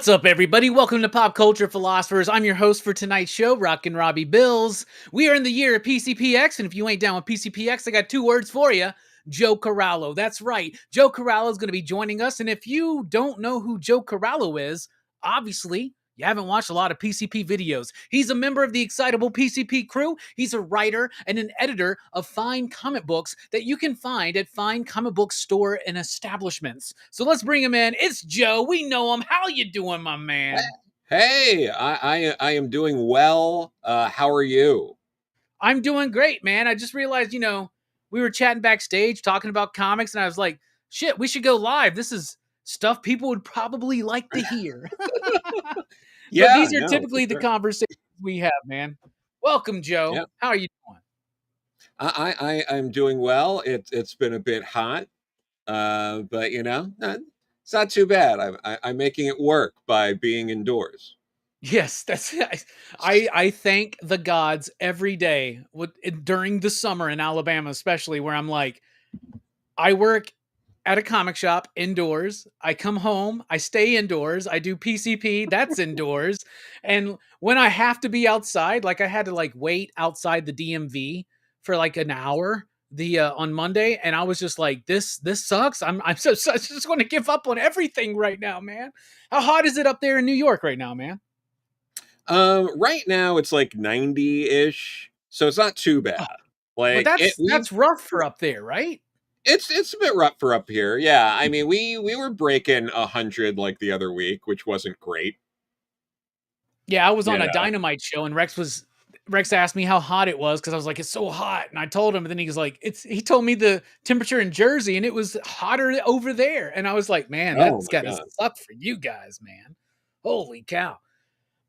What's up, everybody? Welcome to Pop Culture Philosophers. I'm your host for tonight's show, Rockin Robbie Billups. We are in the year of PCPX, and if you ain't down with PCPX, I got two words for you. Joe Corallo. That's right. Joe Corallo is going to be joining us, and if you don't know who Joe Corallo is, obviously, you haven't watched a lot of PCP videos. He's a member of the Excitable PCP crew. He's a writer and an editor of fine comic books that you can find at fine comic book store and establishments. So let's bring him in. It's Joe. We know him. How you doing, my man? Hey, I am doing well. How are you? I'm doing great, man. I just realized, we were chatting backstage talking about comics, and I was like, shit, we should go live. This is stuff people would probably like to hear. But Yeah, these are no, for typically the sure. conversations we have, man. Welcome, Joe. Yeah, How are you doing? I'm doing well. It's been a bit hot, but it's not too bad. I'm making it work by being indoors. Yes, that's I thank the gods every day during the summer in Alabama, especially where I'm like, I work at a comic shop indoors. I come home, I stay indoors, I do PCP, that's indoors. And when I have to be outside, like I had to wait outside the DMV for like an hour on Monday, and I was just like, this sucks. I just want to give up on everything right now, man. How hot is it up there in New York right now, man? Right now it's like 90-ish, so it's not too bad. Oh, but Like it, we that's rough for up there, right? it's a bit rough for up here. Yeah, I mean we were breaking 100 like the other week, which wasn't great. Yeah, I was You on a know. Dynamite show, and Rex asked me how hot it was because I was like, it's so hot. And I told him, and then he was like, he told me the temperature in Jersey, and it was hotter over there. And I was like, man, Oh that's my gotta god. suck for you guys, man. Holy cow.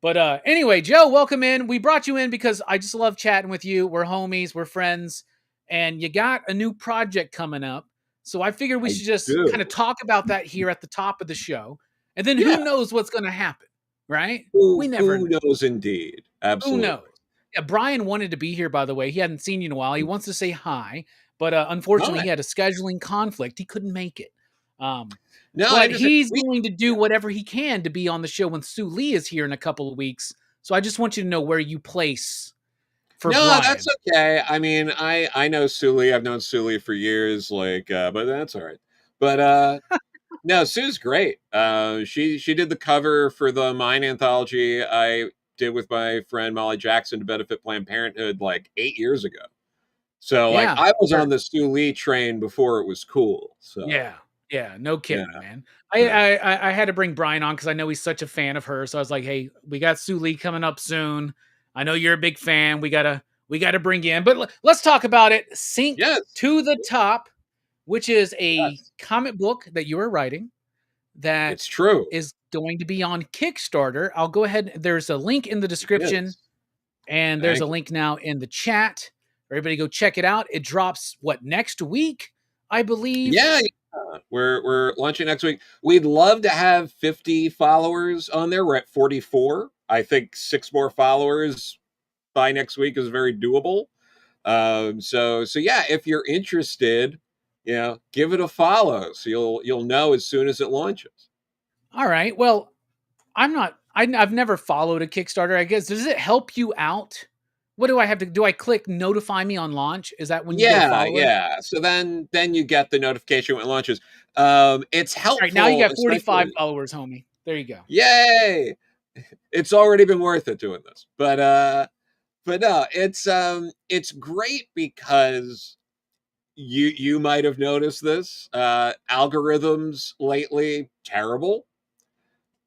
But anyway, Joe, welcome in. We brought you in because I just love chatting with you. We're homies, we're friends, and you got a new project coming up. So I figured we I should just kind of do. talk about that here at the top of the show. And then Yeah. who knows what's going to happen, right? We never Who know. knows indeed. Who knows? Absolutely. Yeah, Brian wanted to be here, by the way. He hadn't seen you in a while. He wants to say hi, but All unfortunately, he right. had a scheduling conflict. He couldn't make it. Um, No, I but understand. he's going to do whatever he can to be on the show when Sue Lee is here in a couple of weeks. So I just want you to know where you place for No, that's Brian. okay. I mean, I know Sully. I've known Sully for years, but that's all right. But no, Sue's great. She did the cover for the Mine anthology I did with my friend Molly Jackson to benefit Planned Parenthood like 8 years ago. So like Yeah. I was on the Sue Lee train before it was cool. So Yeah. Yeah. No yeah, kidding, man. I had to bring Brian on because I know he's such a fan of her. So I was like, hey, we got Sue Lee coming up soon. I know you're a big fan. We gotta bring you in. But let's talk about it. Sink yes, to the Top, which is a yes, comic book that you are writing that it's true. is going to be on Kickstarter. I'll go ahead. There's a link in the It description, is. and there's a Thank you. link now in the chat. Everybody go check it out. It drops next week, I believe. Yeah, yeah. We're launching next week. We'd love to have 50 followers on there. We're at 44. I think 6 more followers by next week is very doable. So yeah, if you're interested, give it a follow so you'll know as soon as it launches. All right. Well, I'm not. I've never followed a Kickstarter. I guess does it help you out? What do I have to do? I click notify me on launch? Is that when you get a Yeah, follower? yeah. So then you get the notification when it launches. It's All right. Now you helpful, got 45 especially. followers, homie. There you go. Yay! It's already been worth it doing this. But no, it's great because you might have noticed this. Algorithms lately terrible.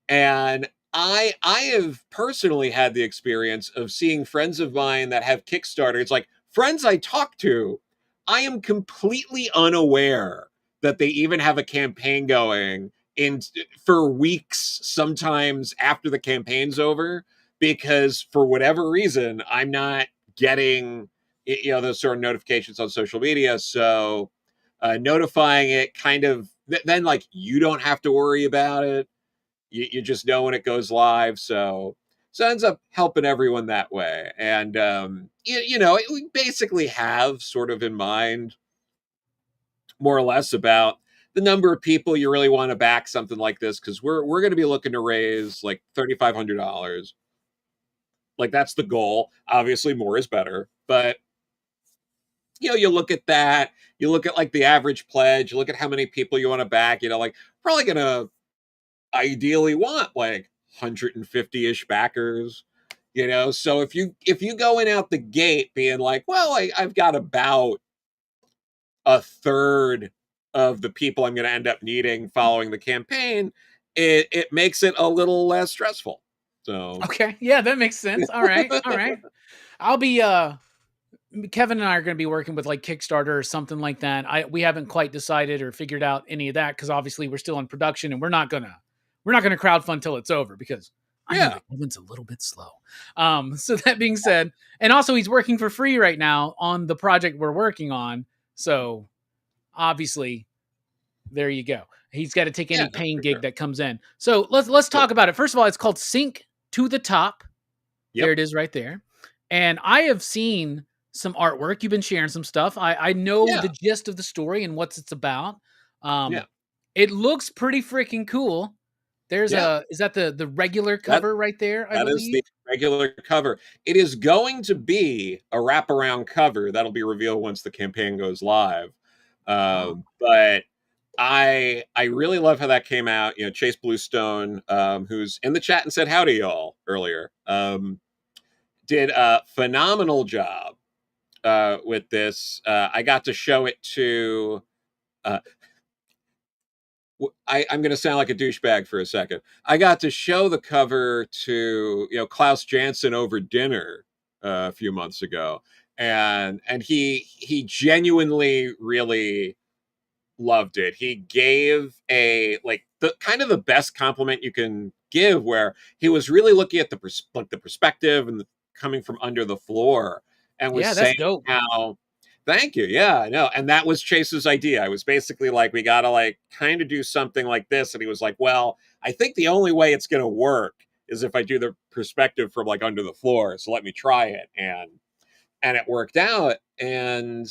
And I have personally had the experience of seeing friends of mine that have Kickstarter. It's like friends I talk to, I am completely unaware that they even have a campaign going in for weeks, sometimes after the campaign's over, because for whatever reason, I'm not getting those sort of notifications on social media. So notifying it kind of then like you don't have to worry about it. You just know when it goes live. So it ends up helping everyone that way. And we basically have sort of in mind more or less about the number of people you really want to back something like this, because we're going to be looking to raise like $3,500. Like that's the goal. Obviously, more is better, but you look at that, you look at like the average pledge, you look at how many people you want to back, like probably gonna ideally want like 150-ish backers, so if you go in out the gate being like, well, I've got about a third of the people I'm going to end up needing following the campaign, it makes it a little less stressful. So Okay. Yeah, that makes sense. All right. All right. I'll be Kevin and I are going to be working with like Kickstarter or something like that. We haven't quite decided or figured out any of that because obviously we're still in production and we're not gonna crowdfund till it's over because I know yeah, that Kevin's a little bit slow. So that being said, and also he's working for free right now on the project we're working on. So obviously, there you go. He's got to take yeah, any no, paying for gig sure. that comes in. So let's Cool. talk about it. First of all, it's called Sink to the Top. There Yep. it is right there. And I have seen some artwork. You've been sharing some stuff. I know Yeah. the gist of the story and what it's about. Yeah. Um, it looks pretty freaking cool. Yeah. Is that the regular That cover right there, I that is believe? the regular cover. It is going to be a wraparound cover that'll be revealed once the campaign goes live. Oh, But I really love how that came out. Chase Bluestone, who's in the chat and said howdy y'all earlier, did a phenomenal job with this. I got to show it to. Uh, I'm going to sound like a douchebag for a second. I got to show the cover to Klaus Janson over dinner a few months ago, and he genuinely really loved it. He gave a like the kind of the best compliment you can give, where he was really looking at the perspective and coming from under the floor, and was yeah, that's saying dope. how. Thank you. Yeah, I know. And that was Chase's idea. I was basically like, we got to like kind of do something like this. And he was like, well, I think the only way it's going to work is if I do the perspective from like under the floor. So let me try it. And it worked out. And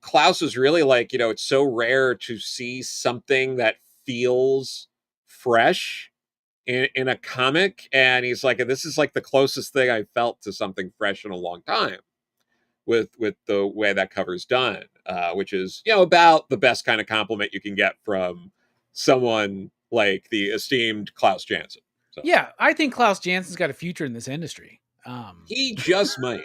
Klaus is really like, it's so rare to see something that feels fresh in a comic. And he's like, this is like the closest thing I felt to something fresh in a long time with the way that cover's done, which is, about the best kind of compliment you can get from someone like the esteemed Klaus Janson. So Yeah, I think Klaus Jansen's got a future in this industry. he just might.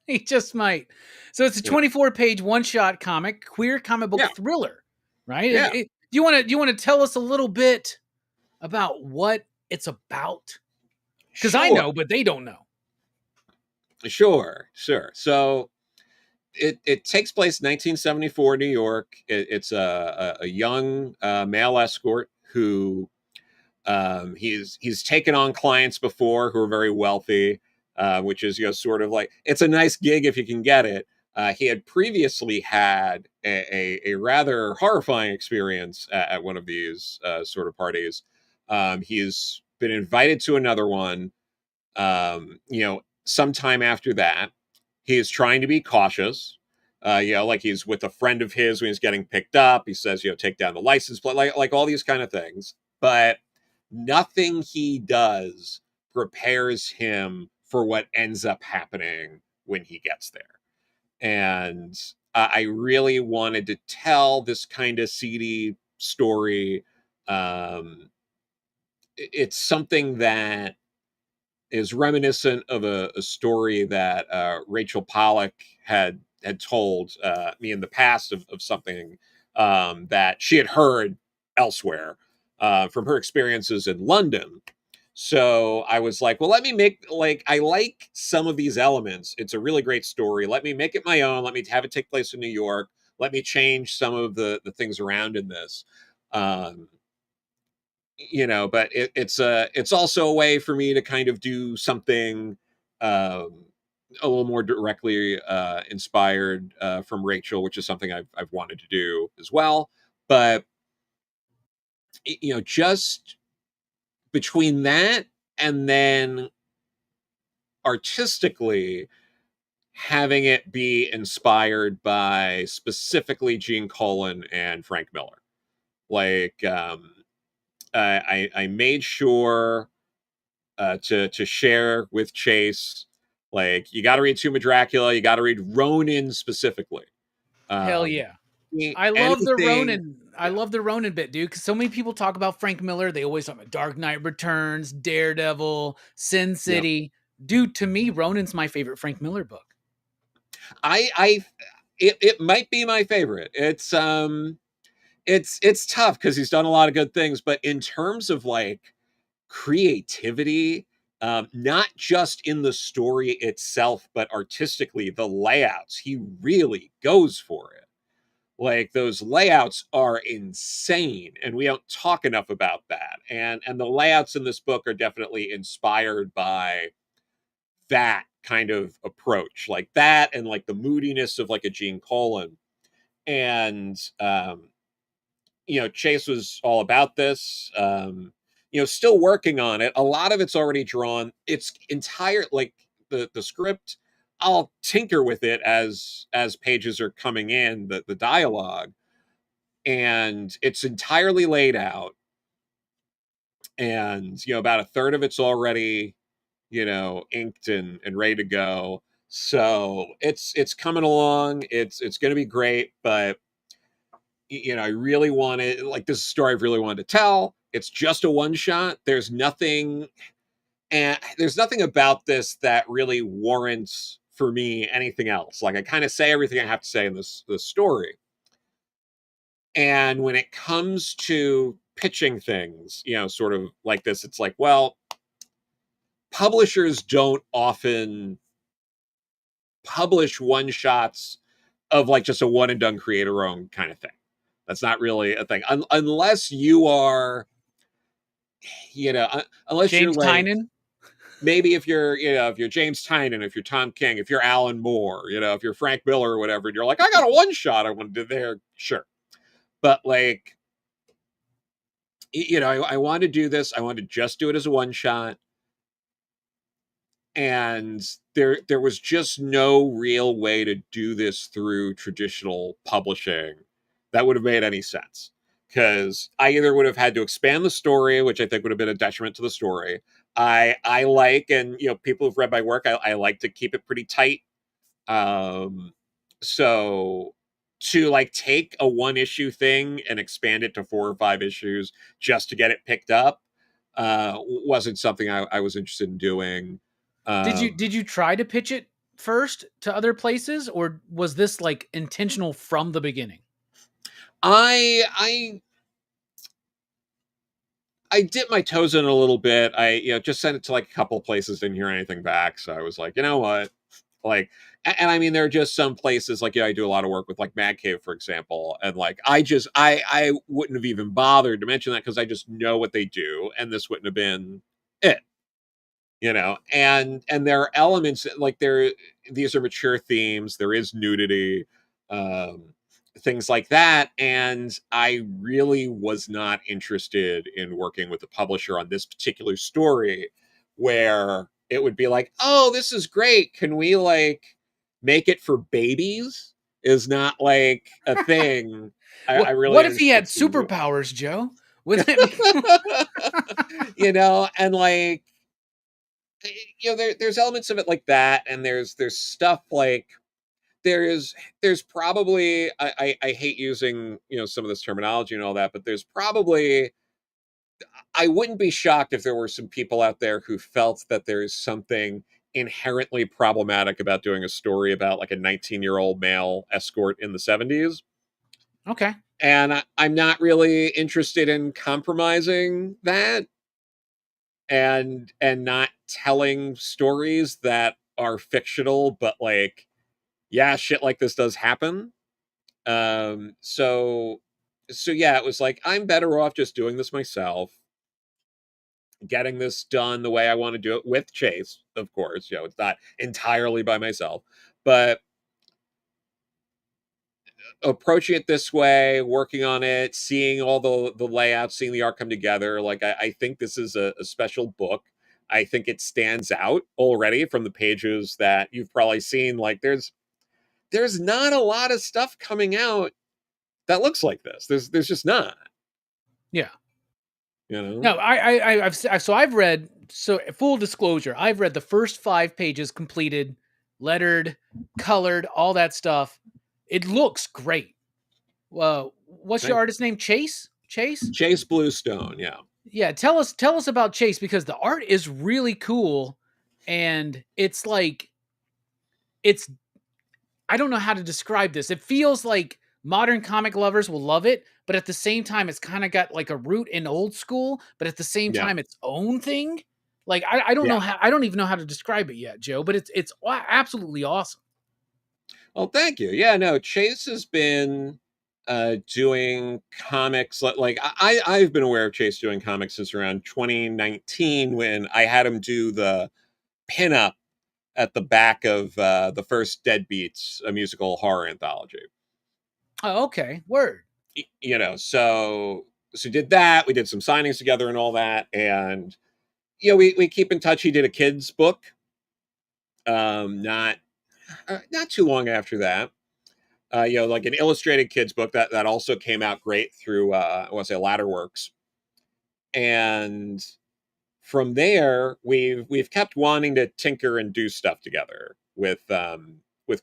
He just might. So it's a Yeah. 24-page one-shot comic, queer comic book Yeah. thriller, right? Yeah. Do you want to tell us a little bit about what it's about? Because I Sure. know, but they don't know. Sure. Sure. So it takes place 1974 New York. It's a young male escort who he's taken on clients before who are very wealthy, which is sort of like it's a nice gig if you can get it. He had previously had a rather horrifying experience at one of these sort of parties. He's been invited to another one. Sometime after that, he is trying to be cautious. Like he's with a friend of his when he's getting picked up. He says, take down the license plate, like all these kind of things. But nothing he does prepares him for what ends up happening when he gets there. And I really wanted to tell this kind of seedy story. It's something that is reminiscent of a story that Rachel Pollack had told me in the past of something that she had heard elsewhere from her experiences in London. So I was like, well, let me make like I like some of these elements. It's a really great story. Let me make it my own. Let me have it take place in New York. Let me change some of the things around in this. Um, but it's also a way for me to kind of do something um, a little more directly inspired from Rachel, which is something I've wanted to do as well. But just between that and then artistically having it be inspired by specifically Gene Colan and Frank Miller. Like, I made sure to share with Chase, like, you got to read Tomb of Dracula, you got to read Ronin specifically. Hell Um, yeah. I love the anything, Ronin. I yeah, love the Ronin bit, dude. Because so many people talk about Frank Miller. They always talk about Dark Knight Returns, Daredevil, Sin yeah. City. Dude, to me, Ronin's my favorite Frank Miller book. I it might be my favorite. It's tough because he's done a lot of good things, but in terms of like creativity, not just in the story itself, but artistically, the layouts, he really goes for it. Like, those layouts are insane, and we don't talk enough about that. And the layouts in this book are definitely inspired by that kind of approach, like that, and like the moodiness of like a Gene Colan. And Chase was all about this. Still working on it. A lot of it's already drawn. It's entire, like, the script. I'll tinker with it as pages are coming in, the dialogue, and it's entirely laid out. And about a third of it's already inked and ready to go. So it's coming along. It's going to be great, but I really wanted, like, this is a story I've really wanted to tell. It's just a one shot. There's nothing about this that really warrants for me anything else. Like, I kind of say everything I have to say in this story. And when it comes to pitching things, sort of like this, it's like, well, publishers don't often publish one shots of like just a one and done creator own kind of thing. That's not really a thing unless you are, unless you're James like, Tynan. maybe if you're James Tynan, if you're Tom King, if you're Alan Moore, if you're Frank Miller or whatever, and you're like, I got a one shot I want to do there, sure. But like, I want to do this. I want to just do it as a one shot. And there was just no real way to do this through traditional publishing that would have made any sense, because I either would have had to expand the story, which I think would have been a detriment to the story. I like, and people who've read my work, I like to keep it pretty tight. So to like take a one issue thing and expand it to 4 or 5 issues just to get it picked up wasn't something I was interested in doing. Did you try to pitch it first to other places, or was this like intentional from the beginning? I I dipped my toes in a little bit. I just sent it to like a couple of places, didn't hear anything back. So I was like, you know what? Like, and I mean, there are just some places like, I do a lot of work with like Mad Cave, for example, and like I wouldn't have even bothered to mention that because I just know what they do, and this wouldn't have been it. And there are elements like these are mature themes, there is nudity, um things like that, and I really was not interested in working with a publisher on this particular story where it would be like, oh, this is great, can we like make it for babies, is not like a thing I really What am if he had interested in doing. superpowers, Joe? Would it be And like, there's elements of it like that, and there's stuff like, there's probably, I hate using some of this terminology and all that, but there's probably, I wouldn't be shocked if there were some people out there who felt that there is something inherently problematic about doing a story about like a 19-year-old male escort in the 70s. okay? And I'm not really interested in compromising that, and not telling stories that are fictional, but like, yeah, shit like this does happen. So yeah, it was like, I'm better off just doing this myself, getting this done the way I want to do it with Chase, of course. It's not entirely by myself, but approaching it this way, working on it, seeing all the layouts, seeing the art come together. Like, I think this is a special book. I think it stands out already from the pages that you've probably seen. Like, there's not a lot of stuff coming out that looks like this. There's just not. Yeah. You know? No, I've read, so full disclosure, I've read the first 5 pages completed, lettered, colored, all that stuff. It looks great. Well, what's your Thank artist name? Chase? Chase? Chase Bluestone, yeah. Yeah, tell us about Chase, because the art is really cool, and it's like it's I don't know how to describe this. It feels like modern comic lovers will love it, but at the same time, it's kind of got like a root in old school, but at the same Yeah. time, its own thing. Like I don't know Yeah. how, I don't even know how to describe it yet, Joe. But it's absolutely awesome. Well, thank you. Yeah, no, Chase has been doing comics like I've been aware of Chase doing comics since around 2019 when I had him do the pinup at the back of the first Deadbeats, a musical horror anthology. Oh, okay, word. You know, so did that. We did some signings together and all that, and we keep in touch. He did a kids book, not not too long after that. Like an illustrated kids book that also came out great through I want to say Ladderworks, and from there we've kept wanting to tinker and do stuff together with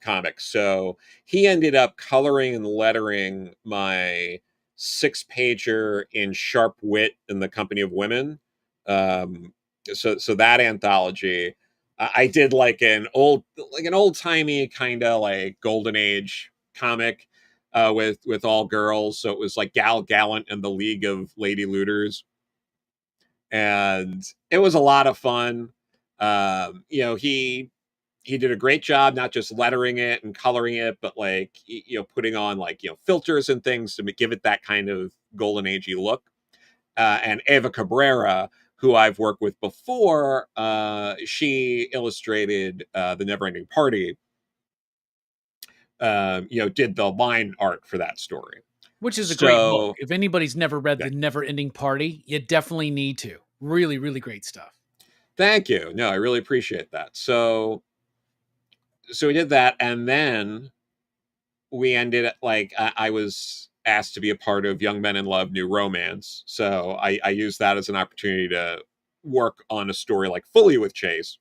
comics. So he ended up coloring and lettering my 6-pager in Sharp Wit in the Company of Women. So that anthology, I did like an old timey kind of like golden age comic with all girls. So it was like Gal Gallant and the League of Lady Looters, and it was a lot of fun. He did a great job, not just lettering it and coloring it, but like putting on like filters and things to give it that kind of golden agey look. And Eva Cabrera, who I've worked with before, she illustrated the Neverending Party. Did the line art for that story. Which is a great book. So If anybody's never read yeah, The Never Ending Party, you definitely need to. Really, really great stuff. thank you. No, I really appreciate that. So we did that, and then we ended like I was asked to be a part of Young Men in Love New Romance, so I used that as an opportunity to work on a story like fully with Chase.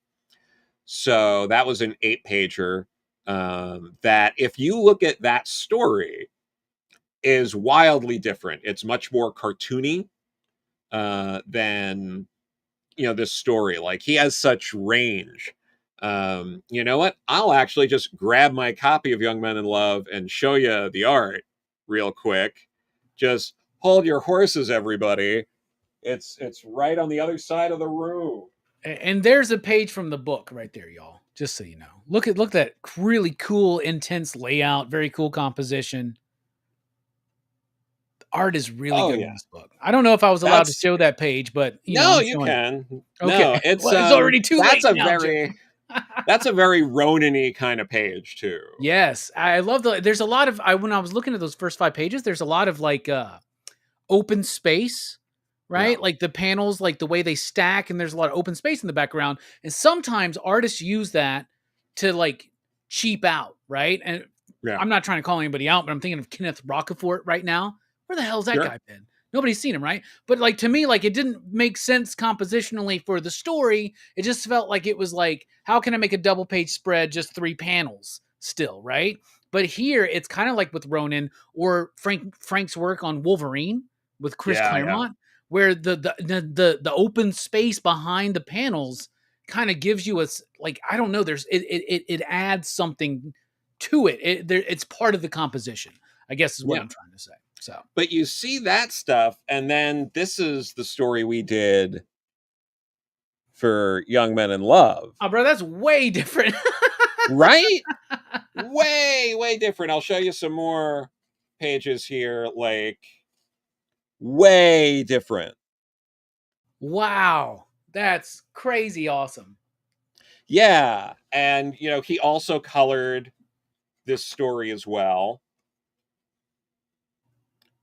So that was an 8-pager that if you look at that story is wildly different. It's much more cartoony than this story. Like he has such range. You know what, I'll actually just grab my copy of Young Men in Love and show you the art real quick. Just hold your horses, everybody. It's right on the other side of the room. And there's a page from the book right there, y'all. Just so you know. Look at that really cool, intense layout, very cool composition. The art is really Oh good in yeah, this book. I don't know if I was allowed to that's show that page, but no, I'm you showing it. can. Okay. No, it's Well, it's already too that's late a now, Joe. very Ronan-y kind of page too. Yes, I love there's a lot of when I was looking at those first 5 pages, there's a lot of like open space, Yeah, right? Like the panels, like the way they stack, and there's a lot of open space in the background. And sometimes artists use that to like cheap out, right? And yeah, I'm not trying to call anybody out, but I'm thinking of Kenneth Rockefort right now. Where the hell's that sure. guy been? Nobody's seen him, right? But like to me, like it didn't make sense compositionally for the story. It just felt like it was like, how can I make a double page spread just 3 panels still, right? But here it's kind of like with Ronin or Frank's work on Wolverine with Chris Yeah, yeah, Claremont, where the open space behind the panels kind of gives you like, I don't know, it adds something to it. It's part of the composition, I guess is what yeah. I'm trying to say. So, But you see that stuff, and then this is the story we did for Young Men in Love, oh, bro, that's way different. right? Way, way different. I'll show you some more pages here, like way different. Wow, that's crazy awesome. Yeah, and he also colored this story as well.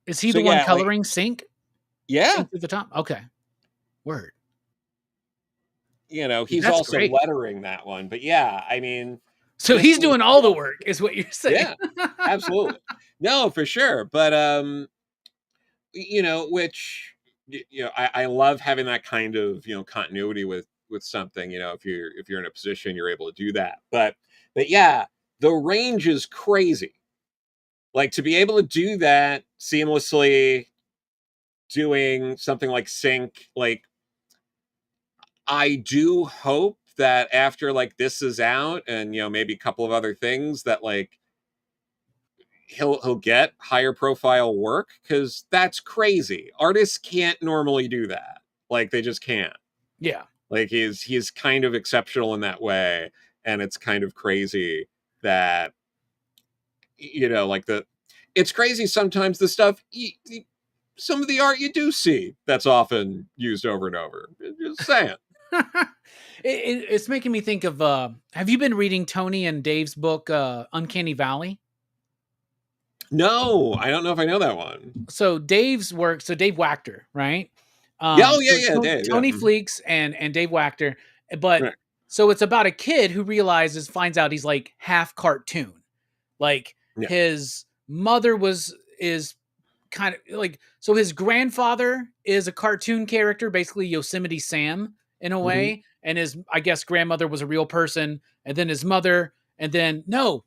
Is he So the one yeah, like coloring Sync? yeah, Sync to the top. Okay, word. Dude, he's that's also great. lettering that one. But yeah, I mean, So this he's was doing all the work, is what you're saying. yeah, absolutely. No, for sure. But which I love having that kind of continuity with something. If you're in a position, you're able to do that. But yeah, the range is crazy. Like, to be able to do that seamlessly, doing something like sync, like, I do hope that after like this is out, and maybe a couple of other things, that like he'll get higher profile work, because that's crazy. Artists can't normally do that. Like, they just can't. Yeah. Like, he's kind of exceptional in that way, and it's kind of crazy that like it's crazy sometimes the stuff some of the art you do see that's often used over and over. Just saying. It's making me think of have you been reading Tony and Dave's book Uncanny Valley? No, I don't know if I know that one. So Dave's work, so Dave Wachter, right? Yeah, oh So yeah, Dave, yeah. Tony Fleeks and Dave Wachter, but Right. so it's about a kid who finds out he's like half cartoon. Like, Yeah. his mother is kind of like, so his grandfather is a cartoon character, basically Yosemite Sam in a Mhm. way, and his, I guess, grandmother was a real person, and then his mother, and then no,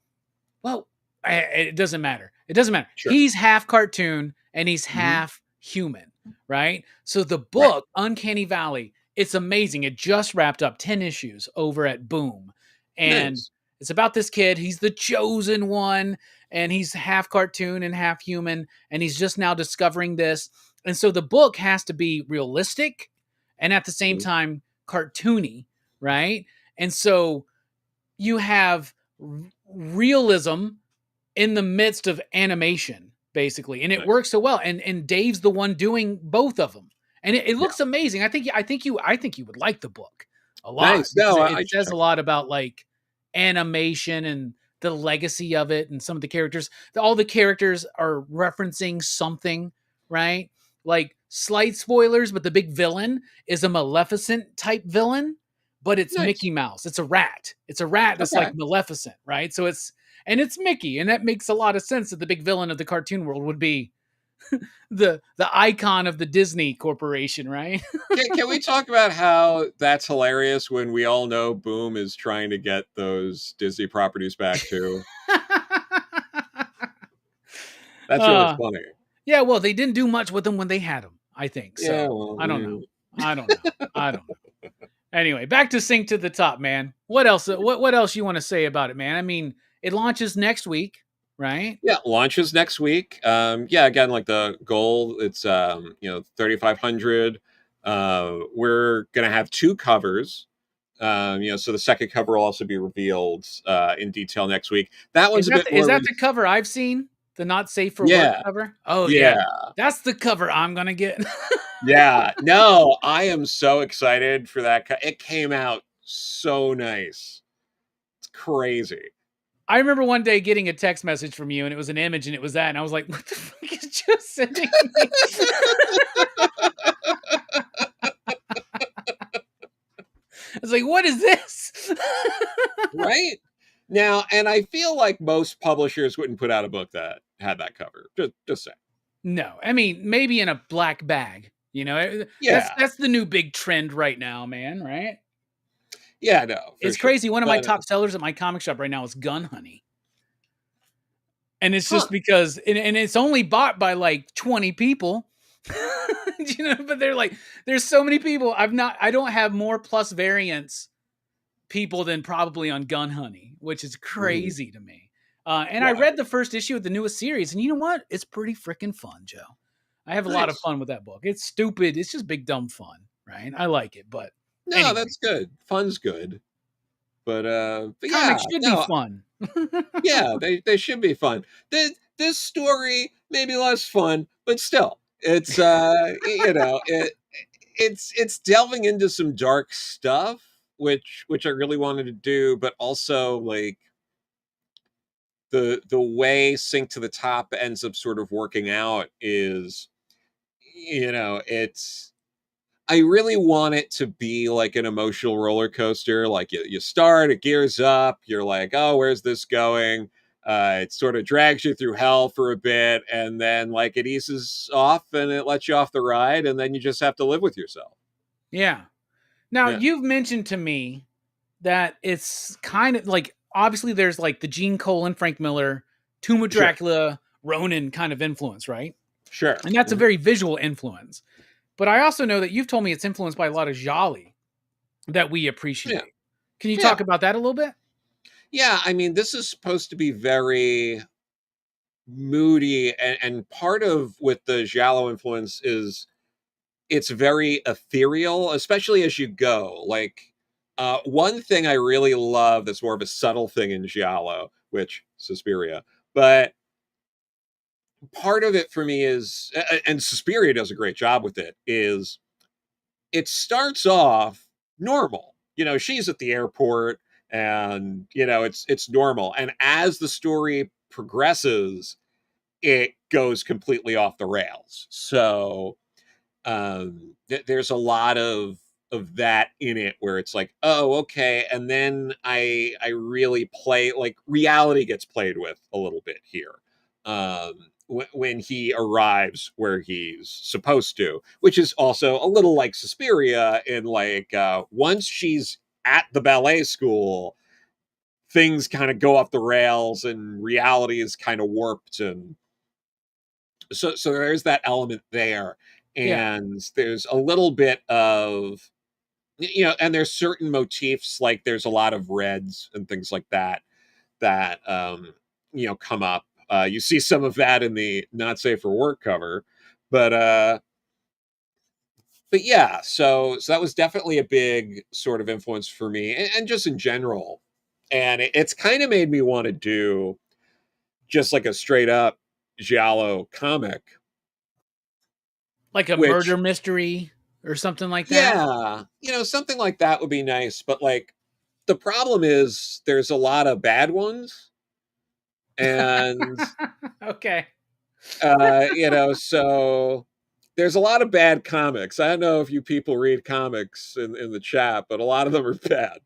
well, it doesn't matter. It doesn't matter. Sure. He's half cartoon and he's Mhm. half human, right? So the Right. book Uncanny Valley, it's amazing. It just wrapped up 10 issues over at Boom, and Nice. it's about this kid. He's the chosen one, and he's half cartoon and half human, and he's just now discovering this. And so the book has to be realistic and at the same Mhm. time cartoony, right? And so you have realism in the midst of animation, basically, and it Nice. works so well. And Dave's the one doing both of them, and it Yeah. looks amazing. I think you would like the book a lot, Nice. because No, it I should says a check it lot about like animation and the legacy of it, and some of the characters. All the characters are referencing something, right? Like, slight spoilers, but the big villain is a Maleficent type villain, but it's out. Nice. Mickey Mouse. It's a rat. It's a rat that's like Okay. Maleficent, right? So it's Mickey, and that makes a lot of sense that the big villain of the cartoon world would be the icon of the Disney Corporation, right? Can we talk about how that's hilarious when we all know Boom is trying to get those Disney properties back too? That's really uh, funny. yeah, well, they didn't do much with them when they had them, I think. Yeah, So well, I don't know. I don't know. I don't know. Anyway, back to Sync to the Top, man. What else? What else you want to say about it, man? I mean, it launches next week, right? yeah, launches next week. Yeah, again, like the goal, it's 3,500. We're gonna have two covers. So the second cover will also be revealed in detail next week. That Is one's a that bit the, is more. that the cover I've seen? The not safe for work Yeah, cover? Oh yeah. yeah, That's the cover I'm gonna get. yeah. No, I am so excited for that. It came out so nice. It's crazy. I remember one day getting a text message from you, and it was an image, and it was that, and I was like, "What the fuck is just sending me?" I was like, "What is this?" Right? Now, and I feel like most publishers wouldn't put out a book that had that cover. Just say. No, I mean, maybe in a black bag. That's Yeah. that's the new big trend right now, man. Right? Yeah, no, for It's sure. crazy. One of my But top sellers at my comic shop right now is Gun Honey, and it's huh, just because, and it's only bought by like 20 people. But they're like, there's so many people. I don't have more plus variants people than probably on Gun Honey, which is mhm, crazy to me. And I wow. read the first issue of the newest series, and you know what? It's pretty freaking fun, Joe. I have a lot of Nice. fun with that book. It's stupid. It's just big dumb fun, right? I like it, but No, anyway, that's good. Fun's good. But yeah, comics should be no, fun. yeah, they should be fun. This story maybe less fun, but still, it's it's delving into some dark stuff, which I really wanted to do, but also like the way Sync to the Top ends up sort of working out is, it's, I really want it to be like an emotional roller coaster. Like, you start, it gears up, you're like, oh, where's this going? It sort of drags you through hell for a bit, and then like it eases off and it lets you off the ride, and then you just have to live with yourself. Yeah. Now, Yeah, you've mentioned to me that it's kind of like obviously there's like the Gene Colan, Frank Miller, Tomb of sure, Dracula, Ronin kind of influence, right? sure. And that's a Mhm. very visual influence. But I also know that you've told me it's influenced by a lot of Jolly that we Yeah, appreciate. Can you yeah, talk about that a little bit? yeah. I mean, this is supposed to be very moody, and part of with the giallo influence is it's very ethereal, especially as you go. Like, one thing I really love that's more of a subtle thing in giallo, which Suspiria, but part of it for me is, and Suspiria does a great job with it, is it starts off normal. You know, she's at the airport, and you know it's normal, and as the story progresses, it goes completely off the rails. So there's a lot of that in it where it's like, oh, okay, and then I really play like reality gets played with a little bit here. When he arrives where he's supposed to, which is also a little like Suspiria in like, once she's at the ballet school, things kind of go off the rails and reality is kind of warped, and so there's that element there, Yeah. and there's a little bit of, you know, and there's certain motifs, like there's a lot of reds and things like that that you know, come up. You see some of that in the not safe for work cover, but yeah, so that was definitely a big sort of influence for me, and just in general, and it's kind of made me want to do just like a straight up giallo comic, Like a which, murder mystery or something like that? yeah, you know, something like that would be nice, but, like, the problem is there's a lot of bad ones, and, Okay. you know, so there's a lot of bad comics. I don't know if you people read comics in the chat, but a lot of them are bad.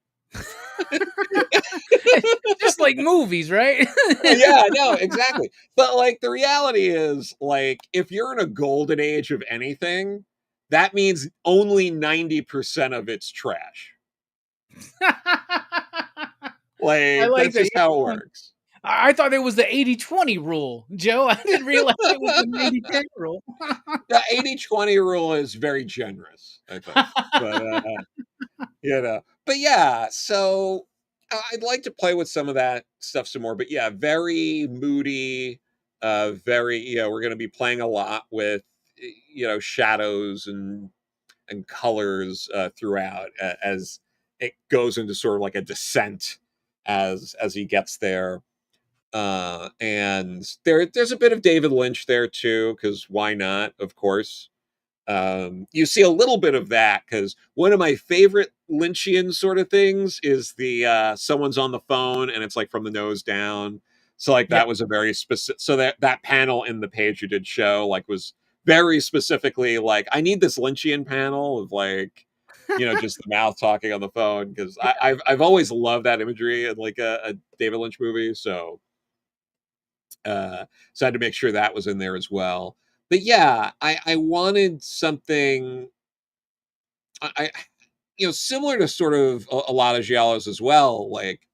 Just like movies, right? Yeah, no, exactly. But, like, the reality is, like, if you're in a golden age of anything, that means only 90% of it's trash. I Like, like that's that. just how it works. I thought it was the 80-20 rule, Joe. I didn't realize it was the 90-10 rule. The 80-20 rule is very generous, I think. But, you know, but yeah, so I'd like to play with some of that stuff some more. But yeah, very moody, very, you know, we're going to be playing a lot with, you know, shadows and colors throughout, as it goes into sort of like a descent as he gets there. And there's a bit of David Lynch there too, because why not? Of course. You see a little bit of that because one of my favorite Lynchian sort of things is the, someone's on the phone and it's like from the nose down. So like Yeah. that was a very specific. So that panel in the page you did show like was very specifically like, I need this Lynchian panel of like, you know, just the mouth talking on the phone, because I've always loved that imagery in like a David Lynch movie. Uh, so I had to make sure that was in there as well. But yeah, I wanted something, I you know, similar to sort of a lot of giallos as well. Like,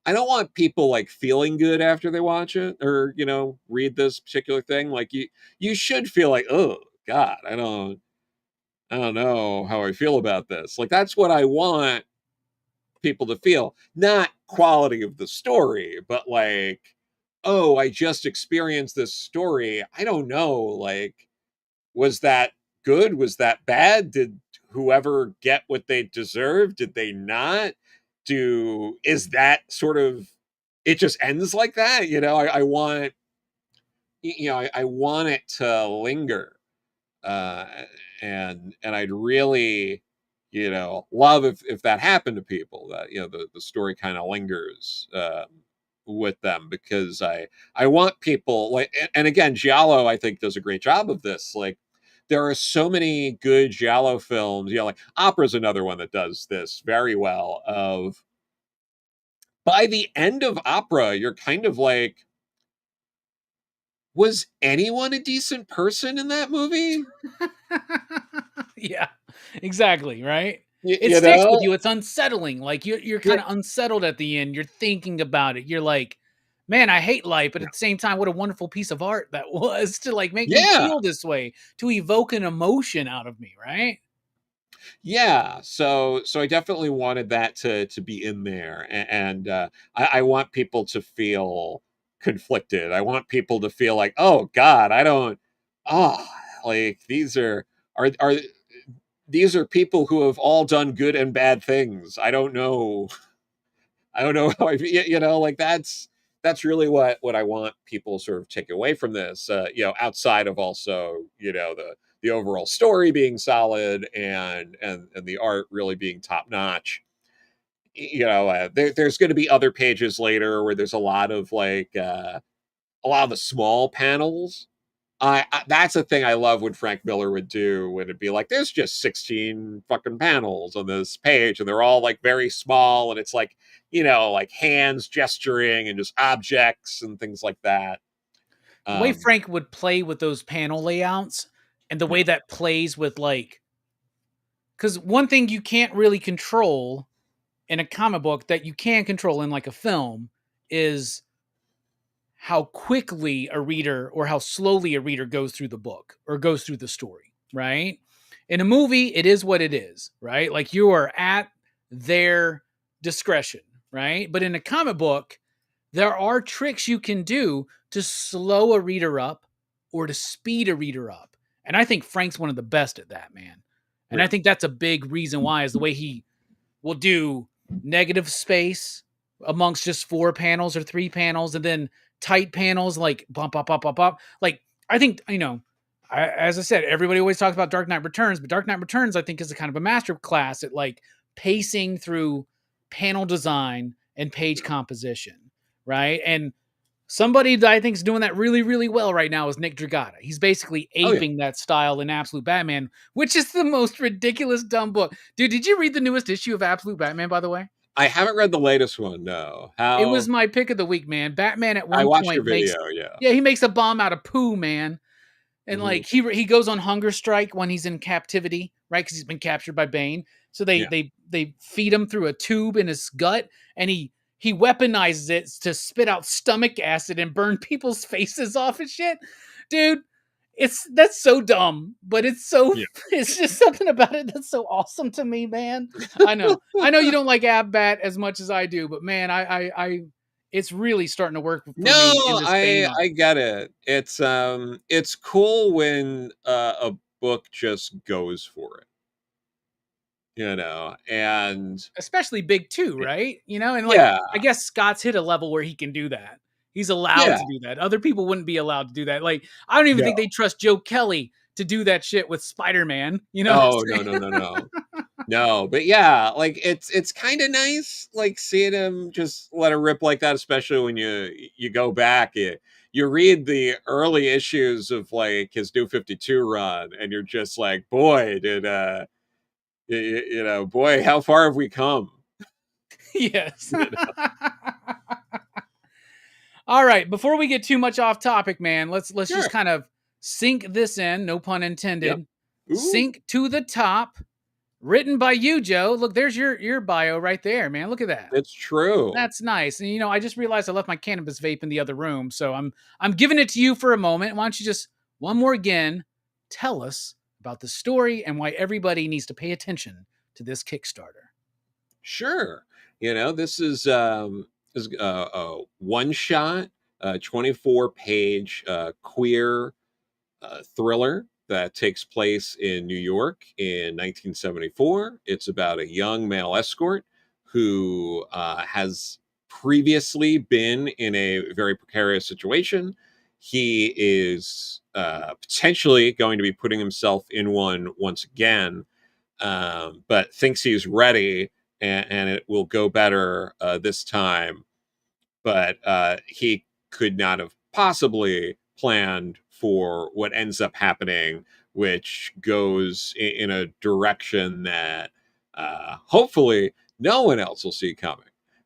I don't want people like feeling good after they watch it or, you know, read this particular thing. Like, you should feel like, oh God, I don't know how I feel about this. Like, that's what I want people to feel, not quality of the story, but like, oh, I just experienced this story. I don't know, like, was that good? Was that bad? Did whoever get what they deserve? Did they not? Is that sort of, it just ends like that? You know, I want, you know, I want it to linger. Uh, and I'd really, you know, love if that happened to people, that, you know, the story kind of lingers with them, because I want people like, and again, Giallo I think does a great job of this. Like, there are so many good Giallo films, you know, like Opera's another one that does this very well. Of by the end of Opera, you're kind of like, Was anyone a decent person in that movie? Yeah, exactly, right? It You sticks with know? you. It's unsettling. Like you're Yeah. kind of unsettled at the end. You're thinking about it. You're like, man, I hate life, but at the same time, what a wonderful piece of art that was to like make me Yeah. feel this way, to evoke an emotion out of me, right? Yeah, so I definitely wanted that to be in there, and I want people to feel conflicted. I want people to feel like, oh God, I don't, oh, like are these are people who have all done good and bad things. I don't know how like that's really what I want people sort of take away from this. Outside of also the overall story being solid and the art really being top notch. There's going to be other pages later where there's a lot of a lot of the small panels. That's a thing I love when Frank Miller would do, when it'd be like, there's just 16 fucking panels on this page, and they're all like very small, and it's like, like hands gesturing and just objects and things like that. The way Um, Frank would play with those panel layouts and the way yeah, that plays with like, because one thing you can't really control in a comic book that you can control in like a film is how quickly a reader or how slowly a reader goes through the book or goes through the story, right? In a movie, it is what it is, right? Like you are at their discretion, right? But in a comic book, there are tricks you can do to slow a reader up or to speed a reader up. And I think Frank's one of the best at that, man. And I yeah, think that's a big reason why is the way he will do negative space amongst just 4 panels or 3 panels and then tight panels like bump up, up, up, up. Like, I think, as I said, everybody always talks about Dark Knight Returns, but Dark Knight Returns, I think, is a kind of a master class at like pacing through panel design and page composition, right? And somebody that I think is doing that really, really well right now is Nick Dragata. He's basically oh yeah. aping that style in Absolute Batman, which is the most ridiculous, dumb book. Dude, did you read the newest issue of Absolute Batman, by the way? I haven't read the latest one. No, It was how my pick of the week, man. Batman at I one watched your point video. makes, Yeah. yeah, he makes a bomb out of poo, man. And Hmm. like he goes on hunger strike when he's in captivity, right? Because he's been captured by Bane. So they Yeah. they feed him through a tube in his gut, and he weaponizes it to spit out stomach acid and burn people's faces off and shit, dude. That's so dumb, but it's so Yeah. it's just something about it that's so awesome to me, man. I know you don't like Ab Bat as much as I do, but man, I it's really starting to work for No, me in this Bane I arc. get it. It's cool when a book just goes for it, and Especially big two, right? And like yeah, I guess Scott's hit a level where he can do that. He's allowed yeah, to do that. Other people wouldn't be allowed to do that. Like I don't even no. think they trust Joe Kelly to do that shit with Spider-Man. You know what Oh, I'm no, no, saying? no, no. No, but yeah, like it's kind of nice, like seeing him just let it rip like that, especially when you go back, you read the early issues of like his New 52 run, and you're just like, boy, did boy, how far have we come? Yes. You know? All right, before we get too much off topic, man, let's just Sure. kind of sink this in, no pun Yep. intended. Ooh, Sink to the top. Written by you, Joe. Look, there's your bio right there, man. Look at that. it's true. That's nice. And I just realized I left my cannabis vape in the other room, so I'm giving it to you for a moment. Why don't you just one more again tell us about the story and why everybody needs to pay attention to this Kickstarter? Sure. This is a one shot, 24-page queer thriller that takes place in New York in 1974. It's about a young male escort who has previously been in a very precarious situation. He is potentially going to be putting himself in one once again, but thinks he's ready, and it will go better this time. But he could not have possibly planned for what ends up happening, which goes in a direction that hopefully no one else will see coming.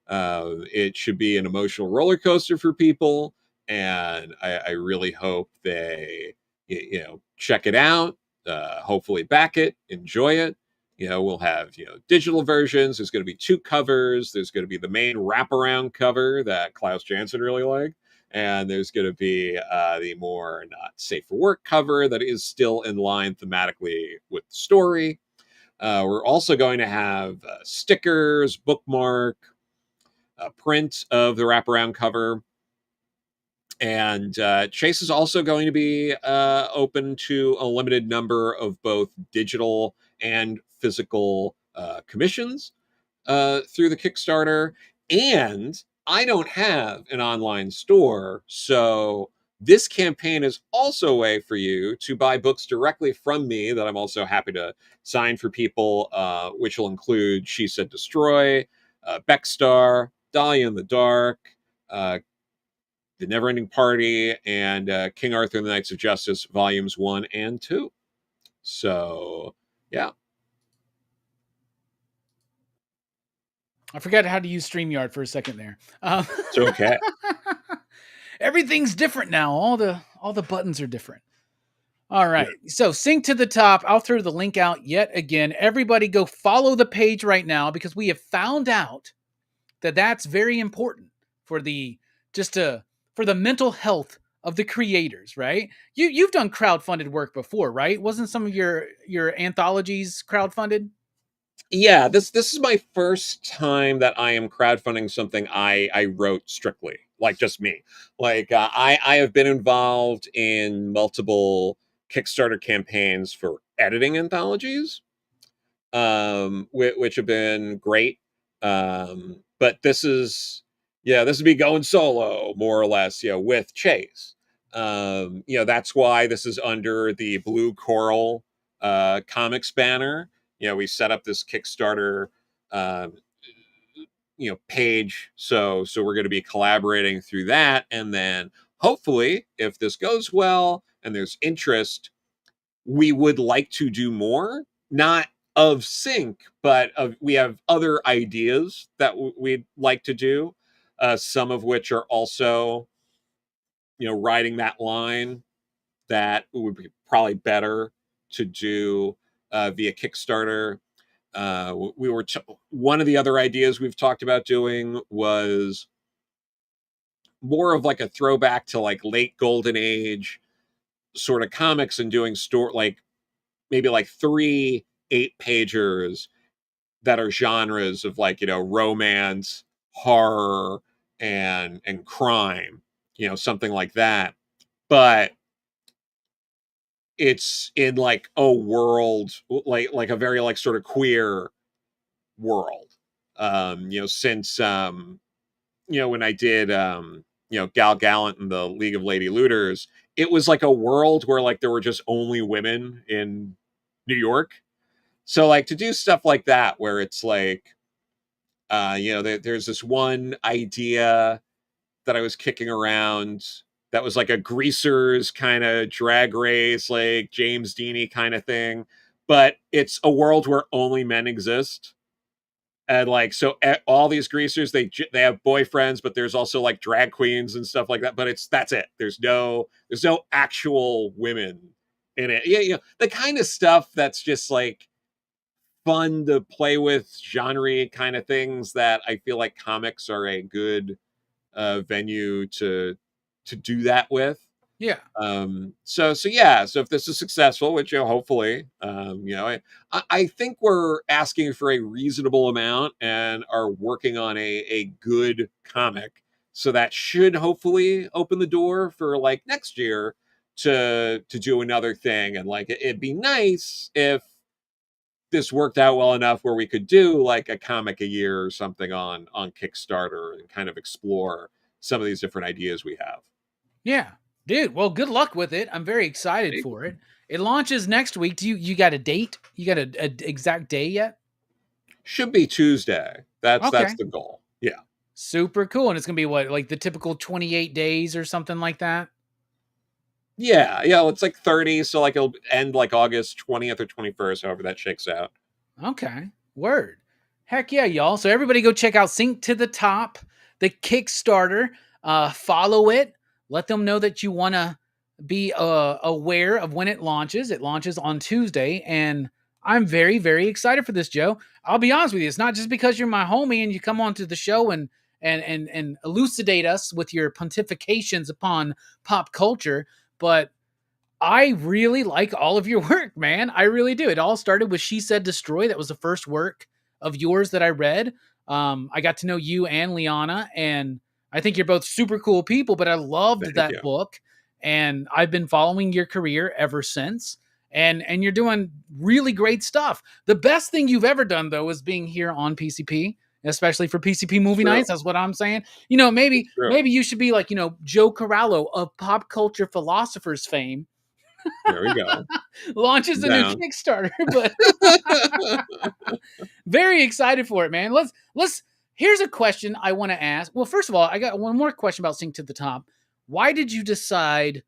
It should be an emotional roller coaster for people. and I really hope they check it out. Hopefully, back it, enjoy it. We'll have digital versions. There's going to be 2 covers. There's going to be the main wraparound cover that Klaus Janson really liked, and there's going to be the more not safe for work cover that is still in line thematically with the story. We're also going to have stickers, bookmark, a print of the wraparound cover. And Chase is also going to be open to a limited number of both digital and physical commissions through the Kickstarter. And I don't have an online store, so this campaign is also a way for you to buy books directly from me that I'm also happy to sign for people, which will include She Said Destroy, Beckstar, Dahlia in the Dark, the Neverending Party, and King Arthur and the Knights of Justice, volumes 1 and 2. So, yeah. I forgot how to use StreamYard for a second there. It's okay. Everything's different now. All the buttons are different. All right. So sync to the top. I'll throw the link out yet again. Everybody go follow the page right now, because we have found out that that's very important for the for the mental health of the creators, right? You've done crowdfunded work before, right? Wasn't some of your anthologies crowdfunded? Yeah, this is my first time that I am crowdfunding something I wrote strictly, like just me. Like I have been involved in multiple Kickstarter campaigns for editing anthologies, which have been great. But this would be going solo more or less, with Chase. That's why this is under the Blue Coral comics banner. We set up this Kickstarter uh, page, so we're going to be collaborating through that, and then hopefully, if this goes well and there's interest, we would like to do more, not of sync, but we have other ideas that we'd like to do, some of which are also riding that line that would be probably better to do via Kickstarter. One of the other ideas we've talked about doing was more of like a throwback to like late golden age sort of comics, and doing like maybe like 3 8-pagers that are genres of like romance, horror, and crime, something like that. But it's in like a world, like a very like sort of queer world. Since when I did Gal Gallant and the League of Lady Looters, it was like a world where like there were just only women in New York. So like to do stuff like that where it's like there's this one idea that I was kicking around that was like a greasers kind of drag race, like James Deany kind of thing, but it's a world where only men exist. And like so all these greasers, they have boyfriends, but there's also like drag queens and stuff like that, but that's it. There's no actual women in it. Yeah, the kind of stuff that's just like fun to play with, genre kind of things that I feel like comics are a good venue to do that with. Yeah. So yeah, so if this is successful, which hopefully, I think we're asking for a reasonable amount and are working on a good comic, so that should hopefully open the door for like next year to do another thing. And like it'd be nice if this worked out well enough where we could do like a comic a year or something on Kickstarter, and kind of explore some of these different ideas we have. Yeah. Dude, well, good luck with it. I'm very excited for it. It launches next week. Do you got a date? You got a exact day yet? Should be Tuesday. That's Okay. the goal. Yeah. Super cool. And it's going to be what, like the typical 28 days or something like that? Yeah, yeah, it's like 30, so like it'll end like August 20th or 21st, however that shakes out. Okay. Word. Heck yeah, y'all. So everybody go check out Sync to the Top, the Kickstarter. Follow it. let them know that you want to be aware of when it launches. It launches on Tuesday, and I'm very, very excited for this, Joe. I'll be honest with you. It's not just because you're my homie and you come onto the show and elucidate us with your pontifications upon pop culture, but I really like all of your work, man. I really do. It all started with She Said Destroy. That was the first work of yours that I read. I got to know you and Liana, and I think you're both super cool people, but I loved Thank that you. book, and I've been following your career ever since. And you're doing really great stuff. The best thing you've ever done, though, is being here on PCP, especially for PCP movie True. nights. That's what I'm saying. You know, maybe It's true. maybe you should be like, Joe Corallo of pop culture philosophers fame There we go. launches a new Down. Kickstarter, but very excited for it, man. Let's here's a question I want to ask. Well, first of all, I got one more question about Sync to the Top. Why did you decide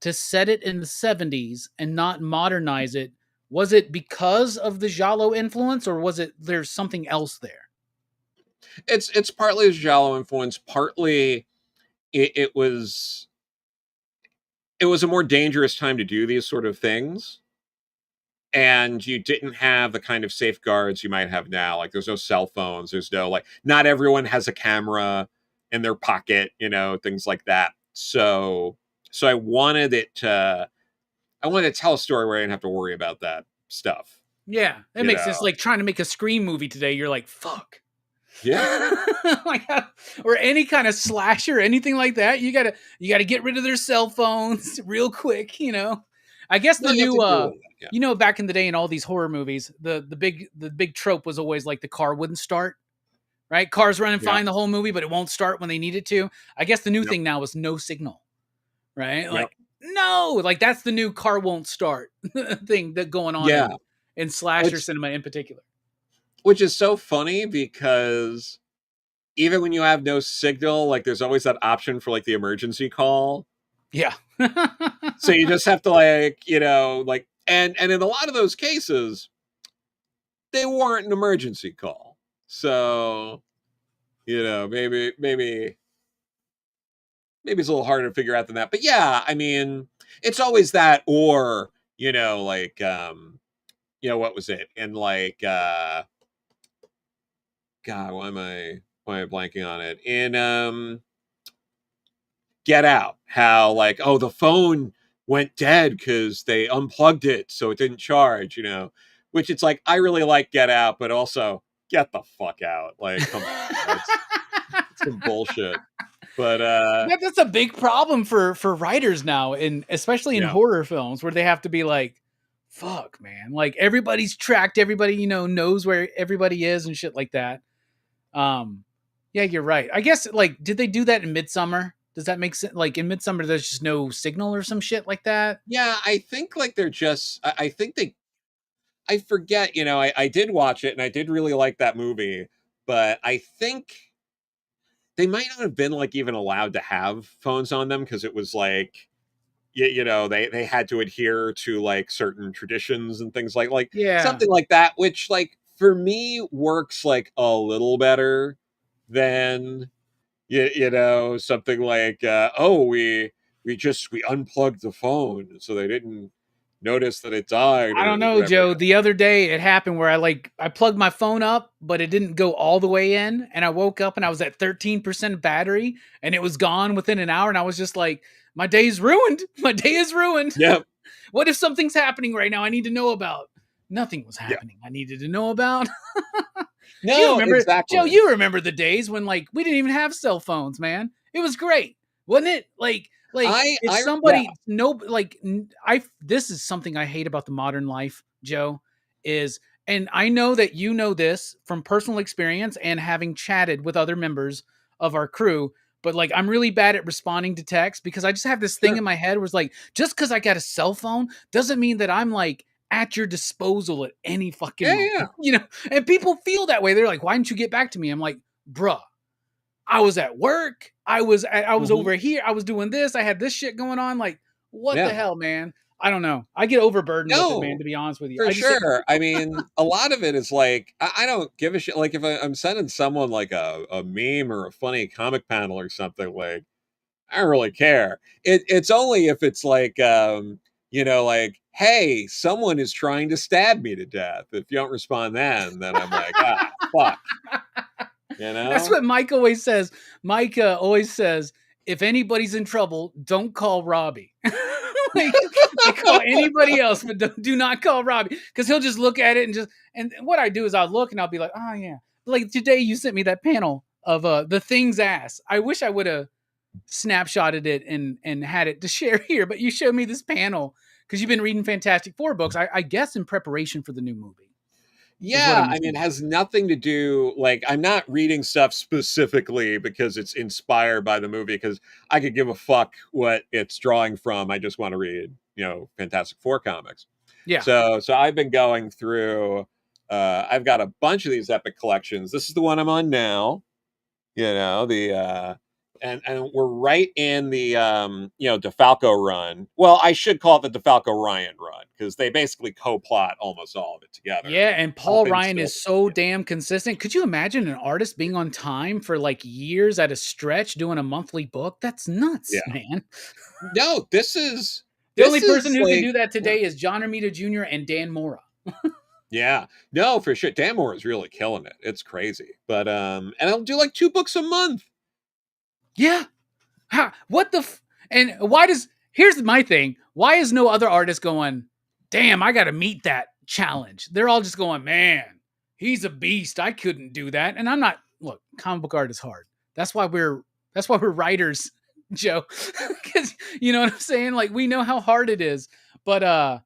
to set it in the 70s and not modernize it? Was it because of the Giallo influence, or was it there's something else there? It's partly Giallo influence, partly it was a more dangerous time to do these sort of things, and you didn't have the kind of safeguards you might have now. Like there's no cell phones, there's no like not everyone has a camera in their pocket, things like that. So I wanted I wanted to tell a story where I didn't have to worry about that stuff. Yeah, that You makes sense. know. Like trying to make a Scream movie today, you're like, fuck. Yeah. Like, or any kind of slasher, anything like that. You gotta get rid of their cell phones real quick. I guess No, the you have new to do all that. Yeah. back in the day in all these horror movies, the big trope was always like the car wouldn't start. Right, cars running Yeah. fine the whole movie, but it won't start when they need it to. I guess the new Yep. thing now is no signal. Right, Yep. like no, like that's the new car won't start thing that going on Yeah. in slasher Which cinema in particular. which is so funny because even when you have no signal, like there's always that option for like the emergency call. Yeah. So you just have to like and in a lot of those cases, they warrant an emergency call. So, maybe it's a little harder to figure out than that. But yeah, I mean, it's always that or, like what was it? And like God, why am I blanking on it? In Get Out, how like, oh, the phone went dead because they unplugged it so it didn't charge, which it's like, I really like Get Out, but also get the fuck out. Like, come on. That's some bullshit. But That's a big problem for writers now, and especially in yeah. horror films, where they have to be like, "Fuck, man!" Like everybody's tracked, everybody knows where everybody is and shit like that. Yeah, you're right. I guess like, did they do that in Midsummer? Does that make sense? Like in Midsummer, there's just no signal or some shit like that. Yeah, I think like they're just I think I forget, I did watch it and I did really like that movie, but I think they might not have been like even allowed to have phones on them because it was like they had to adhere to like certain traditions and things like Yeah, something like that, which like for me works like a little better than something like oh we unplugged the phone so they didn't notice that it died I don't or know, whatever. Joe. The other day it happened where I plugged my phone up, but it didn't go all the way in, and I woke up and I was at 13% battery, and it was gone within an hour, and I was just like, my day's ruined. My day is ruined. Yeah. What if something's happening right now I need to know about? Nothing was Yeah. happening I needed to know about. You No, remember, Joe, exactly. you remember the days when like we didn't even have cell phones, man. It was great, wasn't it? Like if Yeah. somebody no like I this is something I hate about the modern life, Joe, is and I know that you know this from personal experience and having chatted with other members of our crew, but like I'm really bad at responding to text because I just have this thing Sure. in my head where it's like just because I got a cell phone doesn't mean that I'm like at your disposal at any fucking Yeah, moment. yeah. And people feel that way. They're like, why didn't you get back to me? I'm like, bruh, I was at work. I was Mhm. over here. I was doing this. I had this shit going on. Like, what the Yeah. hell, man? I don't know. I get overburdened with it, man, No, to be honest with you. for I just say, sure. I mean, a lot of it is like I don't give a shit. Like if I'm sending someone like a meme or a funny comic panel or something, like I don't really care. It's only if it's like, like, hey, someone is trying to stab me to death. If you don't respond then I'm like, ah, fuck. You That's know? what Mike always says. Mike always says, if anybody's in trouble, don't call Robbie. like call anybody else, but do not call Robbie, because he'll just look at it and what I do is I'll look and I'll be like, oh yeah. Like today, you sent me that panel of the thing's ass. I wish I would have snapshotted it and had it to share here, but you showed me this panel because you've been reading Fantastic Four books. I guess in preparation for the new movie is what Yeah, I'm I mean, it assuming. has nothing to do, like, I'm not reading stuff specifically because it's inspired by the movie, because I could give a fuck what it's drawing from. I just want to read, Fantastic Four comics. Yeah. So I've been going through. I've got a bunch of these epic collections. This is the one I'm on now. The and we're right in the DeFalco run. Well, I should call it the DeFalco Ryan run, because they basically co-plot almost all of it together Yeah, and up Paul Ryan until is so damn consistent. Could you imagine an artist being on time for like years at a stretch doing a monthly book? That's nuts, yeah. man. No, this is The only person who can like, do that yeah. today is John Romita Jr. and Dan Mora. Yeah. No, for sure. Dan Moore is really killing it. It's crazy. But and I'll do like 2 books a month. Yeah. What the and why does here's my thing. Why is no other artist going, damn, I gotta meet that challenge? They're all just going, man, he's a beast. I couldn't do that. And I'm not look, comic book art is hard. That's why we're writers, Joe. Cause you know what I'm saying? Like we know how hard it is. But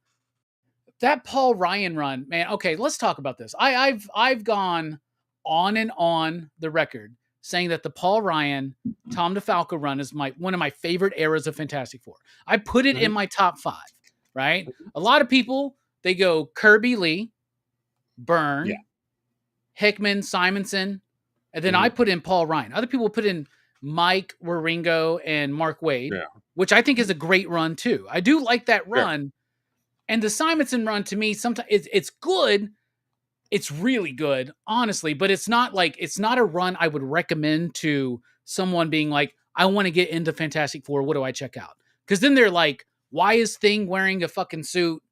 that Paul Ryan run, man. Okay, let's talk about this. I've gone on and on the record saying that the Paul Ryan, Tom DeFalco run is one of my favorite eras of Fantastic Four. I put it in Mhm. my top 5, right? A lot of people they go Kirby Lee, Yeah. Byrne, Hickman, Simonson, and then I Mhm. put in Paul Ryan. Other people put in Mike Waringo and Mark Waid, Yeah. which I think is a great run too. I do like that Sure. run. And the Simonson run to me sometimes it's good. It's really good, honestly, but it's not a run I would recommend to someone being like, I want to get into Fantastic Four. What do I check out? Because then they're like, why is Thing wearing a fucking suit?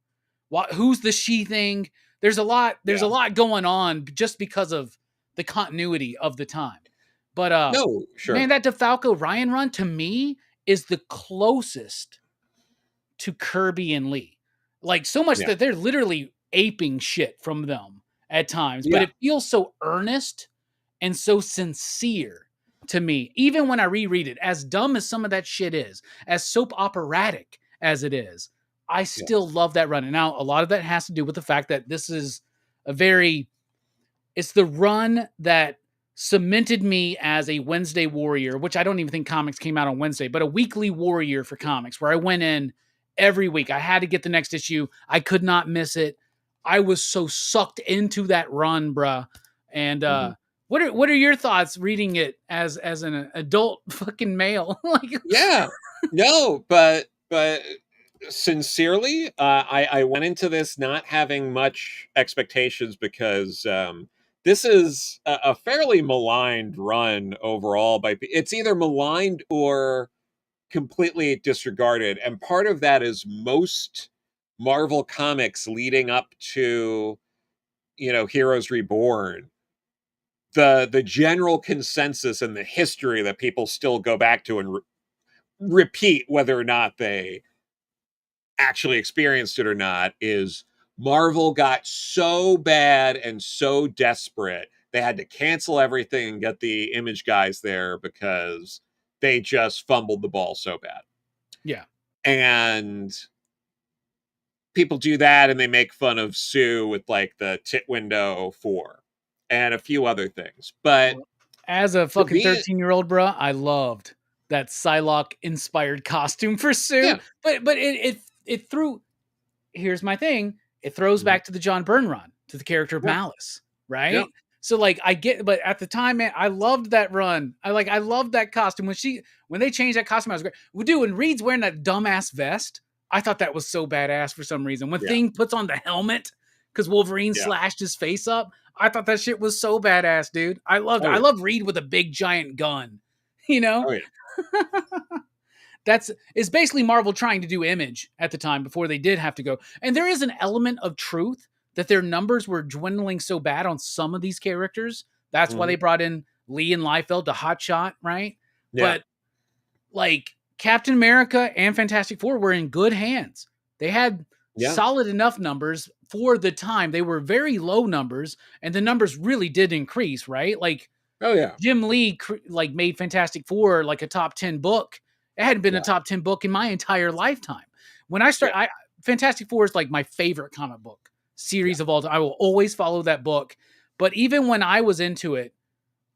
Who's the she thing? There's a lot. There's a Yeah. lot going on just because of the continuity of the time. But No, man, sure. that DeFalco Ryan run to me is the closest to Kirby and Lee. Like so much Yeah. that they're literally aping shit from them at times, but Yeah. it feels so earnest and so sincere to me. Even when I reread it, as dumb as some of that shit is, as soap operatic as it is, I still Yes. love that run. And now a lot of that has to do with the fact that this is a very it's the run that cemented me as a Wednesday warrior, which I don't even think comics came out on Wednesday, but a weekly warrior for comics where I went in every week. I had to get the next issue. I could not miss it. I was so sucked into that run, bruh. And Mhm. what are your thoughts reading it as an adult fucking male? Like Yeah. No, but sincerely, I went into this not having much expectations, because this is a fairly maligned run overall. It's either maligned or completely disregarded, and part of that is most Marvel comics leading up to Heroes Reborn. The general consensus and the history that people still go back to and repeat, whether or not they actually experienced it or not, is Marvel got so bad and so desperate they had to cancel everything and get the Image guys there because they just fumbled the ball so bad. yeah. And people do that, and they make fun of Sue with like the tit window 4 and a few other things. But As a to fucking be 13-year-old, bruh, I loved that Psylocke inspired costume for Sue. yeah. But it threw here's my thing. It throws Mhm. back to the John Byrne run, to the character of Yeah. Malice, Yeah. right? So like I get, but at the time, man, I loved that run. I loved that costume. When they changed that costume, I was great. Well, dude, when Reed's wearing that dumbass vest, I thought that was so badass for some reason. When Yeah. Thing puts on the helmet because Wolverine Yeah. slashed his face up, I thought that shit was so badass, dude. I Oh I yeah. love Reed with a big giant gun, you know? Oh yeah. is basically Marvel trying to do Image at the time before they did have to go. And there is an element of truth that their numbers were dwindling so bad on some of these characters. That's why they brought in Lee and Liefeld to Hotshot, right? Yeah. But like Captain America and Fantastic Four were in good hands. They had solid enough numbers for the time. They were very low numbers, and the numbers really did increase, right? Like, oh yeah, Jim Lee like made Fantastic Four like a top 10 book. It hadn't been a top 10 book in my entire lifetime. When I started, Fantastic Four is like my favorite comic book series of all time. I will always follow that book. But even when I was into it,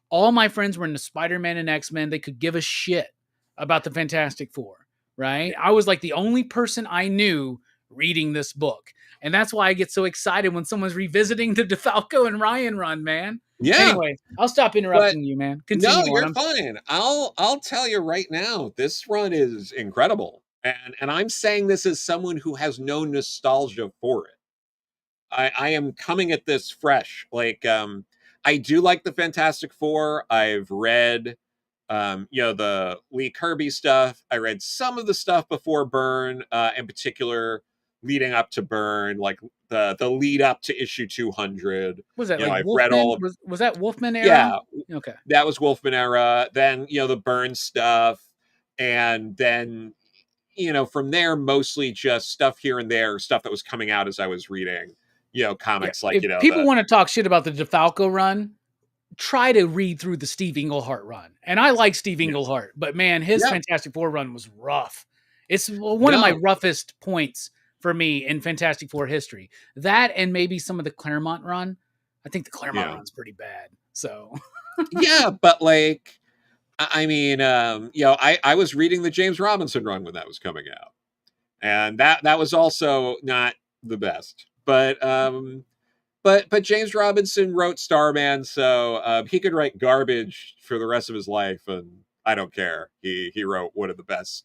all my friends were into Spider-Man and X-Men. They could give a shit about the Fantastic Four, right? I was like the only person I knew reading this book. And that's why I get so excited when someone's revisiting the DeFalco and Ryan run, man. Yeah. Anyway, I'll stop interrupting you, man. Continue. No, you're fine. I'll tell you right now, this run is incredible. And I'm saying this as someone who has no nostalgia for it. I am coming at this fresh. Like, I do like the Fantastic Four. I've read the Lee Kirby stuff. I read some of the stuff before Byrne, in particular, leading up to Byrne, like the lead up to issue 200. Was that like I've Wolfman? read all of, was that Wolfman era? Yeah. Okay. That was Wolfman era. Then, the Byrne stuff. And then, from there, mostly just stuff here and there, stuff that was coming out as I was reading, comics like, if people want to talk shit about the DeFalco run, try to read through the Steve Englehart run. And I like Steve Englehart, but man, his Fantastic Four run was rough. It's one of my roughest points for me in Fantastic Four history. That and maybe some of the Claremont run. I think the Claremont run's pretty bad. So yeah, but like, I mean, I was reading the James Robinson run when that was coming out, and that was also not the best. But James Robinson wrote Starman, so he could write garbage for the rest of his life, and I don't care. He wrote one of the best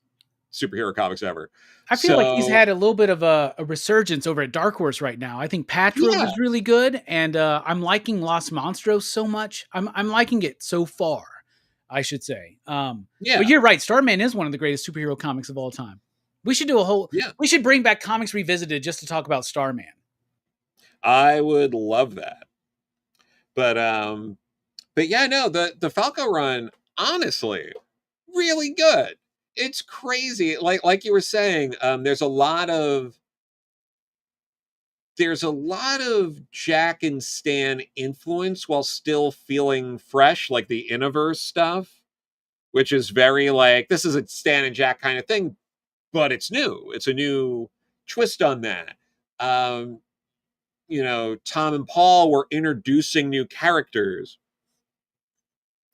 superhero comics ever. I feel like he's had a little bit of a resurgence over at Dark Horse right now. I think Patchwork is really good, and I'm liking Los Monstros so much. I'm liking it so far, I should say. But you're right. Starman is one of the greatest superhero comics of all time. We should do a whole. We should bring back Comics Revisited just to talk about Starman. I would love that. But yeah, no, the Falco run, honestly, really good. It's crazy. Like you were saying, there's a lot of Jack and Stan influence while still feeling fresh, like the Inniverse stuff, which is very like, this is a Stan and Jack kind of thing, but it's new. It's a new twist on that. Tom and Paul were introducing new characters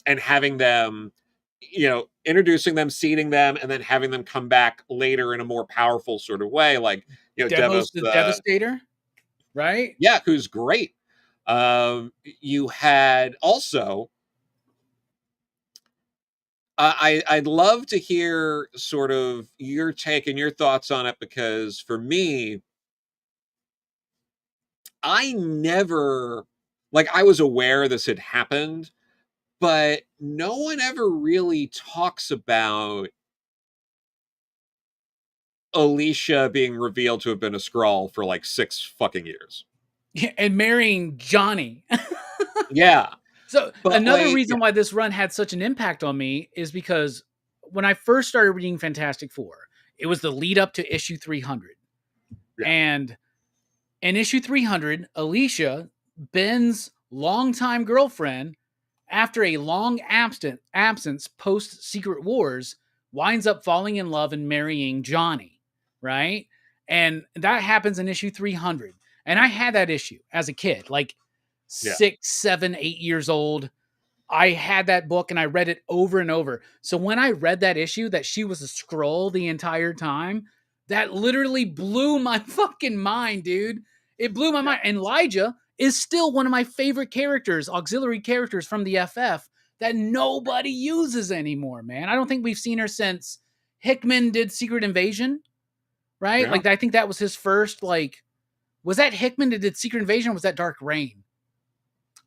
and having them, introducing them, seeding them, and then having them come back later in a more powerful sort of way. Like, Devos the Devastator, right? Yeah, who's great. You had also, I'd love to hear sort of your take and your thoughts on it, because for me, I never, I was aware this had happened, but no one ever really talks about Alicia being revealed to have been a Skrull for like 6 fucking years. Yeah, and marrying Johnny. Yeah. So another reason why this run had such an impact on me is because when I first started reading Fantastic Four, it was the lead up to issue 300. Yeah. And in issue 300, Alicia, Ben's longtime girlfriend, after a long absence post Secret Wars, winds up falling in love and marrying Johnny, right? And that happens in issue 300. And I had that issue as a kid, like 6, 7, 8 years old. I had that book and I read it over and over. So when I read that issue that she was a Skrull the entire time, that literally blew my fucking mind, dude. It blew my mind. And Elijah is still one of my favorite characters, auxiliary characters from the FF that nobody uses anymore, man. I don't think we've seen her since Hickman did Secret Invasion, right? Yeah. Like, I think that was his first, was that Hickman that did Secret Invasion or was that Dark Reign?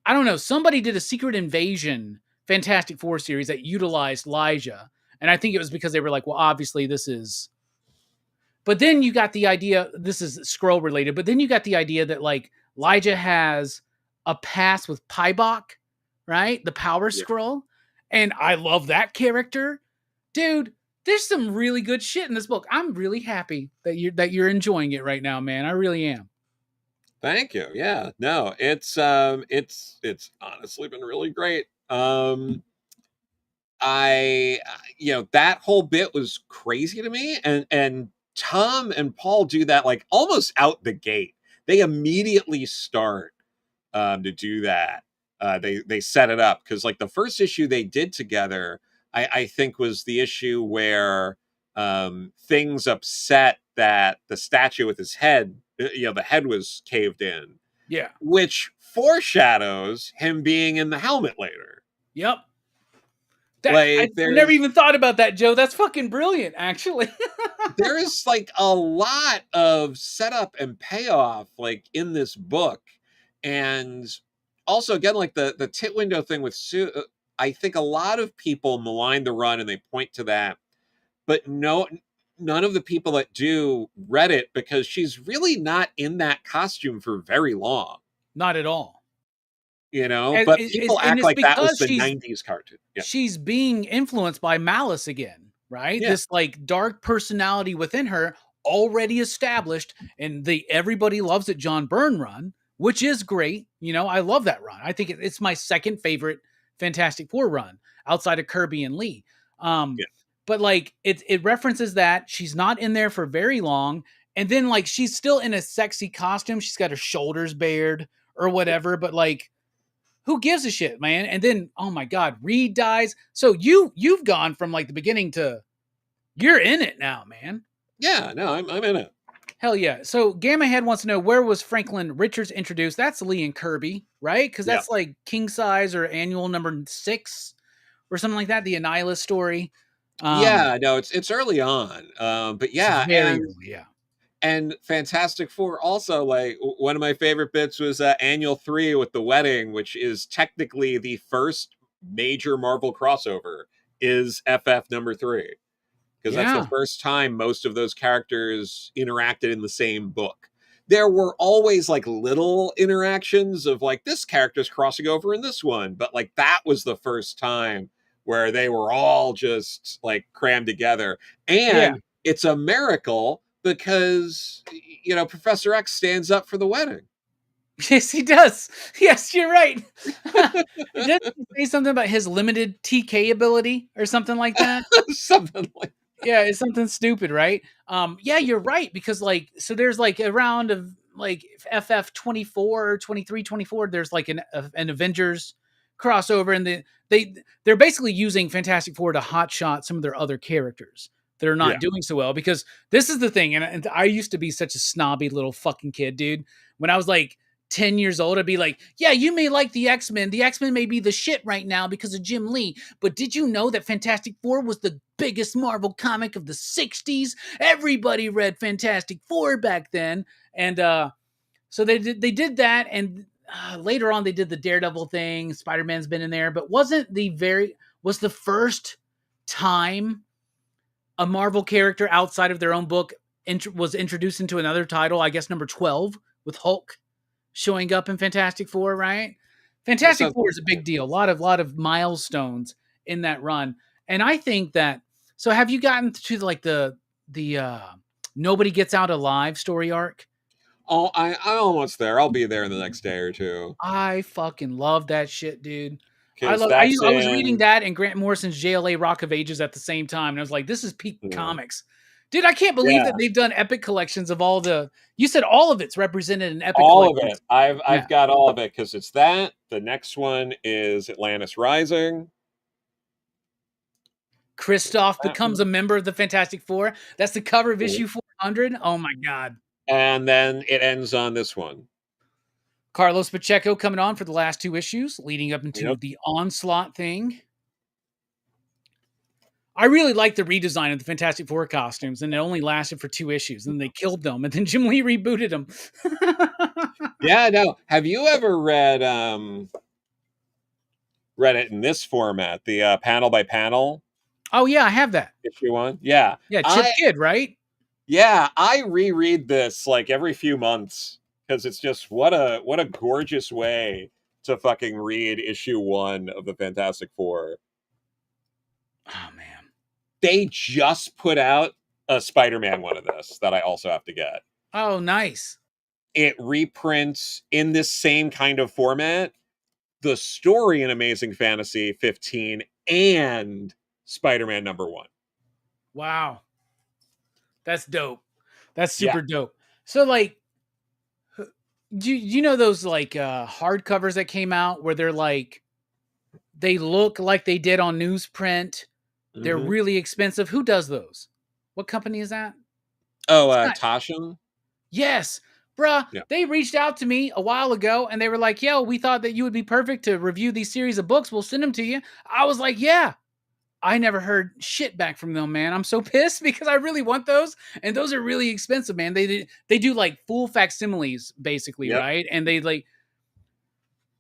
I don't know. Somebody did a Secret Invasion Fantastic Four series that utilized Elijah. And I think it was because they were like, well, obviously this is. But then you got the idea. This is scroll related. But then you got the idea that like Elijah has a past with Pybok, right? The Power Yeah. Scroll, and I love that character, dude. There's some really good shit in this book. I'm really happy that you're enjoying it right now, man. I really am. Thank you. Yeah. No, it's honestly been really great. That whole bit was crazy to me, and Tom and Paul do that like almost out the gate. They immediately start to do that. They set it up because like the first issue they did together, I think was the issue where things upset that the statue with his head, the head was caved in, Yeah. which foreshadows him being in the helmet later. Yep. I Like never there's even thought about that, Joe. That's fucking brilliant, actually. there is like a lot of setup and payoff like in this book, and also again like the tit window thing with Sue. I think a lot of people malign the run and they point to that, but none of the people that do read it because she's really not in that costume for very long, Not at all. but people And act it's like that was because the 90s cartoon. Yeah. she's being influenced by Malice again, right? Yeah. This like dark personality within her already established, and the Everybody Loves It John Byrne run, which is great. I love that run. I think it's my second favorite Fantastic Four run outside of Kirby and Lee. Yeah. But like it references that she's not in there for very long, and then like she's still in a sexy costume. She's got her shoulders bared or whatever, but like who gives a shit, man? And then, oh my God, Reed dies. So you've gone from like the beginning to you're in it now, man. Yeah, no, I'm in it. Hell yeah. So Gamma Head wants to know, where was Franklin Richards introduced? That's Lee and Kirby, right? Because Yeah. that's like King Size or Annual number 6 or something like that. The Annihilus story. Yeah, no, it's early on. But It's yeah, very early, yeah. and Fantastic Four also like one of my favorite bits was Annual 3 with the wedding, which is technically the first major Marvel crossover is FF number 3, because that's the Yeah. first time most of those characters interacted in the same book. There were always like little interactions of like this character's crossing over in this one, but like that was the first time where they were all just like crammed together. Yeah. And it's a miracle because Professor X stands up for the wedding. Yes, he does. Yes, you're right. Didn't he say something about his limited TK ability or something like that? Something like Yeah, it's something stupid, right? Yeah, you're right, because like so there's like a round of like FF 24, 23, 24. There's like an Avengers crossover, and they're basically using Fantastic Four to hotshot some of their other characters that are not yeah. doing so well. Because this is the thing, and I used to be such a snobby little fucking kid, dude. When I was like 10 years old, I'd be like, yeah, you may like the X-Men. The X-Men may be the shit right now because of Jim Lee. But did you know that Fantastic Four was the biggest Marvel comic of the 60s? Everybody read Fantastic Four back then. And so they did that. And later on, they did the Daredevil thing. Spider-Man's been in there. But was the first time a Marvel character outside of their own book was introduced into another title, I guess number 12, with Hulk showing up in Fantastic Four, right? Fantastic Four is a big deal. A lot of milestones in that run. And I think that, so have you gotten to like the Nobody Gets Out Alive story arc? Oh, I'm almost there. I'll be there in the next day or two. I fucking love that shit, dude. Because I that's was reading in that and Grant Morrison's JLA Rock of Ages at the same time, and I was like, this is peak yeah. comics. Dude, I can't believe that they've done epic collections of all the. You said all of it's represented in epic All of collections. it. Yeah. I've got all of it because it's that. The next one is Atlantis Rising. Kristoff becomes a member of the Fantastic Four. That's the cover of issue 400. Oh my God. And then it ends on this one. Carlos Pacheco coming on for the last 2 issues, leading up into the Onslaught thing. I really like the redesign of the Fantastic Four costumes, and it only lasted for 2 issues, and they killed them, and then Jim Lee rebooted them. Yeah, no. Have you ever read it in this format, the panel by panel? Oh yeah, I have that. issue 1. Yeah. Yeah, Chip I Kidd, right? Yeah, I reread this like every few months because it's just what a gorgeous way to fucking read issue 1 of the Fantastic Four. Oh man. They just put out a Spider-Man one of this that I also have to get. Oh nice. It reprints in this same kind of format the story in Amazing Fantasy 15 and Spider-Man number 1. Wow. That's dope. That's Yeah. super dope. So like do you know those like hardcovers that came out where they're like they look like they did on newsprint? They're Mhm. really expensive. Who does those? What company is that? Oh, It's not. Tasha? Yes. Bruh, Yeah. they reached out to me a while ago and they were like, yo, we thought that you would be perfect to review these series of books. We'll send them to you. I was like, yeah. I never heard shit back from them, man. I'm so pissed because I really want those, and those are really expensive, man. They do like full facsimiles, basically, Yep. right? And they like.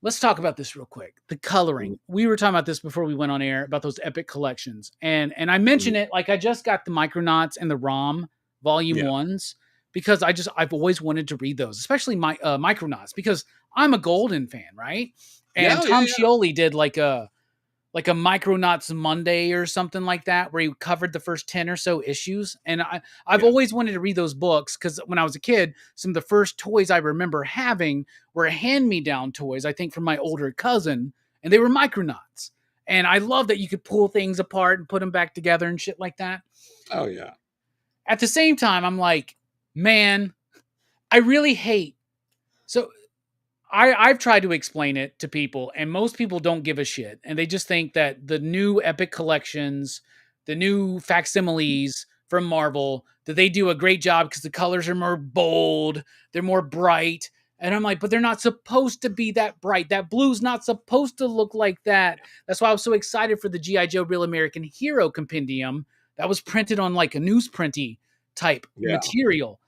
Let's talk about this real quick. The coloring. Mhm. We were talking about this before we went on air about those epic collections, and I Mhm. mentioned it like I just got the Micronauts and the ROM Volume Yeah. Ones because I've always wanted to read those, especially my Micronauts because I'm a Golden fan, right? And Yeah, yeah, Tom yeah. Scioli did like a Micronauts Monday or something like that, where he covered the first 10 or so issues. And I've Yeah. always wanted to read those books because when I was a kid, some of the first toys I remember having were hand-me-down toys, I think from my older cousin, and they were Micronauts. And I love that you could pull things apart and put them back together and shit like that. Oh, yeah. At the same time, I'm like, man, I really hate. So I've tried to explain it to people, and most people don't give a shit, and they just think that the new Epic collections, the new facsimiles from Marvel, that they do a great job because the colors are more bold, they're more bright, and I'm like, but they're not supposed to be that bright. That blue's not supposed to look like that. That's why I was so excited for the GI Joe Real American Hero compendium that was printed on like a newsprinty type Yeah. material.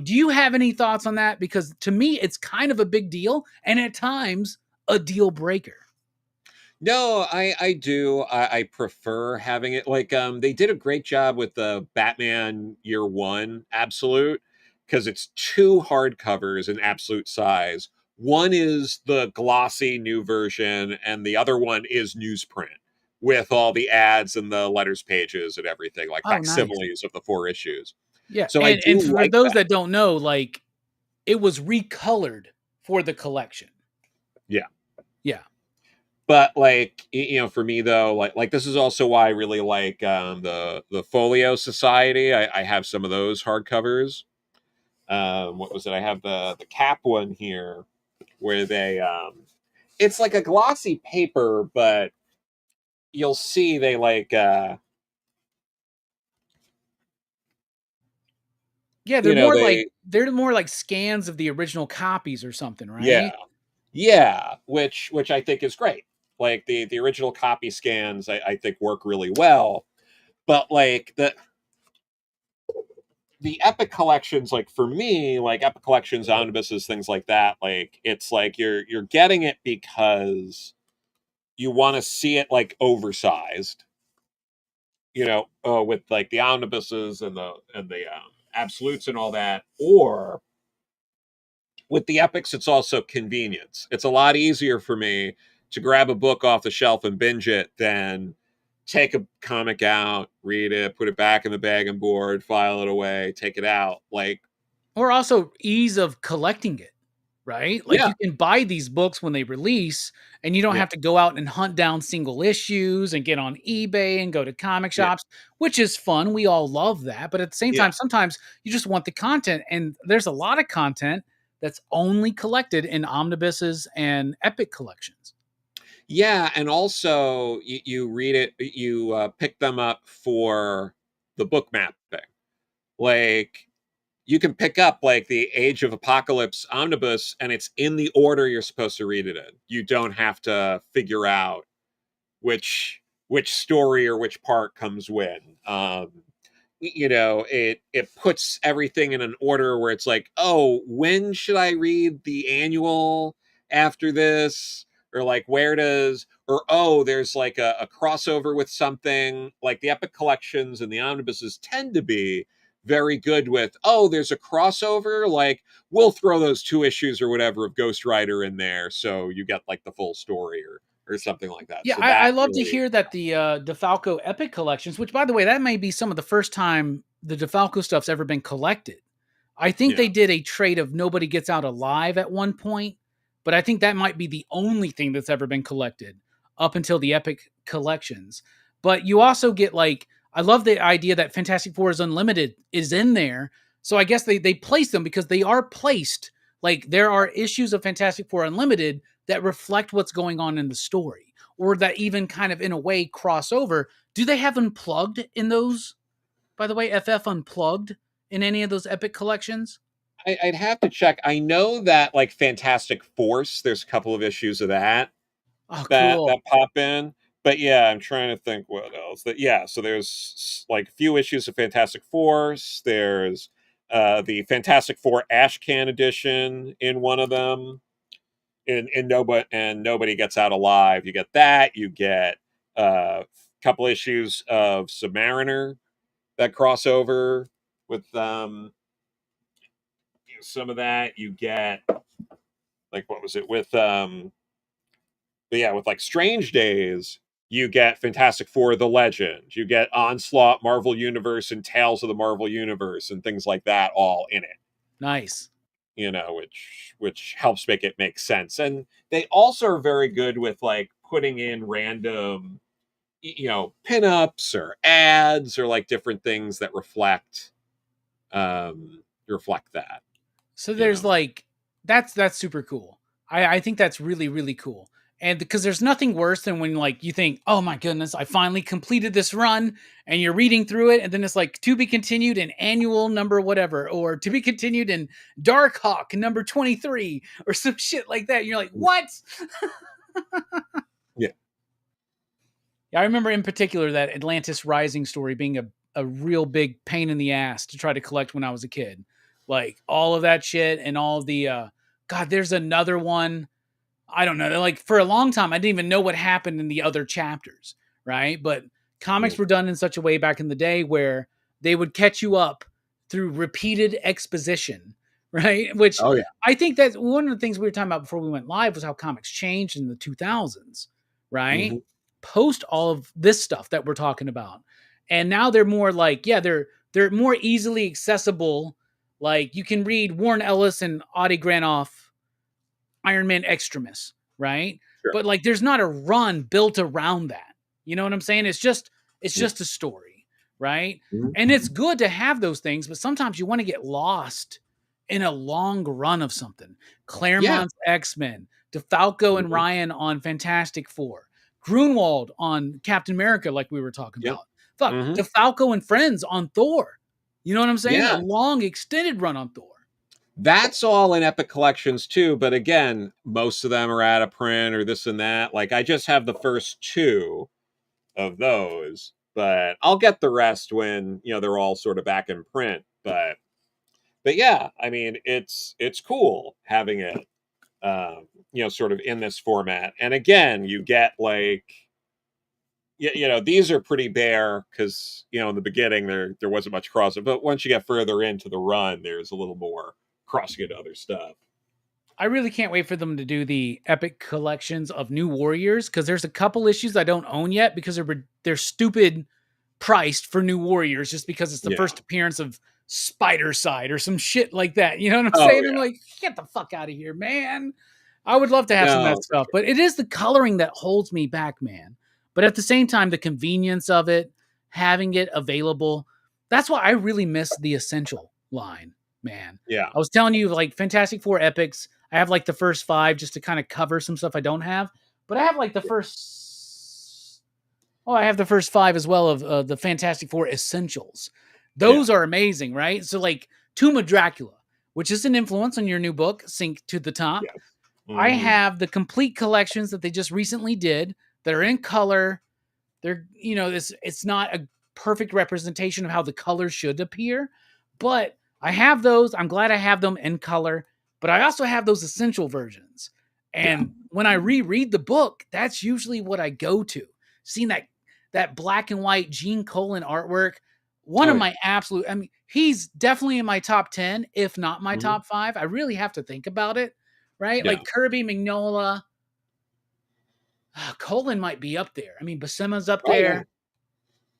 Do you have any thoughts on that? Because to me, it's kind of a big deal, and at times a deal breaker. No, I do. I prefer having it like they did a great job with the Batman Year One Absolute because it's two hardcovers in absolute size. One is the glossy new version, and the other one is newsprint with all the ads and the letters pages and everything, like Oh, nice. facsimiles of the 4 issues. Yeah, So I and do for like those that. that don't know, like it was recolored for the collection. Yeah. Yeah. But like for me though, like this is also why I really like the Folio Society. I have some of those hardcovers. What was it? I have the Cap one here where they it's like a glossy paper, but you'll see they like Yeah, they they're more like scans of the original copies or something, yeah. right? Yeah, which I think is great. Like the original copy scans I think work really well. But like the epic collections, like for me, like epic collections, omnibuses, things like that, like it's like you're getting it because you want to see it like oversized, with like the omnibuses and the absolutes and all that, or with the epics, it's also convenience. It's a lot easier for me to grab a book off the shelf and binge it than take a comic out, read it, put it back in the bag and board, file it away, take it out. Like, Or also ease of collecting it, right? Like yeah, you can buy these books when they release and you don't yeah, have to go out and hunt down single issues and get on eBay and go to comic yeah, shops, which is fun. We all love that. But at the same yeah. time, sometimes you just want the content. And there's a lot of content that's only collected in omnibuses and epic collections. Yeah, and also you read it, you pick them up for the book mapping. Like you can pick up like the Age of Apocalypse omnibus, and it's in the order you're supposed to read it in. You don't have to figure out which story or which part comes when. It puts everything in an order where it's like, oh, when should I read the annual after this, or like or oh, there's like a crossover with something. Like the Epic collections and the omnibuses tend to be very good with, oh, there's a crossover, like we'll throw those 2 issues or whatever of Ghost Rider in there, so you get like the full story or something like that. Yeah, So I that love to really, hear that the DeFalco Epic collections, which by the way, that may be some of the first time the DeFalco stuff's ever been collected. I think yeah, they did a trade of Nobody Gets Out Alive at one point, but I think that might be the only thing that's ever been collected up until the Epic collections. But you also get like, I love the idea that Fantastic Four is Unlimited is in there. So I guess they place them because they are placed. Like there are issues of Fantastic Four Unlimited that reflect what's going on in the story, or that even kind of in a way cross over. Do they have Unplugged in those? By the way, FF Unplugged in any of those Epic collections? I'd have to check. I know that like Fantastic Force, there's a couple of issues of that Oh, that cool. pop in. But yeah, I'm trying to think what else. That yeah, so there's like a few issues of Fantastic Force. There's the Fantastic Four Ash Can edition in one of them. Nobody gets out alive. You get that. You get a couple issues of Submariner that crossover with some of that. You get like what was it with but yeah, with like Strange Days, you get Fantastic Four the Legend, you get Onslaught, Marvel Universe, and Tales of the Marvel Universe, and things like that all in it. Nice. Which helps make it make sense. And they also are very good with like putting in random pinups or ads or like different things that reflect that, So you there's know. like that's super cool. I think that's really really cool. And because there's nothing worse than when like you think, oh my goodness, I finally completed this run, and you're reading through it, and then it's like to be continued in annual number whatever, or to be continued in Dark Hawk number 23, or some shit like that. You're like, what? Yeah. Yeah, I remember in particular that Atlantis Rising story being a real big pain in the ass to try to collect when I was a kid. Like all of that shit and all the God, there's another one. I don't know. Like for a long time, I didn't even know what happened in the other chapters, right? But Yeah. comics were done in such a way back in the day where they would catch you up through repeated exposition, right? Which Oh yeah. I think that's one of the things we were talking about before we went live was how comics changed in the 2000s, right? Hmm. Post all of this stuff that we're talking about. And now they're more like, yeah, they're more easily accessible. Like you can read Warren Ellis and Adi Granoff Iron Man Extremis, right? Sure. But like there's not a run built around that. You know what I'm saying? It's Yeah. just a story, right? And it's Mhm. good to have those things, but sometimes you want to get lost in a long run of something. Yeah. Claremont's X-Men, DeFalco and Mhm. Ryan on Fantastic Four, Grunwald on Captain America, like we were talking Yep. about. Fuck, Hmm. DeFalco and Friends on Thor. You know what I'm saying? A Yeah. long extended run on Thor. That's all in Epic collections too, but again, most of them are out of print or this and that. Like I just have the first two of those, but I'll get the rest when, they're all sort of back in print. But yeah, I mean, it's cool having it sort of in this format. And again, you get like these are pretty bare because in the beginning there wasn't much crossover, but once you get further into the run, there's a little more crossing into other stuff. I really can't wait for them to do the epic collections of New Warriors because there's a couple issues I don't own yet because they're stupid priced for New Warriors just because it's the Yeah. first appearance of Spider Side or some shit like that. You know what I'm Oh saying? I'm yeah. like, get the fuck out of here, man. I would love to have some of that No, for stuff, but it is the coloring that holds me back, man. But at the same time, the convenience of it, having it available, that's why I really miss the essential line, man. yeah. I was telling you, like Fantastic Four Epics, I have like the first five just to kind of cover some stuff I don't have, but I have like the first. Oh, I have the first five as well of the Fantastic Four Essentials. Yeah. Those are amazing, right? So, like Tomb of Dracula, which is an influence on your new book, Sink to the Top. Yes. I Hmm. have the complete collections that they just recently did that are in color. They're, it's not a perfect representation of how the colors should appear, but I have those. I'm glad I have them in color, but I also have those essential versions. Yeah. And when I reread the book, that's usually what I go to. Seeing that black and white Gene Colan artwork, one Oh of yeah. my absolute, I mean, he's definitely in my top 10, if not my Mhm. top 5. I really have to think about it, right? Yeah. Like Kirby, Mignola, Colan might be up there. I mean, Buscema's up Oh yeah. there.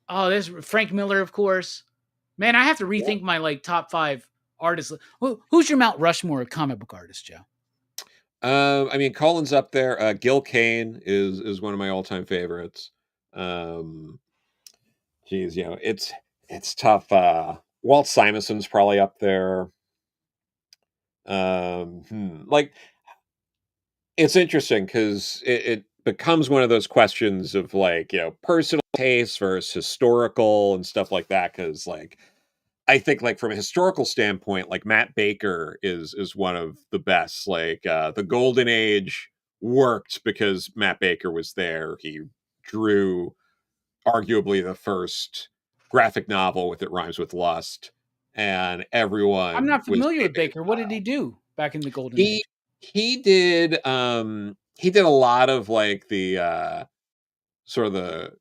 Oh, there's Frank Miller, of course. Man, I have to Yeah. rethink my like top 5 artists. Who's your Mount Rushmore of comic book artists, Joe? I mean, Colin's up there. Gil Kane is one of my all-time favorites. Um, geez, it's tough. Walt Simonson's probably up there. Like it's interesting because it becomes one of those questions of like personal taste versus historical and stuff like that. Because like I think like from a historical standpoint, like Matt Baker is one of the best. Like the Golden Age worked because Matt Baker was there. He drew arguably the first graphic novel with It Rhymes with Lust, and I'm everyone not was familiar with gaping his Baker. What did he do back in the golden he age? he did a lot of like the sort of the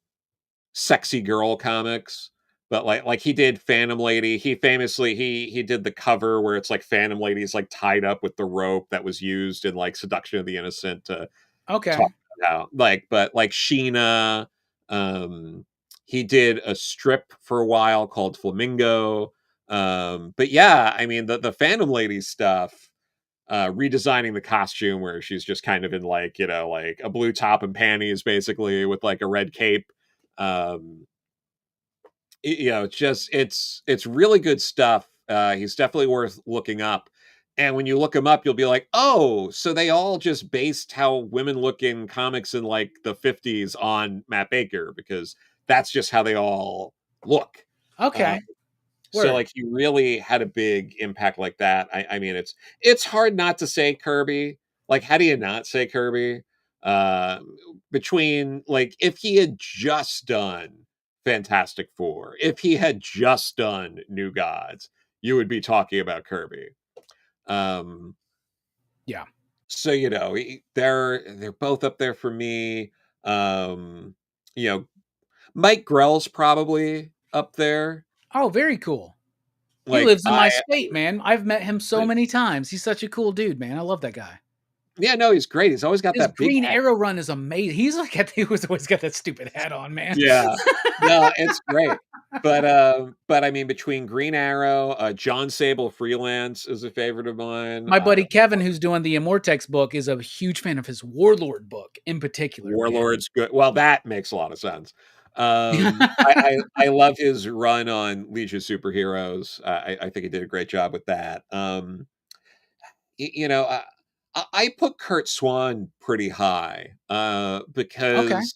sexy girl comics, but like he did Phantom Lady. He famously he did the cover where it's like Phantom Lady's like tied up with the rope that was used in like Seduction of the Innocent to talk Okay. about but like Sheena. Um he did a strip for a while called Flamingo. But yeah, I mean the Phantom Lady stuff, redesigning the costume where she's just kind of in like like a blue top and panties basically with like a red cape. um it's just it's really good stuff. He's definitely worth looking up, and when you look him up you'll be like, oh, so they all just based how women look in comics in like the 50s on Matt Baker, because that's just how they all look. uh, Okay. so Word. like he really had a big impact like that. I mean it's hard not to say Kirby. Like how do you not say Kirby? Uh Between like if he had just done Fantastic Four, if he had just done New Gods, you would be talking about Kirby. Um Yeah. so they're both up there for me. Um you know, Mike Grell's probably up there. Oh, very cool. He Like lives in my state, man. I've met him so many times. He's such a cool dude, man. I love that guy. Yeah, no, he's great. He's always got His that big Green hat. Arrow run is amazing. He's like he was always got that stupid hat on, man. Yeah. No, it's great. But I mean, between Green Arrow, John Sable Freelance is a favorite of mine. My buddy Kevin, who's doing the Immortex book, is a huge fan of his Warlord book in particular, man. Warlord's good. Well, that makes a lot of sense. I love his run on Legion of Superheroes. I think he did a great job with that. Y- you know, uh, I put Kurt Swan pretty high, Okay. because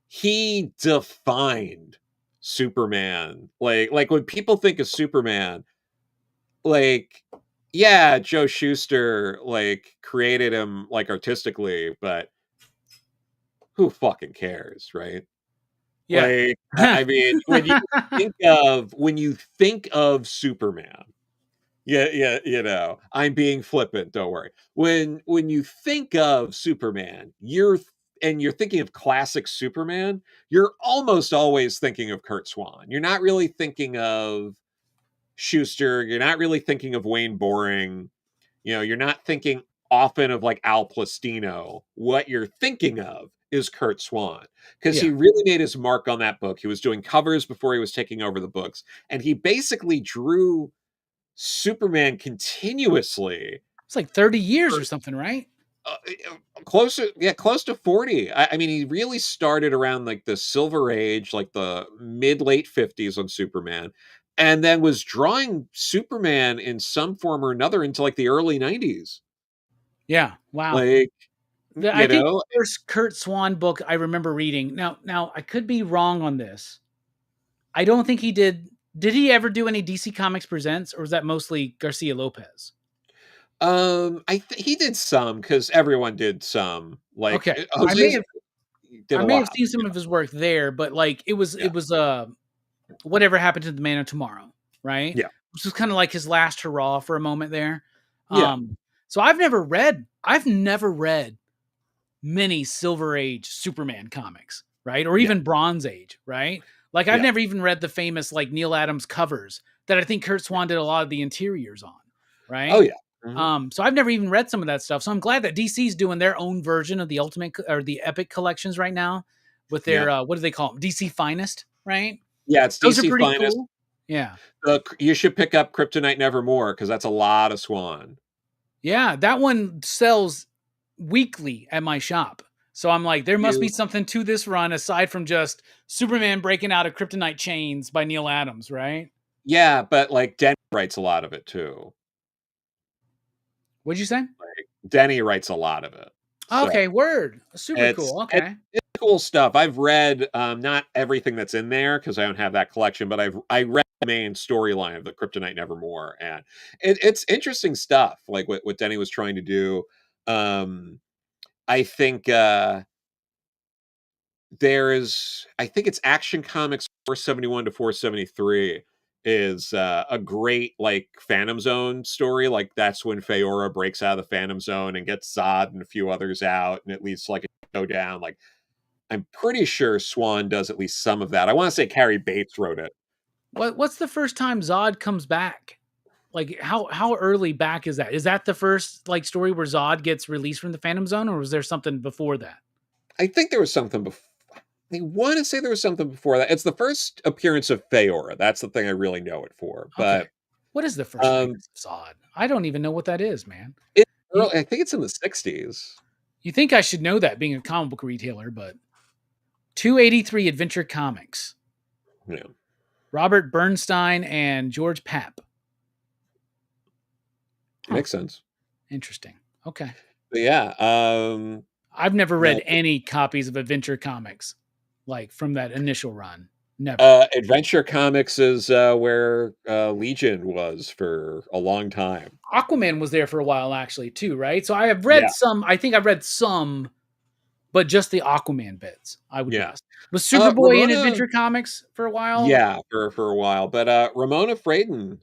he defined Superman. Like when people think of Superman, like yeah, Joe Shuster like created him like artistically, but who fucking cares, right? Yeah. Like I mean, when you think of Superman, yeah, yeah, I'm being flippant, don't worry. When you think of Superman, you're thinking of classic Superman, you're almost always thinking of Kurt Swan. You're not really thinking of Schuster, you're not really thinking of Wayne Boring, you're not thinking often of like Al Plastino. What you're thinking of is Kurt Swan, because Yeah. he really made his mark on that book. He was doing covers before he was taking over the books, and he basically drew Superman continuously It's like 30 years or for something, right? close to 40. I mean, he really started around like the Silver Age, like the mid late 50s on Superman, and then was drawing Superman in some form or another into like the early 90s. Yeah. Wow. Like, I you think know, the first Kurt Swan book I remember reading. Now I could be wrong on this. I don't think he did. Did he ever do any DC Comics Presents, or was that mostly Garcia Lopez? he did some because everyone did some. Like Okay, Jose did I a may lot. have seen some of his work there, but like Yeah, whatever happened to the Man of Tomorrow, right? yeah, Which was kind of like his last hurrah for a moment there. yeah. So I've never read many Silver Age Superman comics, right? Or Yeah. even Bronze Age, right? Like I've Yeah. never even read the famous like Neil Adams covers that I think Kurt Swan did a lot of the interiors on, Oh right? yeah. Mhm. So I've never even read some of that stuff. So I'm glad that DC's doing their own version of the Ultimate or the Epic collections right now with their Yeah. what do they call them? DC Finest, right? Yeah, it's Those are DC pretty Finest. cool. Yeah. You should pick up Kryptonite Nevermore because that's a lot of Swan. Yeah, that one sells weekly at my shop. So I'm like, there must be You something to this run aside from just Superman breaking out of kryptonite chains by Neil Adams, right? Yeah, but like Denny writes a lot of it too. What'd you say? Like Denny writes a lot of it. So Okay, word. Super it's cool. it's, Okay. it's cool stuff. I've read not everything that's in there because I don't have that collection, but I read the main storyline of the Kryptonite Nevermore, and it's interesting stuff. Like what Denny was trying to do. I think I think it's Action Comics 471 to 473 is a great like Phantom Zone story. Like that's when Feora breaks out of the Phantom Zone and gets Zod and a few others out, and at least like go down. Like I'm pretty sure Swan does at least some of that. I want to say Carrie Bates wrote it. What's the first time Zod comes back? Like how early back is that? Is that the first like story where Zod gets released from the Phantom Zone, or was there something before that? I think there was something before. I want to say there was something before that. It's the first appearance of Feora. That's the thing I really know it for. Okay. But What is the first um, appearance of Zod? I don't even know what that is, man. it's You early, I think it's in the 60s. you think I should know that being a comic book retailer, but 283 Adventure Comics. Yeah. Robert Bernstein and George Papp. Huh. Makes sense. Interesting. Okay. But yeah, I've never no, read any copies of Adventure Comics like from that initial run. Never. Adventure Comics is where Legion was for a long time. Aquaman was there for a while actually too, right? So I have read Yeah, some, I think I've read some, but just the Aquaman bits, I would yeah. guess. Was Superboy in Ramona, Adventure Comics for a while? yeah, for a while. But Ramona Fradon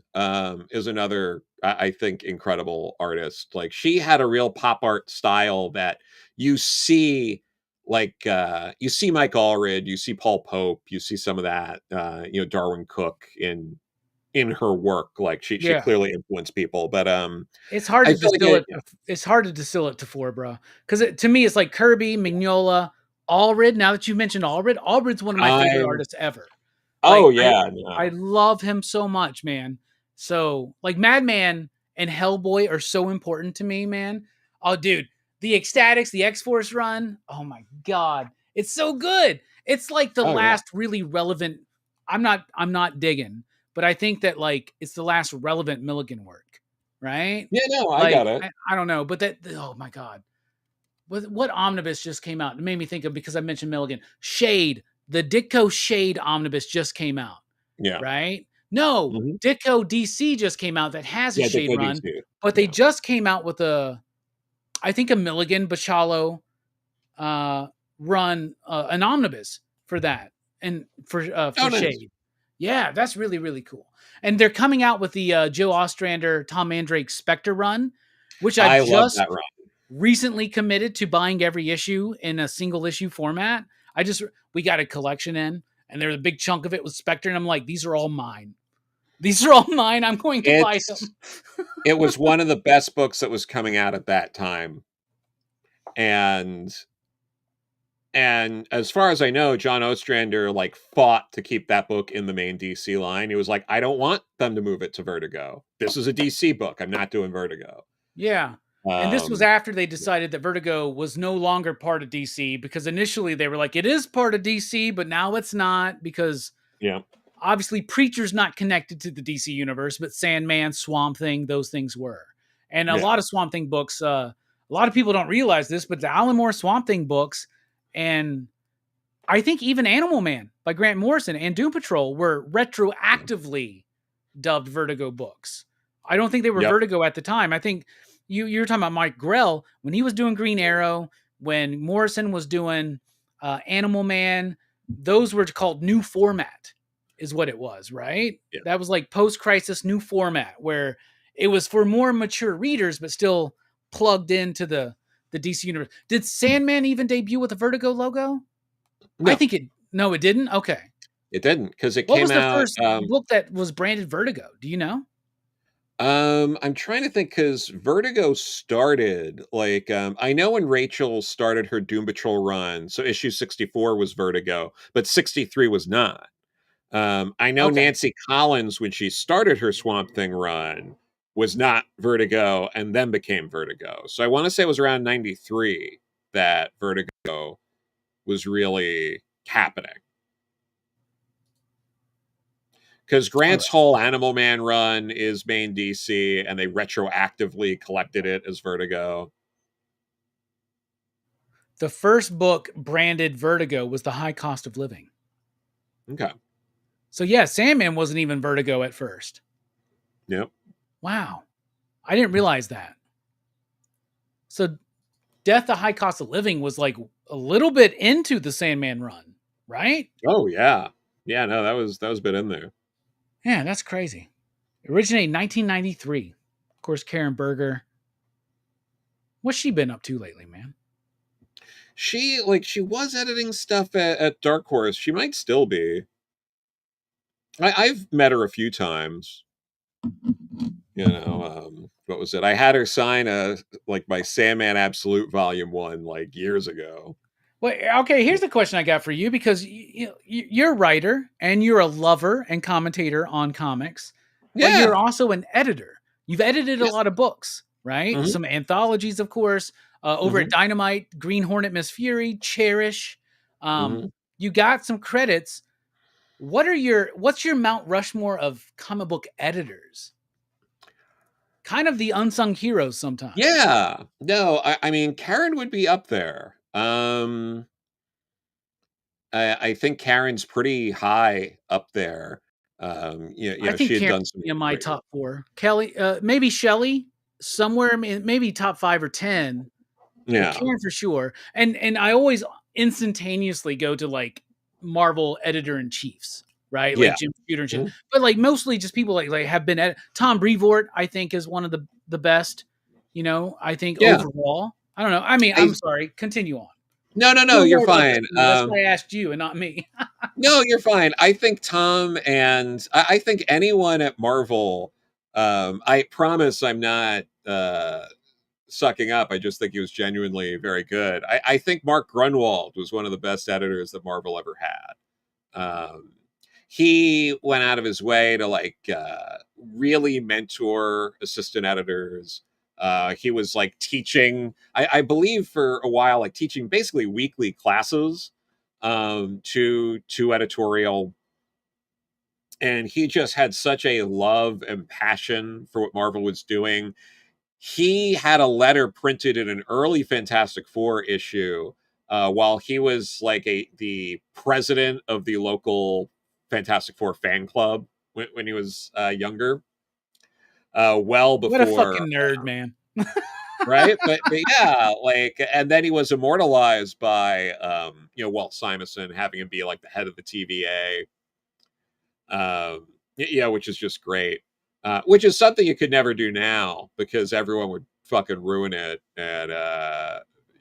is another, I think, incredible artist. Like she had a real pop art style that you see. Like you see Mike Allred, you see Paul Pope, you see some of that, Darwin Cook in her work. Like she Yeah. clearly influenced people. But It's hard I to feel like distill it. It's hard to distill it to four, bro. Because to me, it's like Kirby, Mignola, Allred. Now that you mentioned Allred, Allred's one of my favorite I'm artists ever. oh Like yeah, I no. love him so much, man. So like Madman and Hellboy are so important to me, man. Oh, dude, the Ecstatics, the X Force run. Oh my god, it's so good. It's like the Oh yeah. last really relevant. I'm not digging, but I think that like it's the last relevant Milligan work, right? Yeah, no, I Like got it. I don't know, but that oh my god, what omnibus just came out? It made me think of because I mentioned Milligan. Shade, the Ditko Shade omnibus just came out, Yeah. right? No, Mhm. Ditko DC just came out that has a Yeah, Shade Ditko run, DC. but they Yeah. just came out with I think a Milligan Bachalo uh, run, an omnibus for that and Oh, for nice. Shade. Yeah, that's really really cool. And they're coming out with the Joe Ostrander, Tom Mandrake Spectre run, which I've I love just that run. recently committed to buying every issue in a single issue format. We got a collection in, and there's a big chunk of it was Spectre, and I'm like, these are all mine. These are all mine. I'm going to buy It's them. it was one of the best books that was coming out at that time. And as far as I know, John Ostrander like fought to keep that book in the main DC line. He was like, I don't want them to move it to Vertigo. This is a DC book. I'm not doing Vertigo. Yeah. And this was Um, after they decided that Vertigo was no longer part of DC because initially they were like, it is part of DC, but now it's not because yeah, obviously Preacher's not connected to the DC universe, but Sandman, Swamp Thing, those things were. And a yeah, lot of Swamp Thing books, a lot of people don't realize this, but the Alan Moore Swamp Thing books, and I think even Animal Man by Grant Morrison and Doom Patrol were retroactively dubbed Vertigo books. I don't think they were yep, Vertigo at the time. I think you're talking about Mike Grell when he was doing Green Arrow, when Morrison was doing Animal Man. Those were called New Format, is what it was, right? yeah, That was like post-crisis New Format, where it was for more mature readers, but still plugged into the DC universe. Did Sandman even debut with a Vertigo logo? I No, think it. No, it didn't. Okay. it didn't, because it What came was the out. first book that was branded Vertigo? Do you know? I'm trying to think, because Vertigo started like, I know when Rachel started her Doom Patrol run, so issue 64 was Vertigo, but 63 was not. I know Okay. Nancy Collins, when she started her Swamp Thing run, was not Vertigo and then became Vertigo. So I want to say it was around 93 that Vertigo was really happening. Because All Grant's right. whole Animal Man run is main DC, and they retroactively collected it as Vertigo. The first book branded Vertigo was The High Cost of Living. Okay. So yeah, Sandman wasn't even Vertigo at first. Yep. Wow. I didn't realize that. So Death, The High Cost of Living was like a little bit into the Sandman run, right? Oh yeah. Yeah, no, that was a bit in there. Yeah, that's crazy. Originated in 1993. Of course, Karen Berger. What's she been up to lately, man? She was editing stuff at Dark Horse. She might still be. I've met her a few times. What was it? I had her sign my Sandman Absolute Volume 1 like years ago. Well, okay, here's the question I got for you because you're a writer and you're a lover and commentator on comics, but you're Yeah. also an editor. You've edited a Yes. lot of books, right? Hmm. Some anthologies, of course, over at Hmm. Dynamite, Green Hornet, Miss Fury, Cherish. Um, Hmm. you got some credits. What's your Mount Rushmore of comic book editors? Kind of the unsung heroes sometimes. Yeah. No, I mean, Karen would be up there. I think Karen's pretty high up there. I think She had Karen's done some in my great work. top four. Kelly, maybe Shelley, somewhere, maybe top 5 or 10, but Yeah. Karen for sure. And I always instantaneously go to like Marvel editor in chiefs, right? Like Yeah. Jim Shooter and shit. Mhm. But like mostly just people like have been Tom Brevoort. I think is one of the best. I think Yeah. overall. I don't know. I mean, I I'm sorry. Continue on. No, You know you're more about this fine. than me. That's why I asked you and not me. No, you're fine. I think Tom, and I think anyone at Marvel, I promise I'm not sucking up. I just think he was genuinely very good. I think Mark Grunwald was one of the best editors that Marvel ever had. He went out of his way to really mentor assistant editors. He was like teaching, I believe for a while, like teaching basically weekly classes to editorial, and he just had such a love and passion for what Marvel was doing. He had a letter printed in an early Fantastic Four issue while he was like the president of the local Fantastic Four fan club when he was younger, well What a before, fucking nerd, man. right? But yeah, and then he was immortalized by Walt Simonson, having him be like the head of the TVA. Yeah, which is just great. Which is something you could never do now because everyone would fucking ruin it and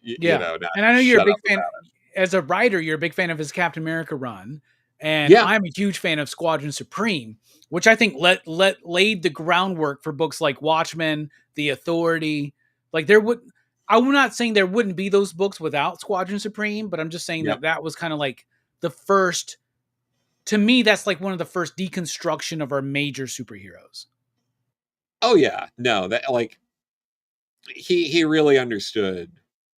Yeah. not And I know you're a shut big up fan about as a writer, you're a big fan of his Captain America run. it. And Yeah, I'm a huge fan of Squadron Supreme, which I think laid the groundwork for books like Watchmen, The Authority. Like I'm not saying there wouldn't be those books without Squadron Supreme, but I'm just saying yep. that was kind of like the first, to me, that's like one of the first deconstruction of our major superheroes. Oh yeah, no, that he really understood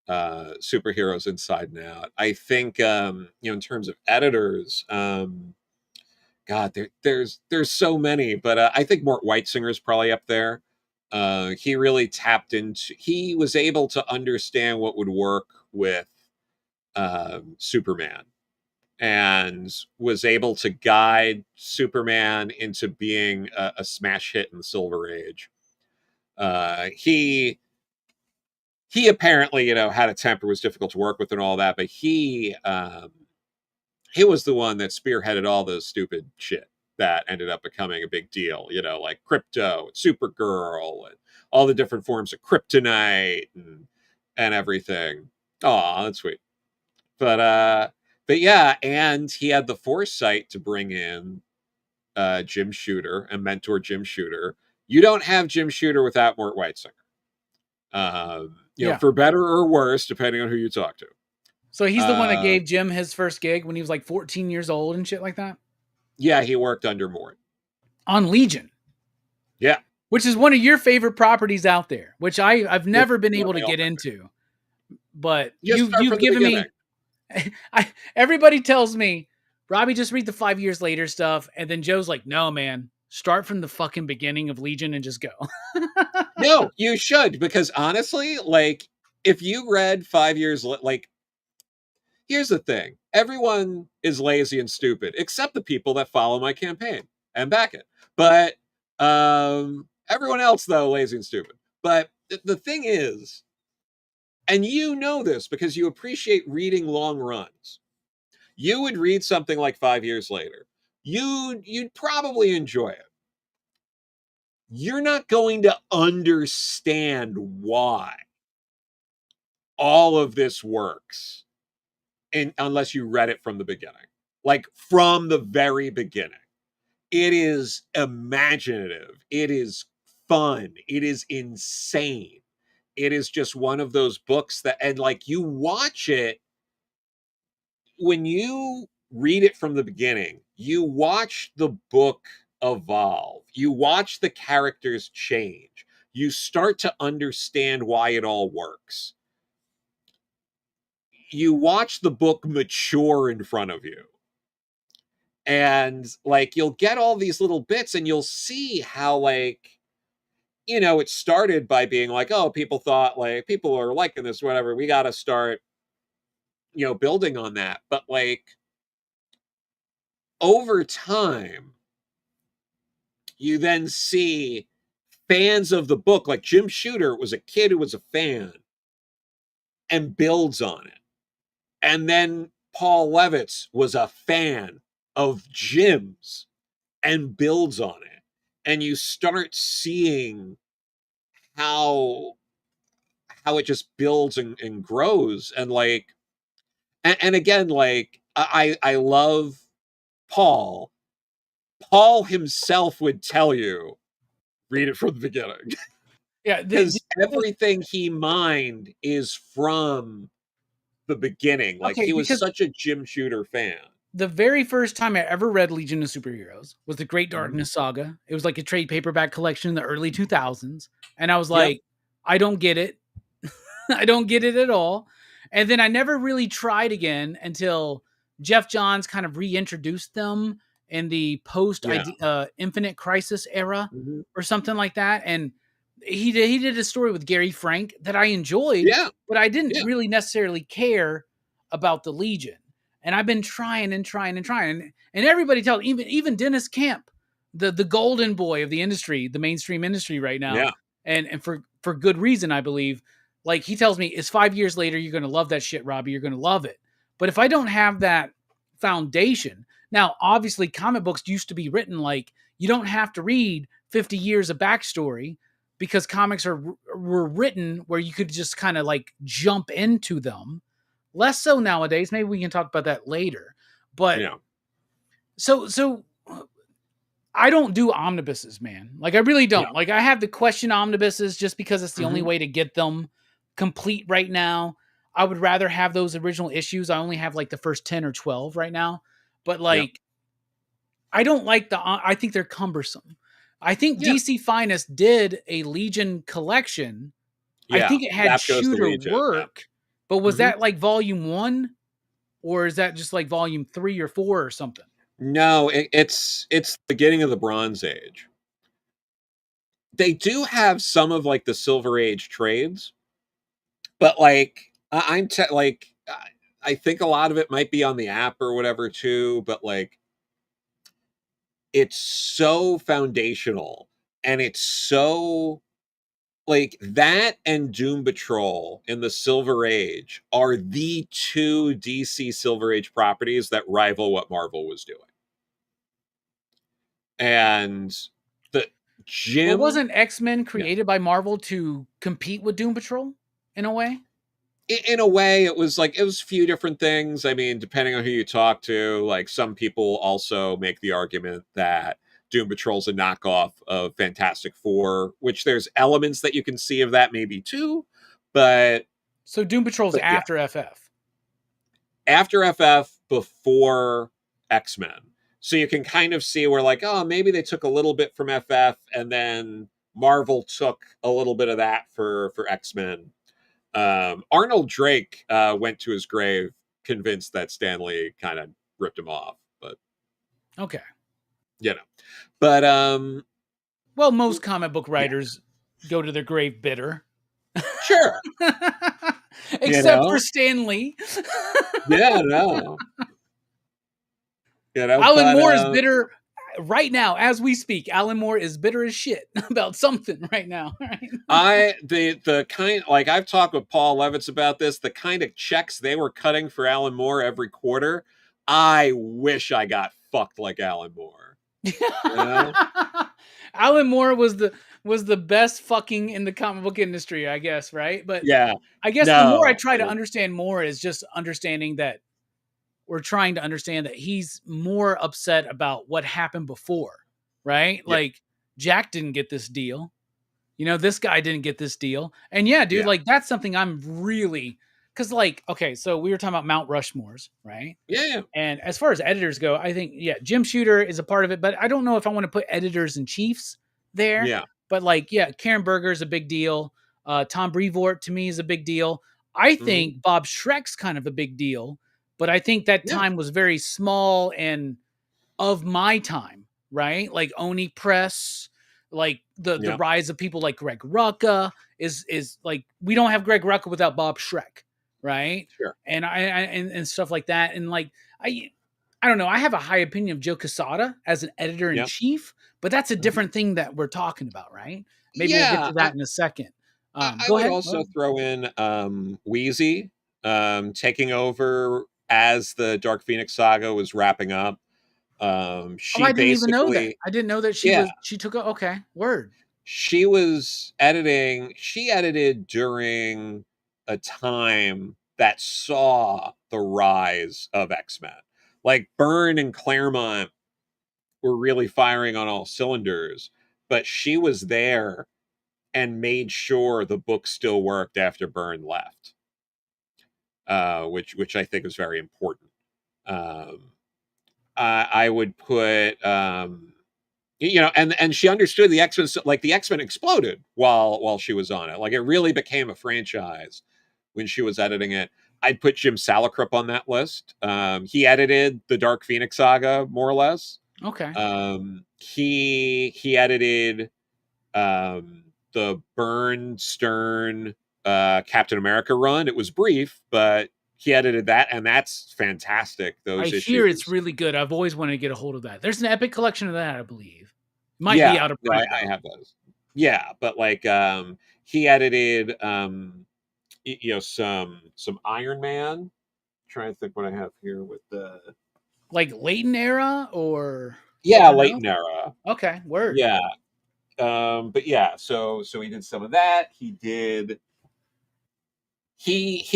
superheroes inside and out. I think in terms of editors, God, there's so many, but I think Mort Weitzinger is probably up there. He really tapped into. He was able to understand what would work with Superman, and was able to guide Superman into being a smash hit in the Silver Age. He apparently had a temper, was difficult to work with, and all that, but he was the one that spearheaded all the stupid shit that ended up becoming a big deal, like Crypto and Supergirl and all the different forms of kryptonite and and everything. Oh, that's sweet. But yeah, and he had the foresight to bring in Jim Shooter and mentor Jim Shooter. You don't have Jim Shooter without Mort Weitzinger. Yeah. For better or worse, depending on who you talk to. So he's the one that gave Jim his first gig when he was like 14 years old and shit like that? Yeah, he worked under Mort. On Legion. Yeah. Which is one of your favorite properties out there, which I've never been able to get into. But you've given me everybody tells me, Robbie, just read the 5 years later stuff, and then Joe's like, no, man, start from the fucking beginning of Legion and just go. No, you should, because honestly, like, if you read 5 years, like, here's the thing: everyone is lazy and stupid, except the people that follow my campaign and back it. But everyone else, though, lazy and stupid. But the thing is, and you know this because you appreciate reading long runs. You would read something like 5 years later. You'd probably enjoy it. You're not going to understand why all of this works unless you read it from the beginning. Like from the very beginning. It is imaginative. It is fun. It is insane. It is just one of those books that, and like you watch it, when you read it from the beginning, you watch the book evolve. You watch the characters change. You start to understand why it all works. You watch the book mature in front of you. And like you'll get all these little bits and you'll see how like it started by being like, oh, people thought like people are liking this, whatever. We got to start building on that. But like over time, you then see fans of the book, like Jim Shooter was a kid who was a fan and builds on it. And then Paul Levitz was a fan of Jim's and builds on it. And you start seeing how it just builds and grows. And like and again, like I love Paul. Paul himself would tell you, read it from the beginning. Yeah, Because everything he mined is from the beginning. Like okay, he was because such a Jim Shooter fan. the very first time I ever read Legion of Superheroes was the Great Mhm. Darkness Saga. It was like a trade paperback collection in the early 2000s. And I was Yep. like, I don't get it. I don't get it at all. And then I never really tried again until Jeff Johns kind of reintroduced them in the post Yeah. Infinite Crisis era Mhm. or something like that. And he did a story with Gary Frank that I enjoyed, Yeah. but I didn't Yeah. really necessarily care about the Legion. And I've been trying and trying and trying. And everybody tells, even Dennis Camp, the golden boy of the industry, the mainstream industry right now, Yeah. and for good reason, I believe. Like he tells me, it's 5 years later, you're going to love that shit, Robbie. You're going to love it. But if I don't have that foundation, now obviously comic books used to be written like you don't have to read 50 years of backstory because comics were written where you could just kind of like jump into them. Less so nowadays. Maybe we can talk about that later. But Yeah. so I don't do omnibuses, man. Like I really don't. Yeah. Like I have the question omnibuses just because it's the only Mhm. way to get them complete right now. I would rather have those original issues. I only have like the first 10 or 12 right now. But Yeah. like I don't like I think they're cumbersome. I think Yeah. DC Finest did a Legion collection. I Yeah. think it had That goes to shooter Legion. Yeah. work, but was Mhm. that like volume 1 or is that just like volume 3 or 4 or something? No, it's the beginning of the Bronze Age. They do have some of like the Silver Age trades, but like I think a lot of it might be on the app or whatever too. But like it's so foundational, and it's so like that and Doom Patrol in the Silver Age are the two DC Silver Age properties that rival what Marvel was doing. And the Well, Jim, wasn't X-Men yeah, created by Marvel to compete with Doom Patrol in a way? in a way, it was like, it was a few different things. I mean, depending on who you talk to, like some people also make the argument that Doom Patrol's a knockoff of Fantastic Four, which there's elements that you can see of that maybe too, but So Doom Patrol's yeah, after FF. after FF, before X-Men. So you can kind of see where like, oh, maybe they took a little bit from FF and then Marvel took a little bit of that for X-Men. Arnold Drake went to his grave convinced that Stanley kind of ripped him off, but Okay. you know, but Well, most comic book writers go to their grave bitter. sure, you Except for know, Stan Lee. yeah, no, Alan but Moore is bitter right now as we speak. Alan Moore is bitter as shit about something right now. Right? the kind, like I've talked with Paul Levitz about this, the kind of checks they were cutting for Alan Moore every quarter. I wish I got fucked like Alan Moore. You know? Alan Moore was the best fucking in the comic book industry, I guess, right? But Yeah. I guess the more I No. try to understand more is just understanding that we're trying to understand that he's more upset about what happened before, right? Yeah. Like Jack didn't get this deal. You know, this guy didn't get this deal. And yeah, dude, Yeah. like that's something I'm really because like, okay, so we were talking about Mount Rushmores, right? Yeah. And as far as editors go, I think, yeah, Jim Shooter is a part of it, but I don't know if I want to put editors in chiefs there. Yeah. But like, yeah, Karen Berger is a big deal. Tom Brevoort to me is a big deal. I Mhm. think Bob Schreck's kind of a big deal, but I think that Yeah. time was very small and of my time, right? Like Oni Press, like the Yeah. rise of people like Greg Rucka is like we don't have Greg Rucka without Bob Schreck, right? Sure. And and stuff like that. And like I don't know. I have a high opinion of Joe Quesada as an editor in Yeah. chief, but that's a Mhm. different thing that we're talking about, right? Maybe we'll get Yeah. to that in a second. I Go would ahead. also throw in Wheezy taking over as the Dark Phoenix saga was wrapping up. Oh, She I didn't even know that. basically, I didn't know that yeah, she took a okay word. she was editing, she edited during a time that saw the rise of X-Men. Like Byrne and Claremont were really firing on all cylinders, but she was there and made sure the book still worked after Byrne left, which I think is very important. Um, I would put and she understood the X-Men, like the X-Men exploded while she was on it. Like it really became a franchise when she was editing it. I'd put Jim Salicrup on that list. He edited the Dark Phoenix saga more or less. Okay. He edited the Byrne Stern Captain America run. It was brief, but he edited that, and that's fantastic. I Those hear it's issues. really good. I've always wanted to get a hold of that. There's an Epic collection of that, I believe. Might be Yeah, out of no, print I though. have those. Yeah, but like he edited some Iron Man. Trying to think what I have here with the Like Leighton era or yeah, something else? Leighton era. Okay, word. Yeah. But yeah, so he did some of that. He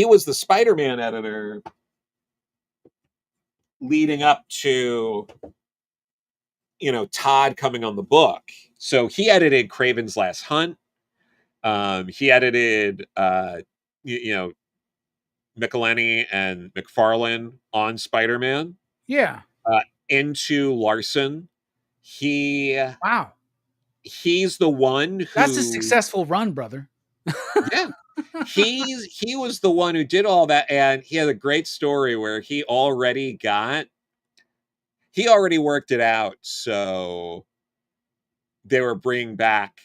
was the Spider-Man editor leading up to Todd coming on the book. So he edited Craven's Last Hunt. He edited you know Michelini and McFarlane on Spider-Man. Yeah. Uh, into Larson, he Wow. he's the one That's a who, successful run, brother. yeah, he was the one who did all that, and he had a great story where he already worked it out, so they were bringing back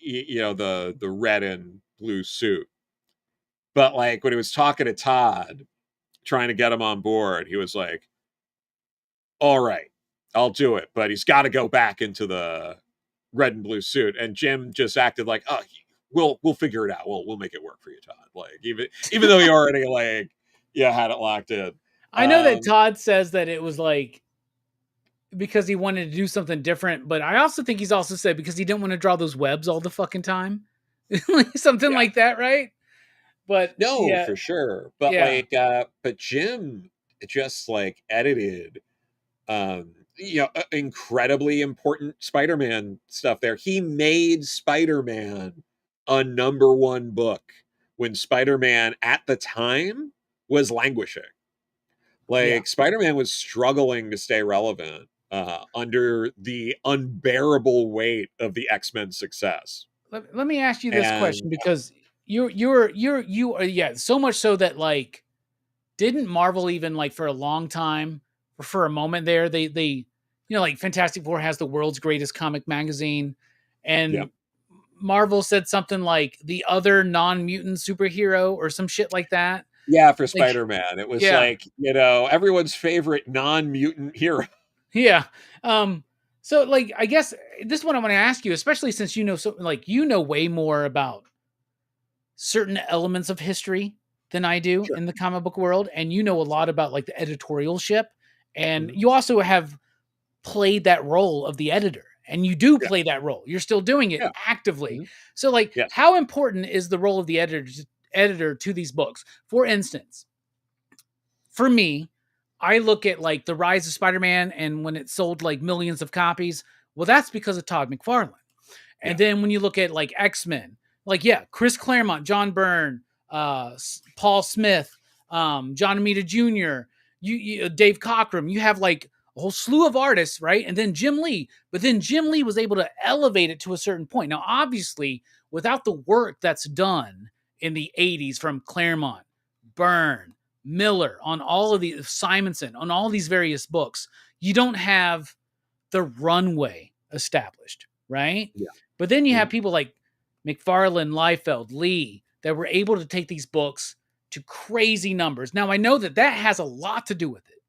the red and blue suit. But like when he was talking to Todd, trying to get him on board, he was like, "All right, I'll do it, but he's got to go back into the red and blue suit." And Jim just acted like, "Oh, we'll figure it out. We'll make it work for you, Todd." Like even though he already like had it locked in. I know that Um, Todd says that it was like because he wanted to do something different, but I also think he's also said because he didn't want to draw those webs all the fucking time. Like something yeah, like that, right? But No, yeah, for sure. But yeah. like, but Jim just like edited, incredibly important Spider-Man stuff there. He made Spider-Man a number one book when Spider-Man at the time was languishing. Yeah. Like Spider-Man was struggling to stay relevant under the unbearable weight of the X-Men success. Let me ask you this question And because you are, yeah, so much so that like didn't Marvel even like for a long time or for a moment there they like Fantastic Four has the world's greatest comic magazine, yeah, and Marvel said something like the other non-mutant superhero or some shit like that. yeah, for Like Spider-Man, it was yeah, like, everyone's favorite non-mutant hero. yeah. Um so like I guess this one I want to ask you, especially since you know way more about certain elements of history than I do Sure. in the comic book world, and you know a lot about like the editorialship, and Mhm. you also have played that role of the editor, and you do Yeah, play that role. You're still doing it yeah. actively. Mhm. So, like, Yes. how important is the role of the editor to these books? For instance, for me, I look at like the rise of Spider-Man, and when it sold like millions of copies, well, that's because of Todd McFarlane. And Yeah. then when you look at like X-Men, like yeah, Chris Claremont, John Byrne, Paul Smith, John Romita Jr., Dave Cockrum, you have like a whole slew of artists, right? And then Jim Lee. But then Jim Lee was able to elevate it to a certain point. Now, obviously, without the work that's done in the 80s from Claremont, Byrne, Miller, on all of the Simonson, on all these various books, you don't have the runway established, right? Yeah. But then you have Mhm. people like McFarlane, Liefeld, Lee that were able to take these books to crazy numbers. Now I know that that has a lot to do with it.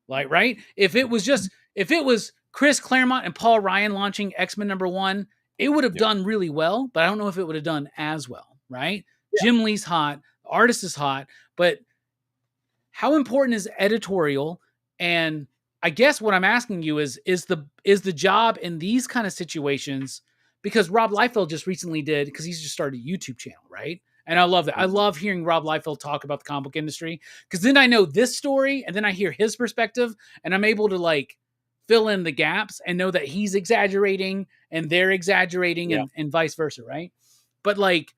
Like, right? If it was Chris Claremont and Paul Ryan launching X-Men #1, it would have Yeah. done really well, but I don't know if it would have done as well, right? Yeah. Jim Lee's hot, the artist is hot, but how important is editorial? And I guess what I'm asking you is the job in these kind of situations, because Rob Liefeld just recently did, because he's just started a YouTube channel, right? And I love that. I Mhm. love hearing Rob Liefeld talk about the comic book industry, because then I know this story and then I hear his perspective, and I'm able to like fill in the gaps and know that he's exaggerating and they're exaggerating, Yeah. and vice versa, right? But like,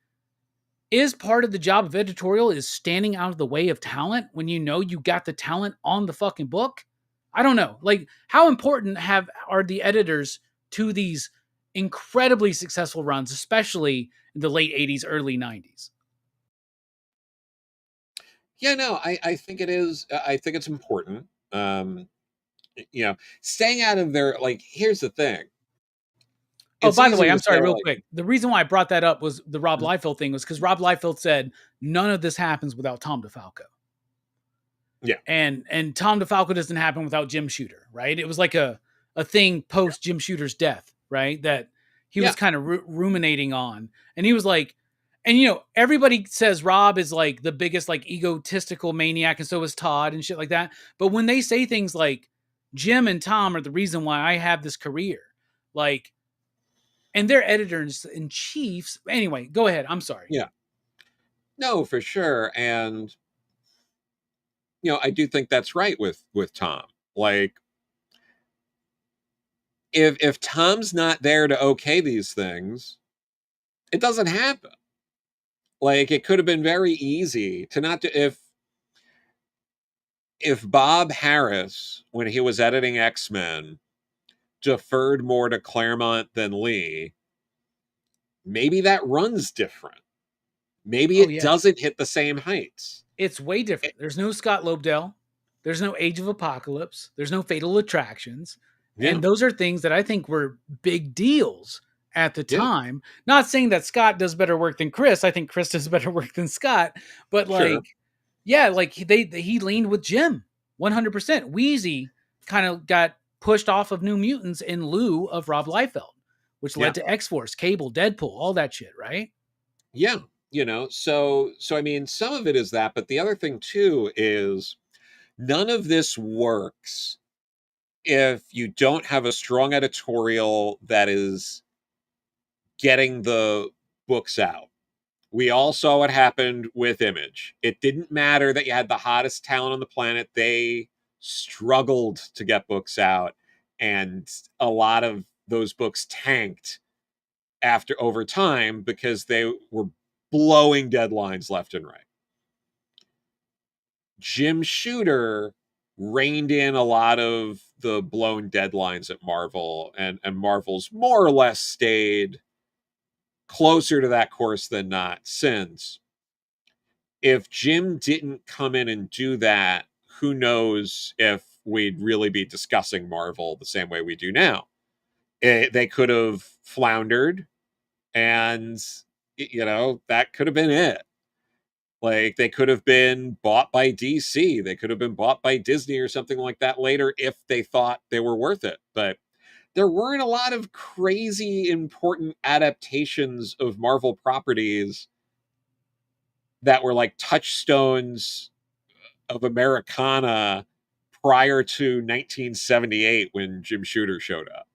is part of the job of editorial is standing out of the way of talent when you know you got the talent on the fucking book? I don't know. Like, how important have are the editors to these incredibly successful runs, especially in the late 80s, early 90s? Yeah, no, I think it is. I think it's important. Staying out of their, like, here's the thing. Oh, It's by the way, easy I'm to sorry, say, real like, quick. The reason why I brought that up was the Rob Liefeld thing, was because Rob Liefeld said none of this happens without Tom DeFalco. yeah, And Tom DeFalco doesn't happen without Jim Shooter, right? It was like a thing yeah, post Jim Shooter's death, right? That he was yeah, kind of ruminating on, and he was like, and everybody says Rob is like the biggest like egotistical maniac, and so is Todd and shit like that. But when they say things like Jim and Tom are the reason why I have this career, like, and they're editors in chiefs. Anyway, go ahead. I'm sorry. yeah. No, for sure. And I do think that's right with Tom. Like, if Tom's not there to okay these things, it doesn't happen. Like, it could have been very easy to not do, if Bob Harris, when he was editing X-Men, deferred more to Claremont than Lee, maybe that run's different. Maybe Oh it yeah, doesn't hit the same heights. it's way Eh, different. There's no Scott Lobdell. There's no Age of Apocalypse. There's no Fatal Attractions. Yeah, And those are things that I think were big deals at the yeah, time. Not saying that Scott does better work than Chris. I think Chris does better work than Scott. But sure. like, yeah, like he leaned with Jim 100%. Wheezy kind of got pushed off of New Mutants in lieu of Rob Liefeld, which Yeah, led to X Force, Cable, Deadpool, all that shit, right? yeah. So I mean, some of it is that, but the other thing too is none of this works if you don't have a strong editorial that is getting the books out. We all saw what happened with Image. It didn't matter that you had the hottest talent on the planet. They struggled to get books out, and a lot of those books tanked after over time because they were blowing deadlines left and right. Jim Shooter reined in a lot of the blown deadlines at Marvel, and Marvel's more or less stayed closer to that course than not since. If Jim didn't come in and do that, who knows if we'd really be discussing Marvel the same way we do now. They could have floundered, and that could have been it. Like, they could have been bought by DC. They could have been bought by Disney or something like that later if they thought they were worth it. But there weren't a lot of crazy important adaptations of Marvel properties that were like touchstones of Americana prior to 1978 when Jim Shooter showed up,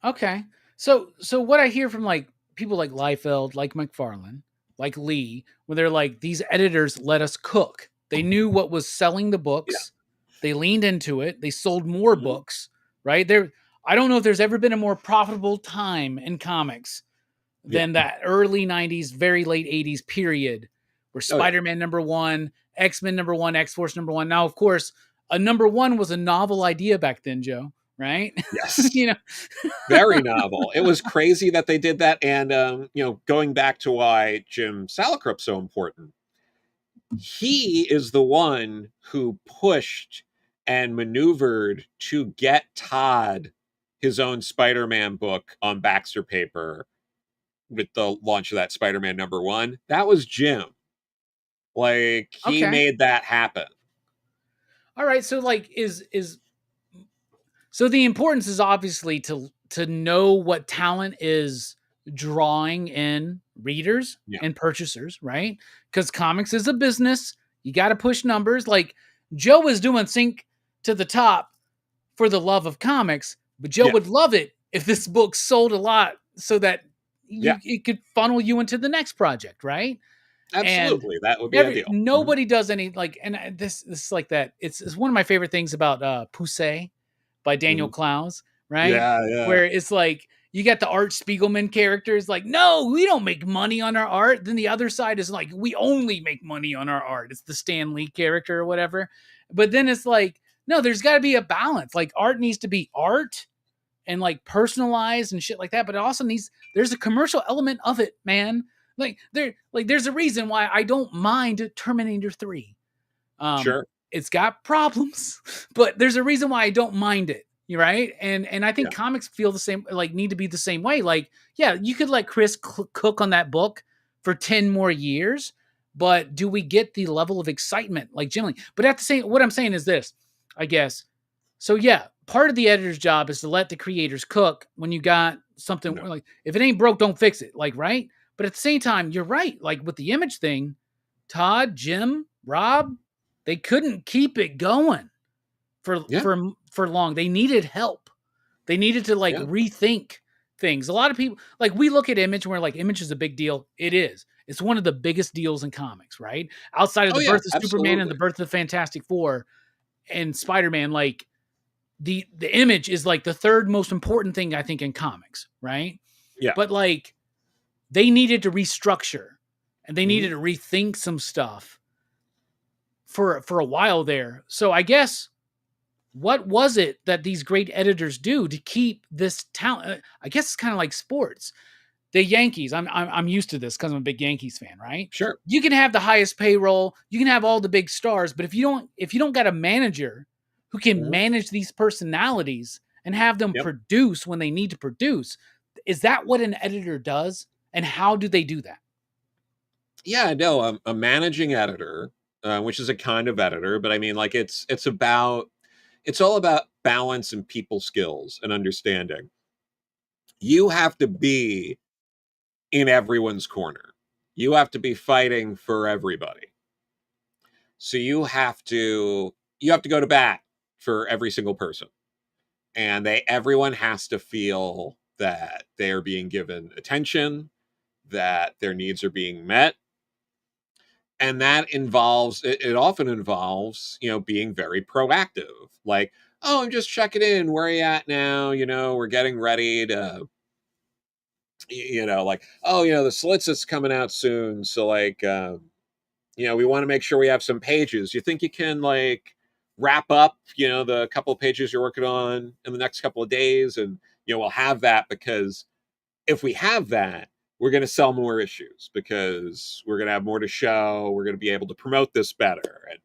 Okay. So what I hear from like people like Liefeld, like McFarlane, like Lee, when they're like, these editors let us cook. They knew what was selling the Yeah. books. They leaned into it. They sold more Mhm. books, right? I don't know if there's ever been a more profitable time in comics Yeah. than that early 90s, very late 80s period where Oh, yeah. Spider-Man #1, X-Men #1, X-Force #1. Now, of course, a #1 was a novel idea back then, Joe, right? Yes. You know, Very novel. It was crazy that they did that. And, going back to why Jim Salicrup's so important, he is the one who pushed and maneuvered to get Todd his own Spider-Man book on Baxter paper with the launch of that Spider-Man #1. That was Jim. Like, he okay. made that happen. All right, so like so the importance is obviously to know what talent is drawing in readers Yeah. and purchasers, right? Cuz comics is a business. You got to push numbers. Like Joe is doing Sync to the Top for the love of comics, but Joe Yeah. would love it if this book sold a lot so that Yeah. it could funnel you into the next project, right? And Absolutely. That would be ideal. Mhm. nobody does any like, and this is like that. It's one of my favorite things about Poussey by Daniel Mhm. Clowes, right? Yeah, yeah. Where it's like you got the Art Spiegelman characters like, no, we don't make money on our art. Then the other side is like, we only make money on our art. It's the Stan Lee character or whatever. But then it's like, no, there's got to be a balance. Like art needs to be art and like personalized and shit like that. But it also needs there's a commercial element of it, man. There's a reason why I don't mind Terminator 3. Sure. It's got problems, but there's a reason why I don't mind it. You're right. And I think Yeah. comics feel the same, like need to be the same way. Like, yeah, you could let Chris cook on that book for 10 more years, but do we get the level of excitement like Jim Lee? But at the same, what I'm saying is this, I guess. So yeah, part of the editor's job is to let the creators cook when you got something No. like if it ain't broke, don't fix it. Like, right. But at the same time, you're right. Like with the Image thing, Todd, Jim, Rob, they couldn't keep it going for Yeah. for long. They needed help. They needed to like Yeah. rethink things. A lot of people like we look at Image and we're like, Image is a big deal. It is. It's one of the biggest deals in comics, right? Outside of Oh, the yeah. birth of Superman and the Absolutely. birth of the Fantastic Four and Spider-Man, like the Image is like the third most important thing I think in comics, right? Yeah. But like they needed to restructure and they Mhm. needed to rethink some stuff for a while there. So I guess what was it that these great editors do to keep this talent? I guess it's kind of like sports. The Yankees. I'm used to this because I'm a big Yankees fan, right? Sure. You can have the highest payroll, you can have all the big stars, but if you don't got a manager who can Mhm. manage these personalities and have them Yep. produce when they need to produce, is that what an editor does? And how do they do that? Yeah, no, a managing editor, which is a kind of editor, but I mean, like, it's all about balance and people skills and understanding. You have to be in everyone's corner. You have to be fighting for everybody. So you have to go to bat for every single person. And everyone has to feel that they are being given attention, that their needs are being met. And that involves, it often involves, being very proactive. Like, oh, I'm just checking in. Where are you at now? We're getting ready to, like, oh, the solicit's coming out soon. So, like, we want to make sure we have some pages. You think you can, like, wrap up, the couple of pages you're working on in the next couple of days? And, we'll have that, because if we have that, we're going to sell more issues, because we're going to have more to show. We're going to be able to promote this better. And,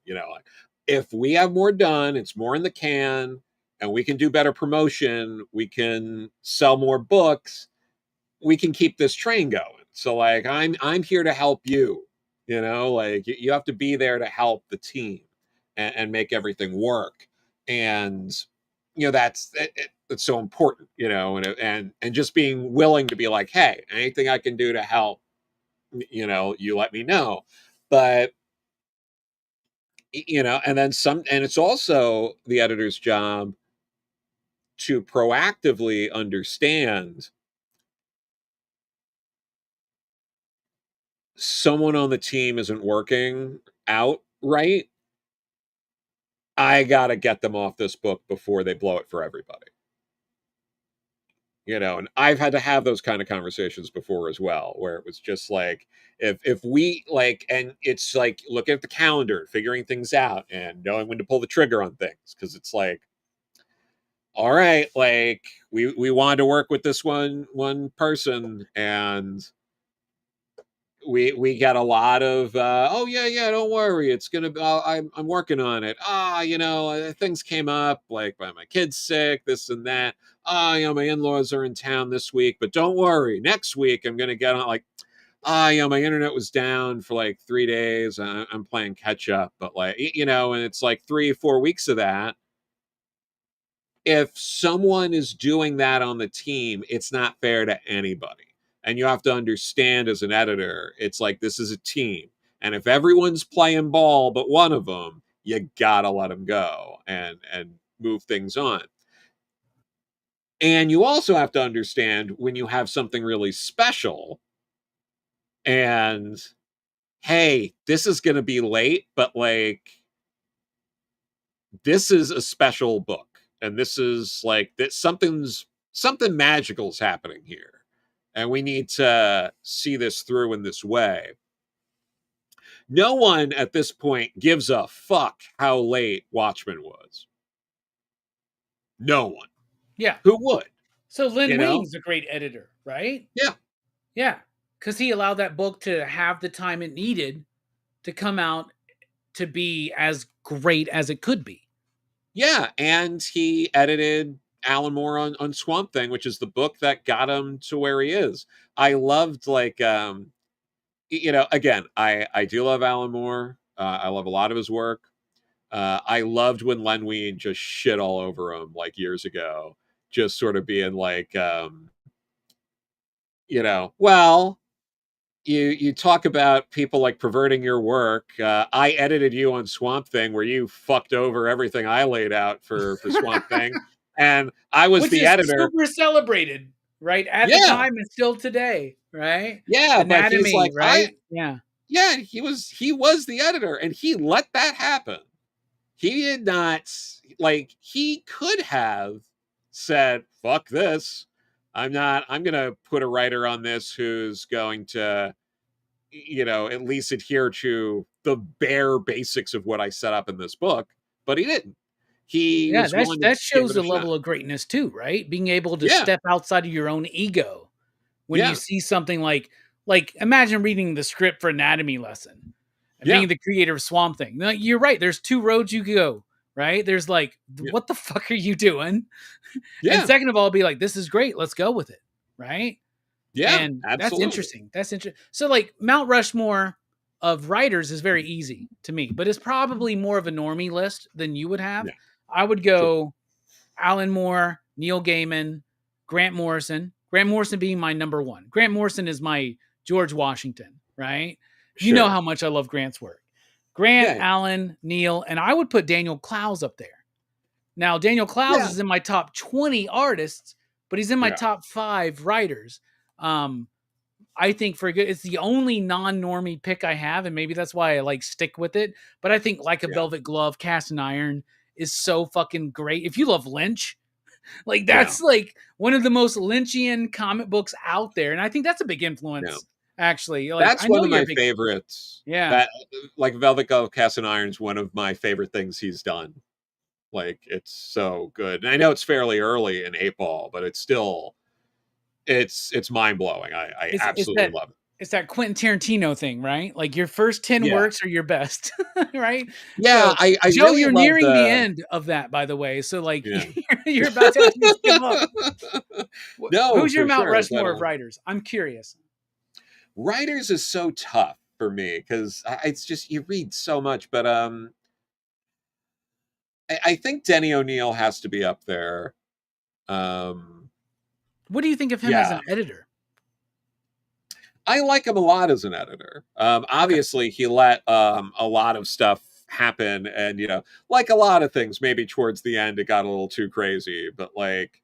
if we have more done, it's more in the can, and we can do better promotion, we can sell more books, we can keep this train going. So, like, I'm here to help you. Like, you have to be there to help the team and make everything work. And that's it's so important. And just being willing to be like, hey, anything I can do to help, you let me know. But and then some, and it's also the editor's job to proactively understand someone on the team isn't working out right. I got to get them off this book before they blow it for everybody. And I've had to have those kind of conversations before as well, where it was just like, if we, like, and it's like looking at the calendar, figuring things out, and knowing when to pull the trigger on things, because it's like, all right, like, we wanted to work with this one person, and we got a lot of oh yeah, don't worry, it's gonna be, I'm working on it. Things came up, like, my kid's sick, this and that. My in-laws are in town this week, but don't worry, next week I'm gonna get on. Like, my internet was down for like 3 days. I'm playing catch up, but, like, and it's like 3 or 4 weeks of that. If someone is doing that on the team, it's not fair to anybody. And you have to understand, as an editor, it's like, this is a team. And if everyone's playing ball but one of them, you gotta let them go and move things on. And you also have to understand, when you have something really special, and, hey, this is going to be late, but, like, this is a special book, and this is like that, something magical is happening here, and we need to see this through in this way. No one at this point gives a fuck how late Watchmen was. No one. Yeah. Who would? So Lin You know? Weing's a great editor, right? Yeah. Yeah, because he allowed that book to have the time it needed to come out to be as great as it could be. Yeah, and he edited Alan Moore on Swamp Thing, which is the book that got him to where he is. I loved, like, again, I do love Alan Moore. I love a lot of his work. I loved when Len Wein just shit all over him, like, years ago, just sort of being like, well, you talk about people, like, perverting your work. I edited you on Swamp Thing, where you fucked over everything I laid out for Swamp Thing, and I was Which the is editor. super celebrated, right? At the Yeah, time and still today, right? yeah, but he's Anatomy, like, right? Yeah. yeah, he was the editor, and he let that happen. He did not, like, he could have said, fuck this. I'm going to put a writer on this who's going to, at least adhere to the bare basics of what I set up in this book. But he didn't. He Yeah, was that's willing to that give shows it a the shot. level of greatness too, right? Being able to Yeah. step outside of your own ego when you Yeah. see something like imagine reading the script for Anatomy Lesson and Yeah. being the creator of Swamp Thing. Now, you're right. There's two roads you could go, right? There's like, Yeah. what the fuck are you doing? And Yeah. second of all, be like, this is great. Let's go with it, right? Yeah. And that's Absolutely. interesting. That's interesting. So, like, Mount Rushmore of writers is very easy to me, but it's probably more of a normie list than you would have. Yeah. I would Sure. go Alan Moore, Neil Gaiman, Grant Morrison. Grant Morrison being my number one. Grant Morrison is my George Washington, right? You know Sure. how much I love Grant's work. Grant, Yeah. Alan, Neil, and I would put Daniel Clowes up there. Now, Daniel Clowes Yeah. is in my top 20 artists, but he's in my Yeah. top 5 writers. Um, I think for good, it's the only non-normie pick I have, and maybe that's why I like stick with it. But I think Like a Yeah. Velvet Glove, Cast in Iron is so fucking great. If you love Lynch, like Yeah. that's like one of the most Lynchian comic books out there, and I think that's a big Yeah. influence. Actually, like That's I one know of you're a my big, favorites. yeah. That like Velvet Glove Cast and Iron's one of my favorite things he's done. Like it's so good. And I know it's fairly early in Eight Ball, but it's still it's mind blowing. I It's absolutely that love it. it's that Quentin Tarantino thing, right? Like your first 10 Yeah. works are your best, right? Yeah, So, I Joe, really you're love nearing the the end of that, by the way. So, like, yeah. you're about to actually skip up. No, Who's your for Mount sure. But Rushmore of writers? I'm curious. writers is so tough for me because it's just you read so much. But I think Denny O'Neil has to be up there. Um, What do you think of him as yeah, an editor? I like him a lot as an editor. Okay. Obviously, he let a lot of stuff happen, and like a lot of things, maybe towards the end it got a little too crazy. But like,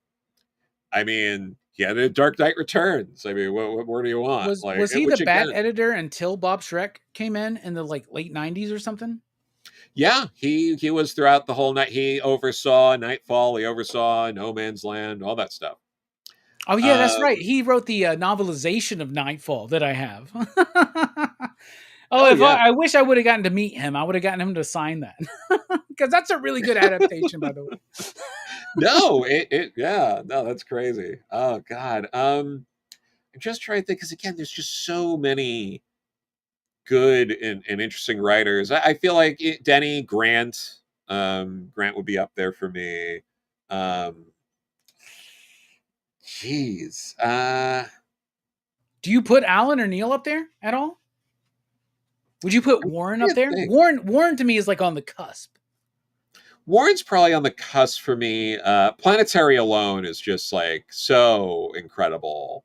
I mean, he had a Dark Knight Returns. I mean, what more do you want? Like, Was he the which bat again, editor until Bob Schreck came in the like late 90s or something? yeah, he was throughout the whole night. He oversaw Nightfall. He oversaw No Man's Land. All that stuff. Oh yeah, that's right. Um, He wrote the novelization of Nightfall that I have. Oh, oh if yeah. I wish I would have gotten to meet him. I would have gotten him to sign that because that's a really good adaptation, by the way. No, yeah, no, that's crazy. Oh God. I'm just trying to think because again, there's just so many good and interesting writers. I feel like Denny Grant, Grant would be up there for me. Um, Jeez, Do you put Alan or Neil up there at all? Would you put I'm Warren trying up to there? think. Warren to me is like on the cusp. Warren's probably on the cusp for me. Planetary alone is just like so incredible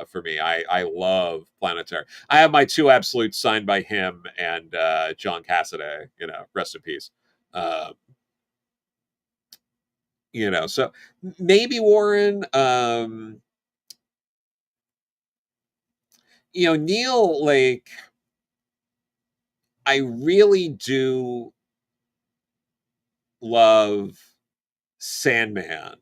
for me. I love Planetary. I have my two absolutes signed by him and John Cassaday. Rest in peace. Uh, so maybe Warren. Neil. Like I really do love Sandman,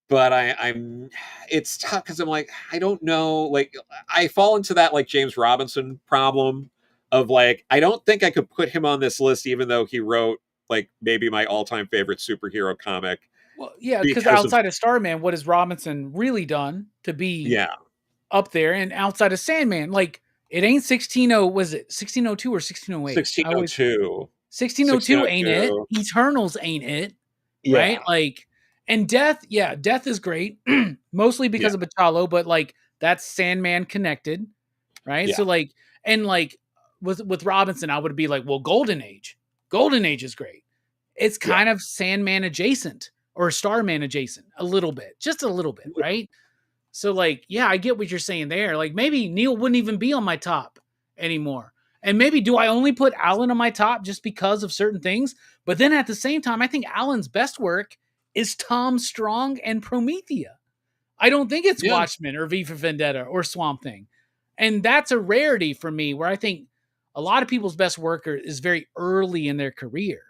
but I'm it's tough because I'm like I don't know, like I fall into that like James Robinson problem of like I don't think I could put him on this list even though he wrote like maybe my all-time favorite superhero comic Well, yeah, because because of outside of Starman, what has Robinson really done to be yeah up there? And outside of Sandman, like it ain't 160 was it 1602 or 1608? I always 1602 1602 ain't it. 1602 Eternals ain't it, right? yeah Like, and Death, yeah, Death is great, mostly yeah because of Bachalo, but like that's Sandman connected, right? yeah So like, and like with Robinson, I would be like, well, Golden Age. Golden Age is great. It's yeah kind of Sandman adjacent or Starman adjacent, a little bit, just a little bit, right? So like, yeah, I get what you're saying there. Like maybe Neil wouldn't even be on my top anymore. And maybe do I only put Alan on my top just because of certain things? But then at the same time, I think Alan's best work is Tom Strong and Promethea. I don't think it's yeah Watchmen or V for Vendetta or Swamp Thing. And that's a rarity for me where I think a lot of people's best work is very early in their career.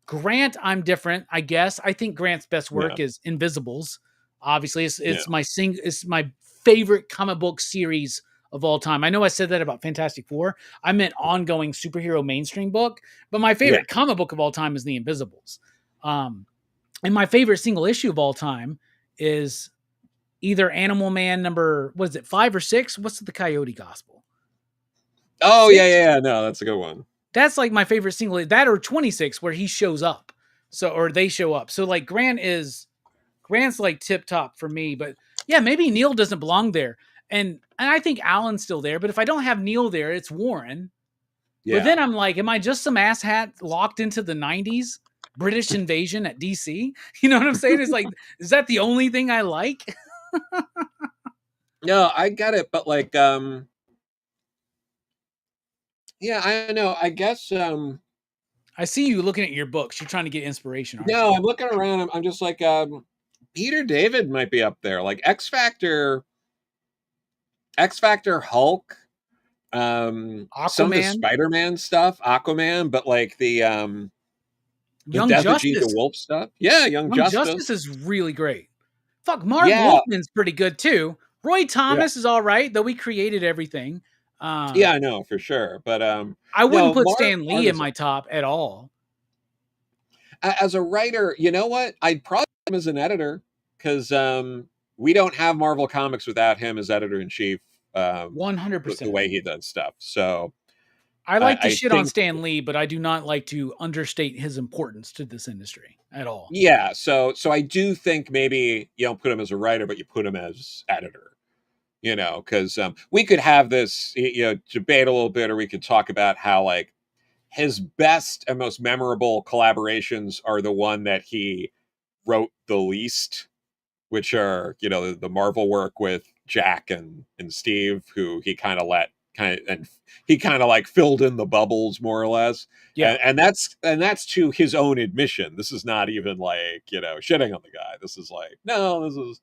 Grant, I'm different, I guess. I think Grant's best yeah work is Invisibles. Obviously, yeah it's my favorite comic book series of all time. I know I said that about Fantastic Four. I meant ongoing superhero mainstream book, but my yeah favorite comic book of all time is The Invisibles. Um, and my favorite single issue of all time is either Animal Man number, what is it, 5 or 6? What's the Coyote Gospel? oh yeah 6? no, that's a good one. That's like my favorite single, that or 26 where he shows up. So, or they show up. So like Grant's like tip top for me, but yeah, maybe Neil doesn't belong there. And I think Alan's still there, but if I don't have Neil there, it's Warren. But Yeah then I'm like, am I just some asshat locked into the 90s British invasion at DC? You know what I'm saying? It's like, is that the only thing I like? no, I get it, but like yeah, I know, I guess I see you looking at your books. You're trying to get inspiration, aren't you? no, I'm looking around. I'm just like, Peter David might be up there. Like X Factor, X Factor, Hulk, some of the Aquaman, Spider-Man stuff, Aquaman, but like the Young Death of Gene Justice. DeWolf stuff. Yeah, Young Young Justice. Justice is really great. Fuck, Marv Yeah, Wolfman's pretty good too. Roy yeah, Thomas is all right, though we created everything. yeah. I know for sure, but I wouldn't no, put Marv, Stan Marv Lee in is my top at all. as a writer. You know what? I'd probably put him as an editor because we don't have Marvel Comics without him as editor in chief. The 100%. way he does stuff. So I like to I shit on think Stan Lee, but I do not like to understate his importance to this industry at all. yeah. So I do think maybe you don't put him as a writer, but you put him as editor. Because we could have this debate a little bit, or we could talk about how like his best and most memorable collaborations are the one that he wrote the least, which are the Marvel work with Jack and Steve, who he kind of let and he kind of like filled in the bubbles more or less, Yeah. and that's to his own admission. This is not even like shitting on the guy. This is like no, this is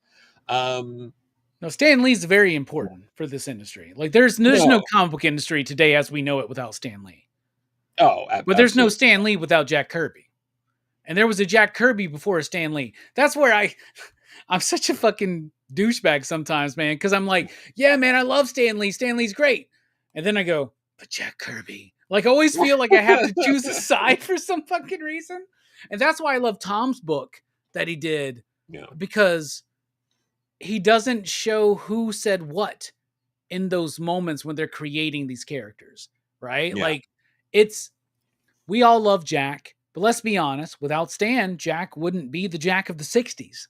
No, Stan Lee's very important for this industry. Like there's no no. comic book industry today as we know it without Stan Lee. Oh, But there's no absolutely. Stan Lee without Jack Kirby. And there was a Jack Kirby before a Stan Lee. That's where I'm such a fucking douchebag sometimes, man, because I'm like, yeah, man, I love Stan Lee. Stan Lee's great. And then I go, but Jack Kirby. Like I always feel like I have to choose a side for some fucking reason. And that's why I love Tom's book that he did, Yeah, because he doesn't show who said what in those moments when they're creating these characters, right? yeah, Like we all love Jack, but let's be honest, without Stan, Jack wouldn't be the Jack of the 60s,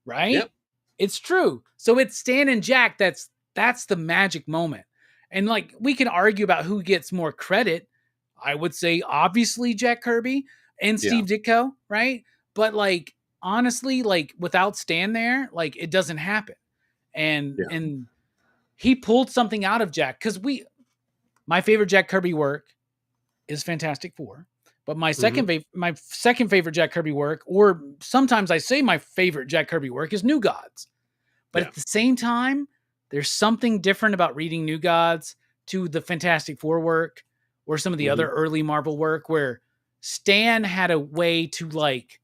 right? yep, It's true. So it's Stan and Jack that's the magic moment. And like we can argue about who gets more credit. I would say obviously Jack Kirby and yeah, Steve Ditko, right? But like honestly, like without Stan there, like it doesn't happen. yeah, And he pulled something out of Jack cuz my favorite Jack Kirby work is Fantastic Four. But hmm, my second favorite Jack Kirby work, or sometimes I say my favorite Jack Kirby work, is New Gods. But yeah, at the same time, there's something different about reading New Gods to the Fantastic Four work or some of the hmm, other early Marvel work where Stan had a way to like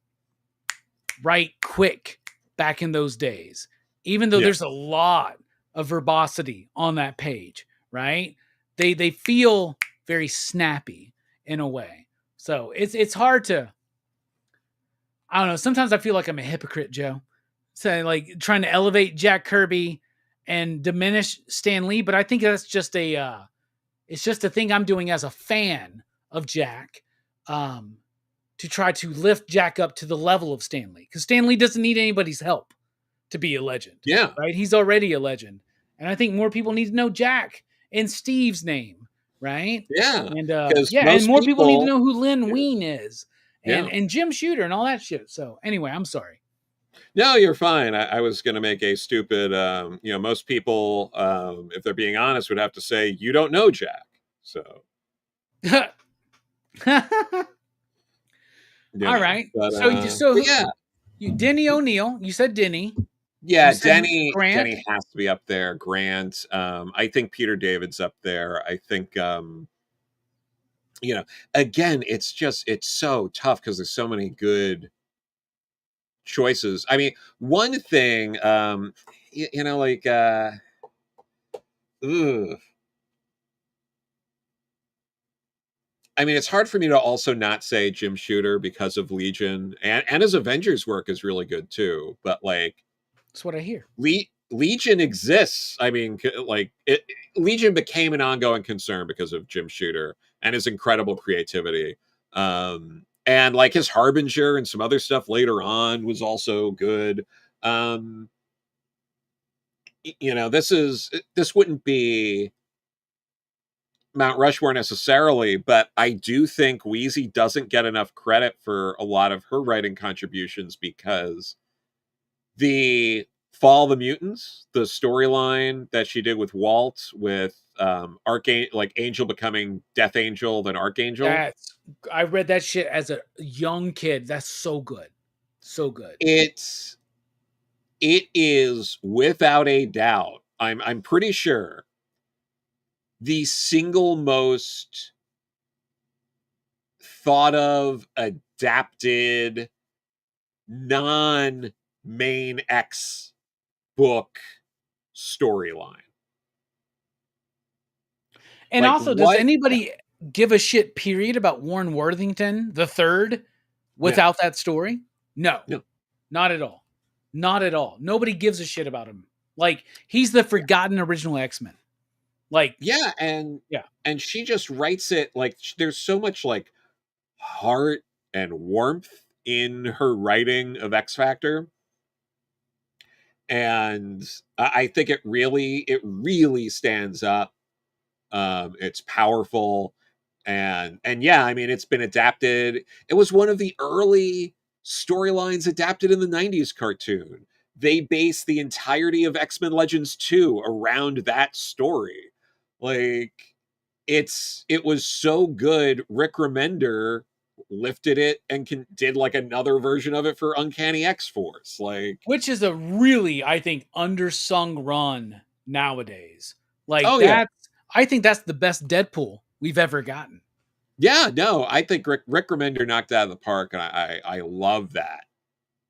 write quick back in those days, even though yeah, there's a lot of verbosity on that page, right? They feel very snappy in a way. So it's hard to, I don't know. Sometimes I feel like I'm a hypocrite, Joe. So like trying to elevate Jack Kirby and diminish Stan Lee, but I think that's just it's just a thing I'm doing as a fan of Jack, um, to try to lift Jack up to the level of Stan Lee, because Stan Lee doesn't need anybody's help to be a legend, yeah, right? He's already a legend, and I think more people need to know Jack and Steve's name, right? yeah. And Because yeah, and most more people need to people, know who Lynn yeah, Wein is, yeah. and Jim Shooter and all that shit. So anyway, I'm sorry. No, you're fine. I was going to make a stupid. Most people, if they're being honest, would have to say you don't know Jack. So All right. So but yeah, you Denny O'Neil. You said Denny. You yeah. said Grant. Denny has to be up there. Grant. I think Peter David's up there. I think you know, again, it's so tough because there's so many good choices. I mean, one thing, like, ugh. I mean, it's hard for me to also not say Jim Shooter because of Legion, and his Avengers work is really good too. But like, That's what I hear. Legion exists. I mean, Legion became an ongoing concern because of Jim Shooter and his incredible creativity. And like his Harbinger and some other stuff later on was also good. Um, this wouldn't be Mount Rushmore necessarily, but I do think Wheezy doesn't get enough credit for a lot of her writing contributions because the Fall of the Mutants, the storyline that she did with Walt, with Archangel, like Angel becoming Death Angel, then Archangel. That's I read that shit as a young kid. That's so good. So good. It is without a doubt. I'm pretty sure the single most thought of, adapted, non main X book storyline. And Like also, does what? Yeah. anybody give a shit period about Warren Worthington the third Yeah. without that story? No, No. not at all. Not at all. Nobody gives a shit about him. Like, he's the forgotten original X-Men. Like, Yeah, yeah. and she just writes it like there's so much like heart and warmth in her writing of X Factor, and I think it really stands up. It's powerful, and yeah, I mean, it's been adapted. It was one of the early storylines adapted in the 90s cartoon. They based the entirety of X-Men Legends 2 around that story. Like, it was so good. Rick Remender lifted it and did like another version of it for Uncanny X-Force. Like, Which is a really, I think, undersung run nowadays. Like, oh yeah. I think that's the best Deadpool we've ever gotten. Yeah, no, I think Rick Remender knocked it out of the park, and I love that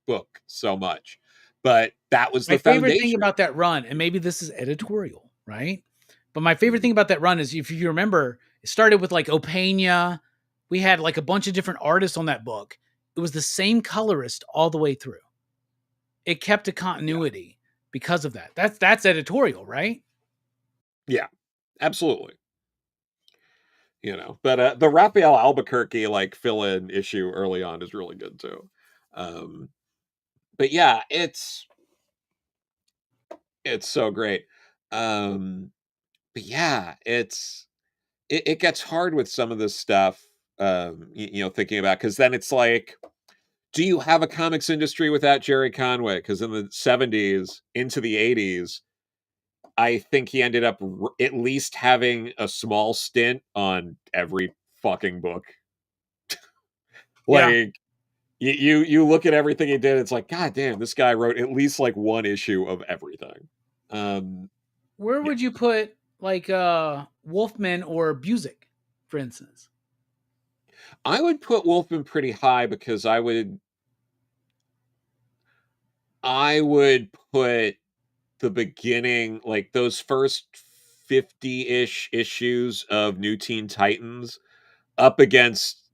book so much. But that was My the favorite thing foundation. about that run, and maybe this is editorial, right? But my favorite thing about that run is, if you remember, it started with like Opena. We had like a bunch of different artists on that book. It was the same colorist all the way through. It kept a Yeah, continuity because of that. That's editorial, right? yeah, absolutely. But the Raphael Albuquerque like fill-in issue early on is really good too. Um, but yeah, it's so great. Um, but yeah, it gets hard with some of this stuff. Thinking about, because then it's like, do you have a comics industry without Jerry Conway? Because in the 70s into the 80s, I think he ended up at least having a small stint on every fucking book. Yeah. Like, you look at everything he did, it's like, God damn, this guy wrote at least like one issue of everything. Um, Where yeah, would you put like Wolfman or Busiek, for instance? I would put Wolfman pretty high, because I would put the beginning, like those first 50-ish issues of New Teen Titans, up against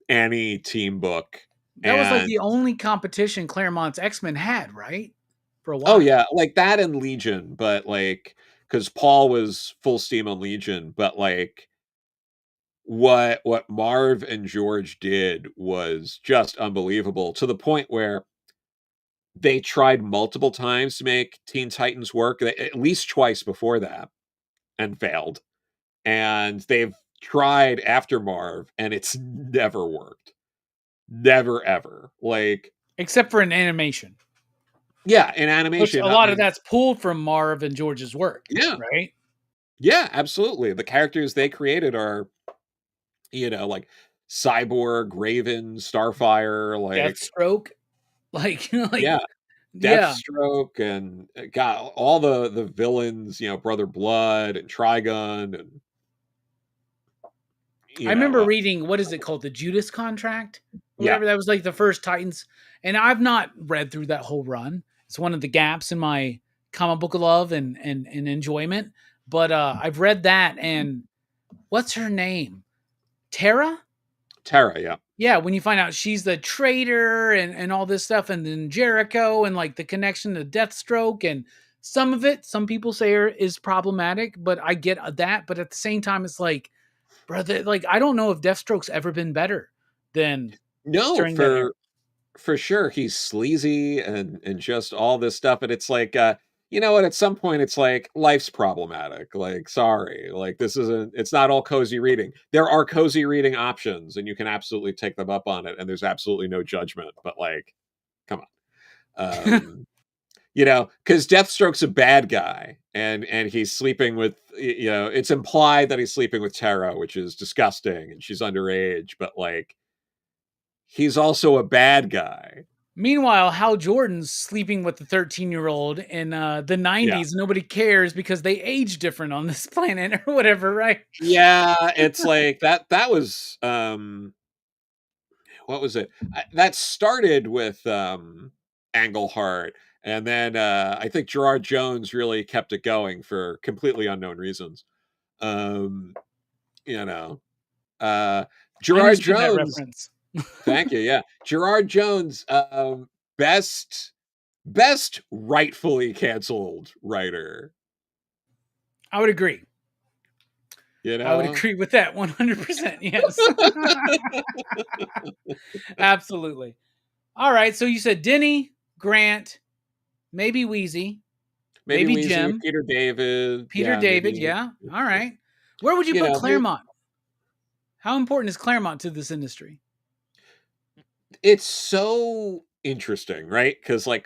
any team book. That was like And the only competition Claremont's X-Men had, right? For a oh while. yeah, like that and Legion, but like, because Paul was full steam on Legion, but like what Marv and George did was just unbelievable, to the point where they tried multiple times to make Teen Titans work, at least twice before that, and failed. And they've tried after Marv, and it's never worked. Never ever. Like, Except for an animation, yeah, in which animation, a I lot of mean, that's pulled from Marv and George's work, yeah, right? yeah, absolutely. The characters they created are, like Cyborg, Raven, Starfire, like, Deathstroke, like, like, yeah, yeah. Deathstroke, and got all the villains, Brother Blood and Trigun, and I you know, remember uh, reading, what is it called, the Judas Contract or yeah, whatever. That was like the first Titans, and I've not read through that whole run. It's one of the gaps in my comic book love and enjoyment. But I've read that, and what's her name? Tara? Terra, yeah, Yeah, when you find out she's the traitor and all this stuff, and then Jericho and like the connection to Deathstroke, and some of it, some people say is problematic, but I get that. But at the same time, it's like, brother, like, I don't know if Deathstroke's ever been better than no, during that era. for sure, he's sleazy and just all this stuff, and it's like, you know what? At some point, it's like life's problematic. Like, sorry, like this isn't. It's not all cozy reading. There are cozy reading options, and you can absolutely take them up on it, and there's absolutely no judgment. But like, come on, because Deathstroke's a bad guy, and he's sleeping with, it's implied that he's sleeping with Tara, which is disgusting, and she's underage, but like, he's also a bad guy. Meanwhile, Hal Jordan's sleeping with the 13-year-old in the Yeah. 90s. Nobody cares because they age different on this planet or whatever, right? Yeah, it's like that was what was it? That started with Englehart, and then I think Gerard Jones really kept it going for completely unknown reasons. Um, you know, uh, I Gerard understood that Jones. reference. Thank you. Yeah, Gerard Jones, best best rightfully canceled writer. I would agree. You I would know, agree with that 100%. Yes. Absolutely. All right. So you said Denny, Grant, maybe Wheezy, maybe maybe Wheezy, Jim, Peter David. Peter Yeah, David. maybe. Yeah. All right. Where would you You put know, Claremont? How important is Claremont to this industry? it's so interesting, right? Because like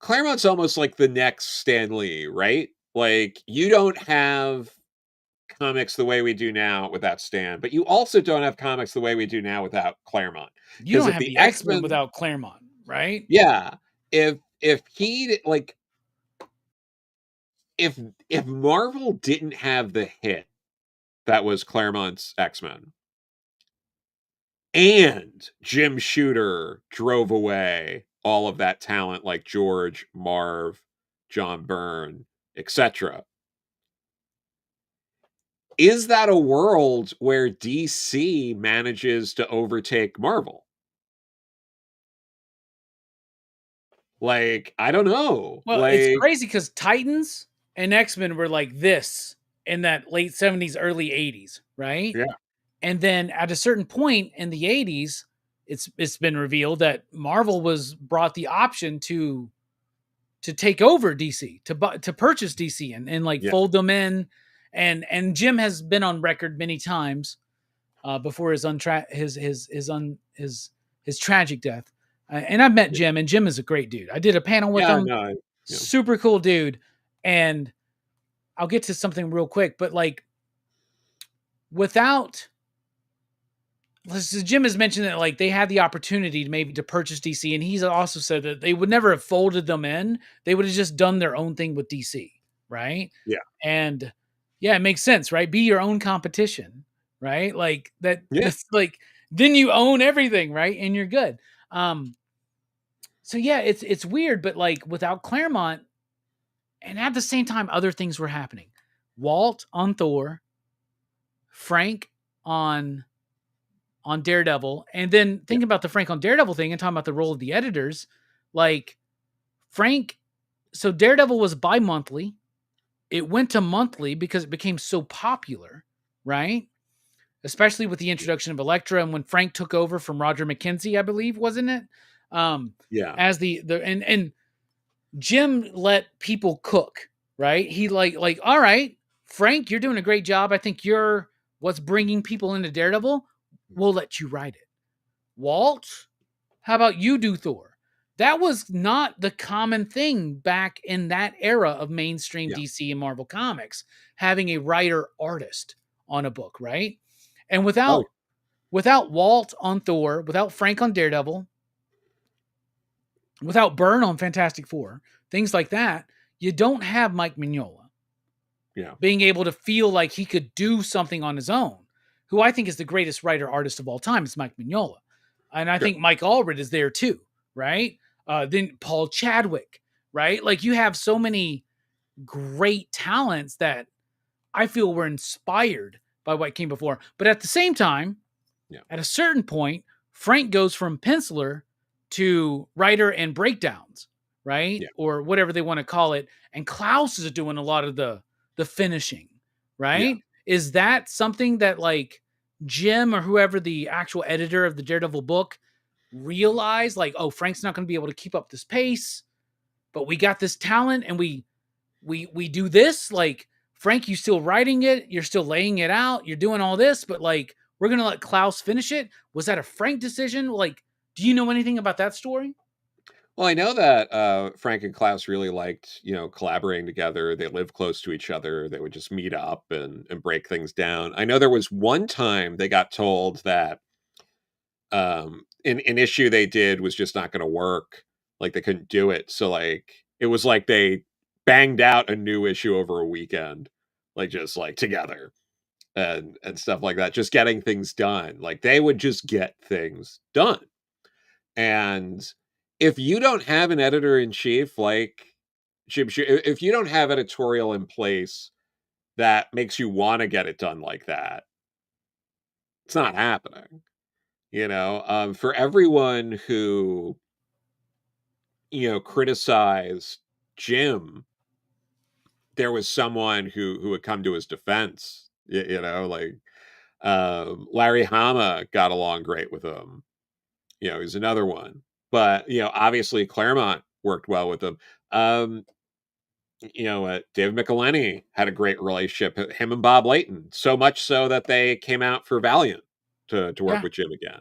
Claremont's almost like the next Stan Lee, right? Like you don't have comics the way we do now without Stan, but you also don't have comics the way we do now without Claremont. You Because don't if have the the X Men X-Men, without Claremont, right? yeah, if he like if if Marvel didn't have the hit that was Claremont's X-Men, and Jim Shooter drove away all of that talent like George, Marv, John Byrne, etc. Is that a world where DC manages to overtake Marvel? Like, I don't know. Well, it's Like, crazy because Titans and X Men were like this in that late 70s, early 80s, right? yeah, And then at a certain point in the 80s, it's been revealed that Marvel was brought the option to take over DC, to purchase DC and like yeah, fold them in. And Jim has been on record many times before his tragic death. And I've met yeah, Jim, and Jim is a great dude. I did a panel with yeah, him, no, super cool dude. And I'll get to something real quick, but like without Jim has mentioned that like they had the opportunity to maybe to purchase DC, and he's also said that they would never have folded them in. They would have just done their own thing with DC, right? yeah, And yeah, it makes sense, right? Be your own competition, right? Like that. yeah, That's like then you own everything, right? And you're good. Um, so yeah, it's weird, but like without Claremont, and at the same time, other things were happening. Walt on Thor, Frank on Daredevil, and then yeah, thinking about the Frank on Daredevil thing and talking about the role of the editors, like Frank. So Daredevil was bi-monthly. It went to monthly because it became so popular, right? Especially with the introduction of Elektra and when Frank took over from Roger McKenzie, I believe, wasn't it? yeah, As the and Jim let people cook, right? He like, all right, Frank, you're doing a great job. I think you're what's bringing people into Daredevil. We'll let you write it. Walt, how about you do Thor? That was not the common thing back in that era of mainstream yeah. DC and Marvel comics, having a writer artist on a book, right? And Oh, without Walt on Thor, without Frank on Daredevil, without Byrne on Fantastic Four, things like that, you don't have Mike Mignola yeah, being able to feel like he could do something on his own. Who I think is the greatest writer artist of all time is Mike Mignola. And I sure. think Mike Allred is there too, right? Then Paul Chadwick, right? Like you have so many great talents that I feel were inspired by what came before. But at the same time, Yeah, at a certain point, Frank goes from penciler to writer and breakdowns, right? yeah, Or whatever they want to call it. And Klaus is doing a lot of the finishing, yeah. right? Is that something that like Jim or whoever the actual editor of the Daredevil book realized like, oh, Frank's not going to be able to keep up this pace, but we got this talent and we do this like Frank, you still writing it, you're still laying it out, you're doing all this, but like we're gonna let Klaus finish it. Was that a Frank decision? Like, do you know anything about that story? Well, I know that Frank and Klaus really liked, collaborating together. They lived close to each other. They would just meet up and break things down. I know there was one time they got told that an issue they did was just not going to work. Like they couldn't do it. So like it was like they banged out a new issue over a weekend, like just like together and stuff like that. Just getting things done. Like they would just get things done. And if you don't have an editor in chief like Jim, if you don't have editorial in place that makes you want to get it done like that, it's not happening. For everyone who criticized Jim, there was someone who would come to his defense. Like Larry Hama got along great with him. He's another one. But obviously Claremont worked well with him. David McElhenney had a great relationship. Him and Bob Layton, so much so that they came out for Valiant to work Yeah. with Jim again.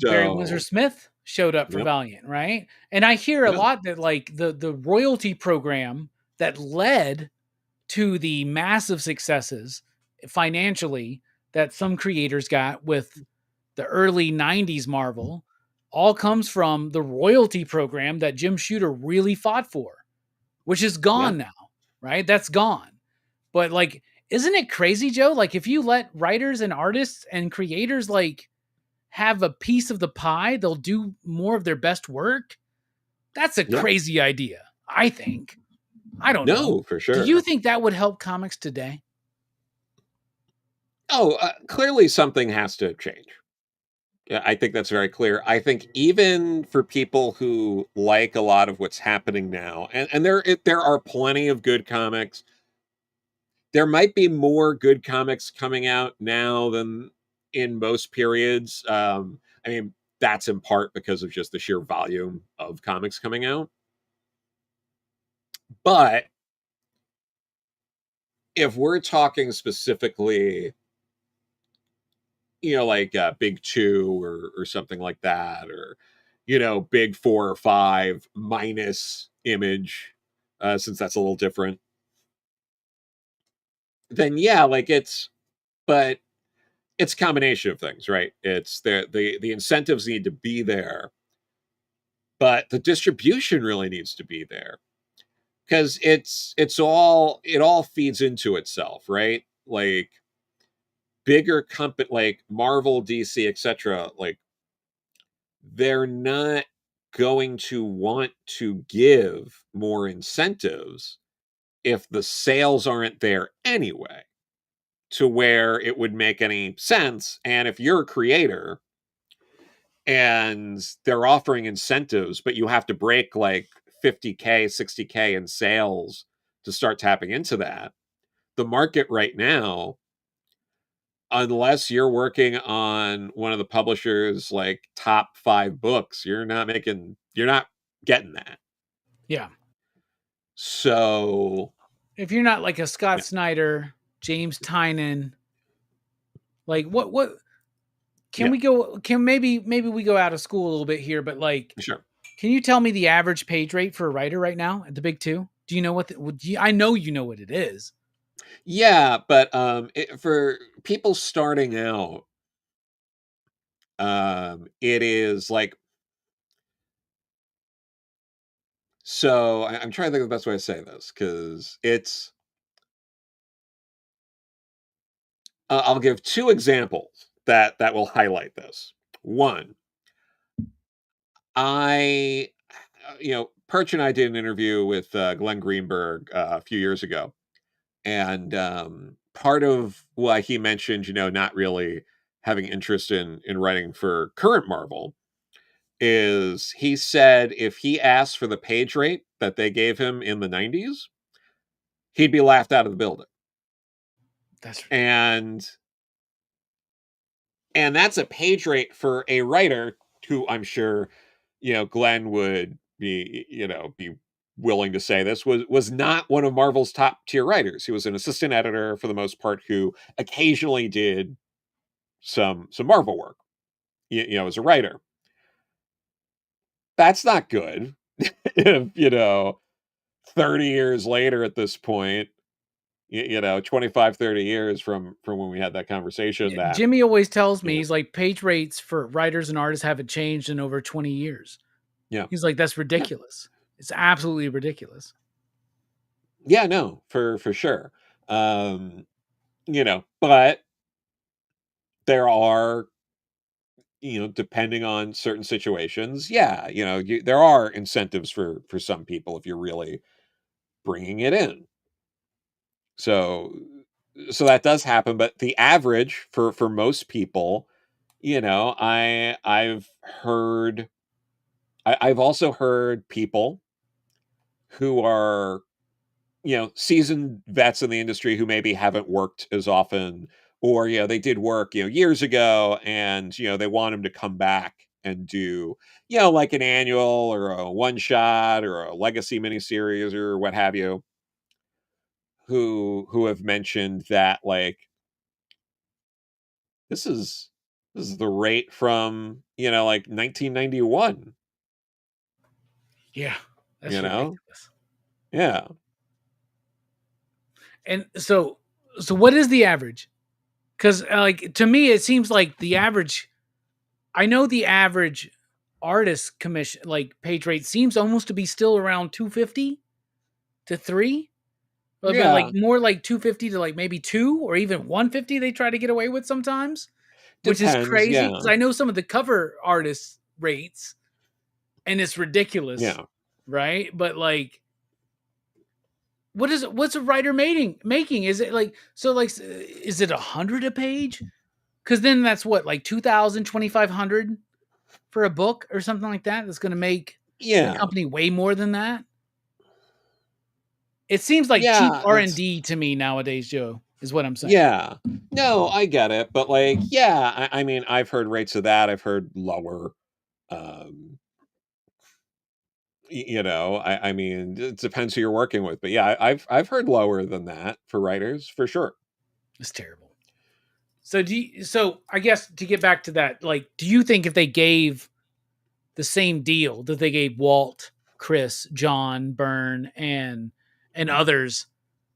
Barry Windsor So, Smith showed up for yep, Valiant, right? And I hear a yeah, lot that like the royalty program that led to the massive successes financially that some creators got with the early 90s Marvel all comes from the royalty program that Jim Shooter really fought for, which is yeah, gone now, right? That's gone. But like, isn't it crazy, Joe? Like if you let writers and artists and creators like have a piece of the pie, they'll do more of their best work. That's a yeah. crazy idea, I think. I don't know. No, for Do you sure. think that would help comics today? Oh, clearly something has to change. Yeah, I think that's very clear. I think even for people who like a lot of what's happening now, and there are plenty of good comics. There might be more good comics coming out now than in most periods. I mean, that's in part because of just the sheer volume of comics coming out. But if we're talking specifically, like Big Two or something like that, or Big Four or Five minus Image, since that's a little different, then yeah, like but it's a combination of things, right? It's the incentives need to be there, but the distribution really needs to be there because it all feeds into itself, right? Like bigger company like Marvel, DC, etc. Like they're not going to want to give more incentives if the sales aren't there anyway, to where it would make any sense. And if you're a creator and they're offering incentives, but you have to break like 50K, 60K in sales to start tapping into that, the market right now, unless you're working on one of the publishers like top 5 books, you're not getting that. Yeah. So If you're not like a Scott yeah, Snyder, James Tynan, like what can yeah, we go can maybe we go out of school a little bit here, but like sure. can you tell me the average page rate for a writer right now at the big two? Do you know I know you know what it is. Yeah, but for people starting out, it is like, so I'm trying to think of the best way to say this because I'll give 2 examples that will highlight this. One, I Perch and I did an interview with Glenn Greenberg a few years ago, and part of why he mentioned not really having interest in writing for current Marvel is he said if he asked for the page rate that they gave him in the 90s, he'd be laughed out of the building. That's And that's a page rate for a writer who I'm sure Glenn would be willing to say this was not one of Marvel's top tier writers. He was an assistant editor for the most part who occasionally did some Marvel work, as a writer. That's not good. If 30 years later at this point, 25, 30 years from when we had that conversation. That Jimmy always tells you me, know, he's like, page rates for writers and artists haven't changed in over 20 years. yeah, He's like, that's yeah, ridiculous. It's absolutely ridiculous. yeah, no, for sure. But there are, depending on certain situations, yeah, there are incentives for some people if you're really bringing it in. So that does happen, but the average for most people, I've also heard people who are, seasoned vets in the industry who maybe haven't worked as often, or, they did work, years ago, and, they want them to come back and do, like an annual or a one shot or a legacy miniseries or what have you, who have mentioned that, like, this is the rate from, like 1991, Yeah, that's you know? ridiculous. Yeah. And so what is the average? Because like to me, it seems like the average. I know the average artist commission like page rate seems almost to be still around 250 to 3, but like Yeah. more like 250 to like maybe 2 or even 150 they try to get away with sometimes, which is Depends. crazy because Yeah. I know some of the cover artists rates and it's ridiculous, Yeah. right? But like what's a writer making? Is it like so like is it 100 a page? Cuz then that's what like 2000, 2500 for a book or something like that that's going to make the Yeah. company way more than that. It seems like cheap Yeah. That's R&D to me nowadays, Joe, is what I'm saying. Yeah. No, I get it, but, like, yeah, I mean, I've heard rates of that, I've heard lower, um, I mean, it depends who you're working with, but, yeah, I've heard lower than that for writers, for sure. It's terrible. So I guess to get back to that, like, do you think if they gave the same deal that they gave Walt, Chris, John, Byrne, and others,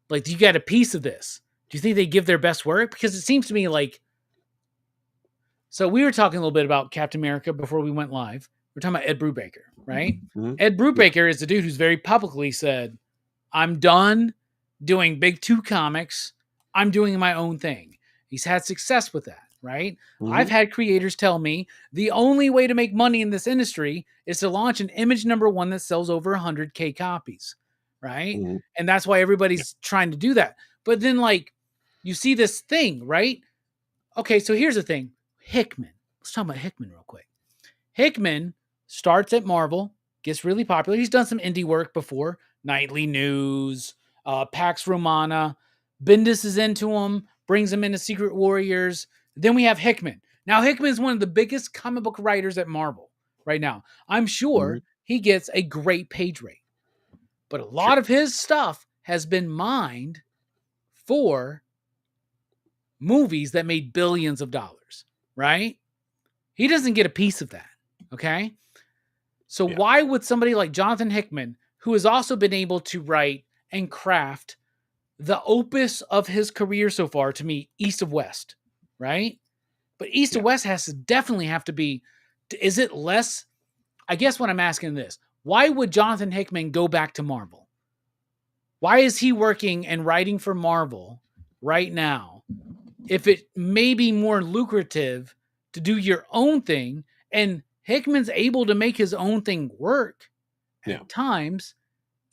like, do you get a piece of this? Do you think they give their best work? Because it seems to me like so we were talking a little bit about Captain America before we went live. We're talking about Ed Brubaker, right? Mhm. Ed Yeah. Brubaker is the dude who's very publicly said, I'm done doing big two comics. I'm doing my own thing. He's had success with that, right? I've Mhm. had creators tell me the only way to make money in this industry is to launch an image number one that sells over 100K copies, right? Mhm. And that's why Yeah. everybody's trying to do that. But then, like, you see this thing, right? Okay, so here's the thing Hickman. Let's talk about Hickman real quick. Hickman starts at Marvel, gets really popular. He's done some indie work before, Nightly News, Pax Romana. Bendis is into him, brings him into Secret Warriors. Then we have Hickman. Now, Hickman is one of the biggest comic book writers at Marvel right now. I'm Mhm. sure he gets a great page rate, but a lot Sure. of his stuff has been mined for movies that made billions of dollars, right? He doesn't get a piece of that. Okay. So Yeah. why would somebody like Jonathan Hickman, who has also been able to write and craft the opus of his career so far, to me, East of West, right? But East of Yeah. West has to definitely have to be, is it less? I guess what I'm asking this, why would Jonathan Hickman go back to Marvel? Why is he working and writing for Marvel right now if it may be more lucrative to do your own thing? And Hickman's able to make his own thing work Yeah. at times,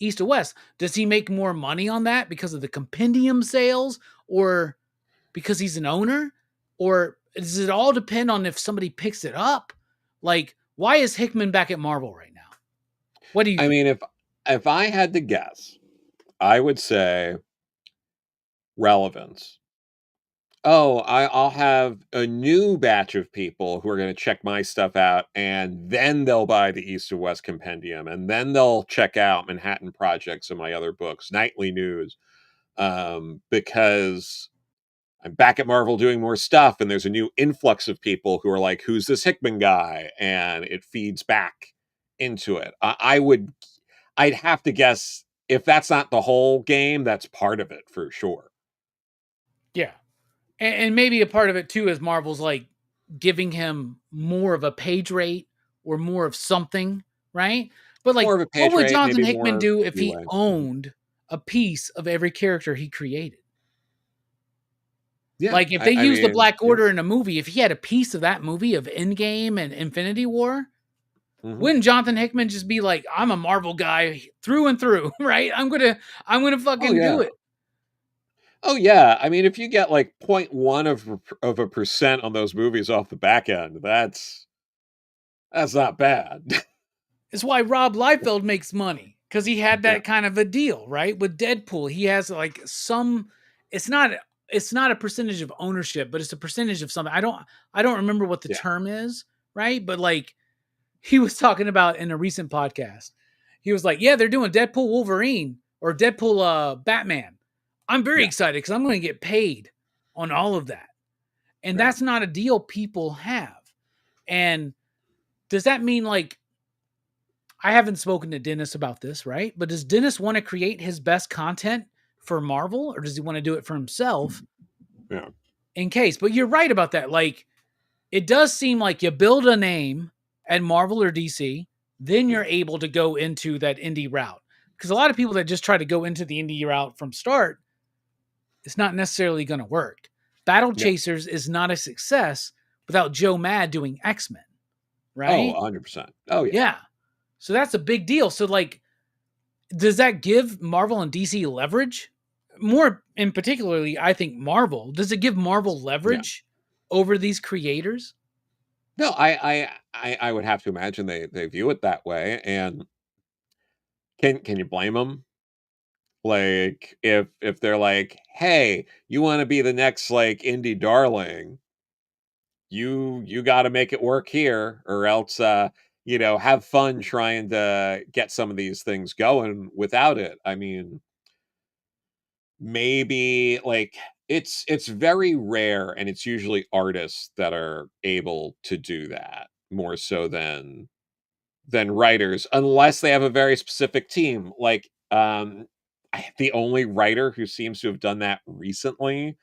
East to West. Does he make more money on that because of the compendium sales or because he's an owner? Or does it all depend on if somebody picks it up? Like, why is Hickman back at Marvel right now? What do you I think? mean, if I had to guess, I would say relevance. Oh, I'll have a new batch of people who are gonna check my stuff out, and then they'll buy the East to West Compendium, and then they'll check out Manhattan Projects and my other books, Nightly News, because I'm back at Marvel doing more stuff, and there's a new influx of people who are like, "Who's this Hickman guy?" And it feeds back into it. I'd have to guess if that's not the whole game, that's part of it for sure. Yeah. And maybe a part of it too is Marvel's like giving him more of a page rate or more of something, right? But More like, of a what page would rate, Jonathan maybe Hickman more do if he leeway. owned a piece of every character he created? Yeah, Like, if they I used the mean, Black yeah. Order in a movie, if he had a piece of that movie of Endgame and Infinity War, Mhm. wouldn't Jonathan Hickman just be like, "I'm a Marvel guy through and through, right? I'm gonna Oh, fucking do yeah. it." Oh, yeah. I mean, if you get, like, 0.1 of a percent on those movies off the back end, that's not bad. It's why Rob Liefeld makes money because he had Yeah, that kind of a deal, right? With Deadpool, he has like some. It's not. It's not a percentage of ownership, but it's a percentage of something. I don't remember what the yeah, term is, right? But like he was talking about in a recent podcast, he was like, "Yeah, they're doing Deadpool Wolverine or Deadpool Batman. I'm very yeah, excited because I'm going to get paid on all of that, and yeah. that's not a deal people have. And does that mean like?" I haven't spoken to Dennis about this, right? But does Dennis want to create his best content for Marvel or does he want to do it for himself Yeah, in case? But you're right about that. Like, it does seem like you build a name at Marvel or DC, then yeah, you're able to go into that indie route. Because a lot of people that just try to go into the indie route from start, it's not necessarily going to work. Battle yeah. Chasers is not a success without Joe Mad doing X-Men, Oh, right? 100%. Oh, yeah. Yeah. So that's a big deal. So like does that give Marvel and DC leverage? More in particularly, I think Marvel. Does it give Marvel Yeah. leverage over these creators? No, I would have to imagine they view it that way, and can you blame them? Like, if they're like, "Hey, you wanna be the next, like, indie darling, you gotta make it work here, or else, have fun trying to get some of these things going without it." I mean, maybe, like, it's very rare, and it's usually artists that are able to do that more so than writers, unless they have a very specific team. Like, the only writer who seems to have done that recently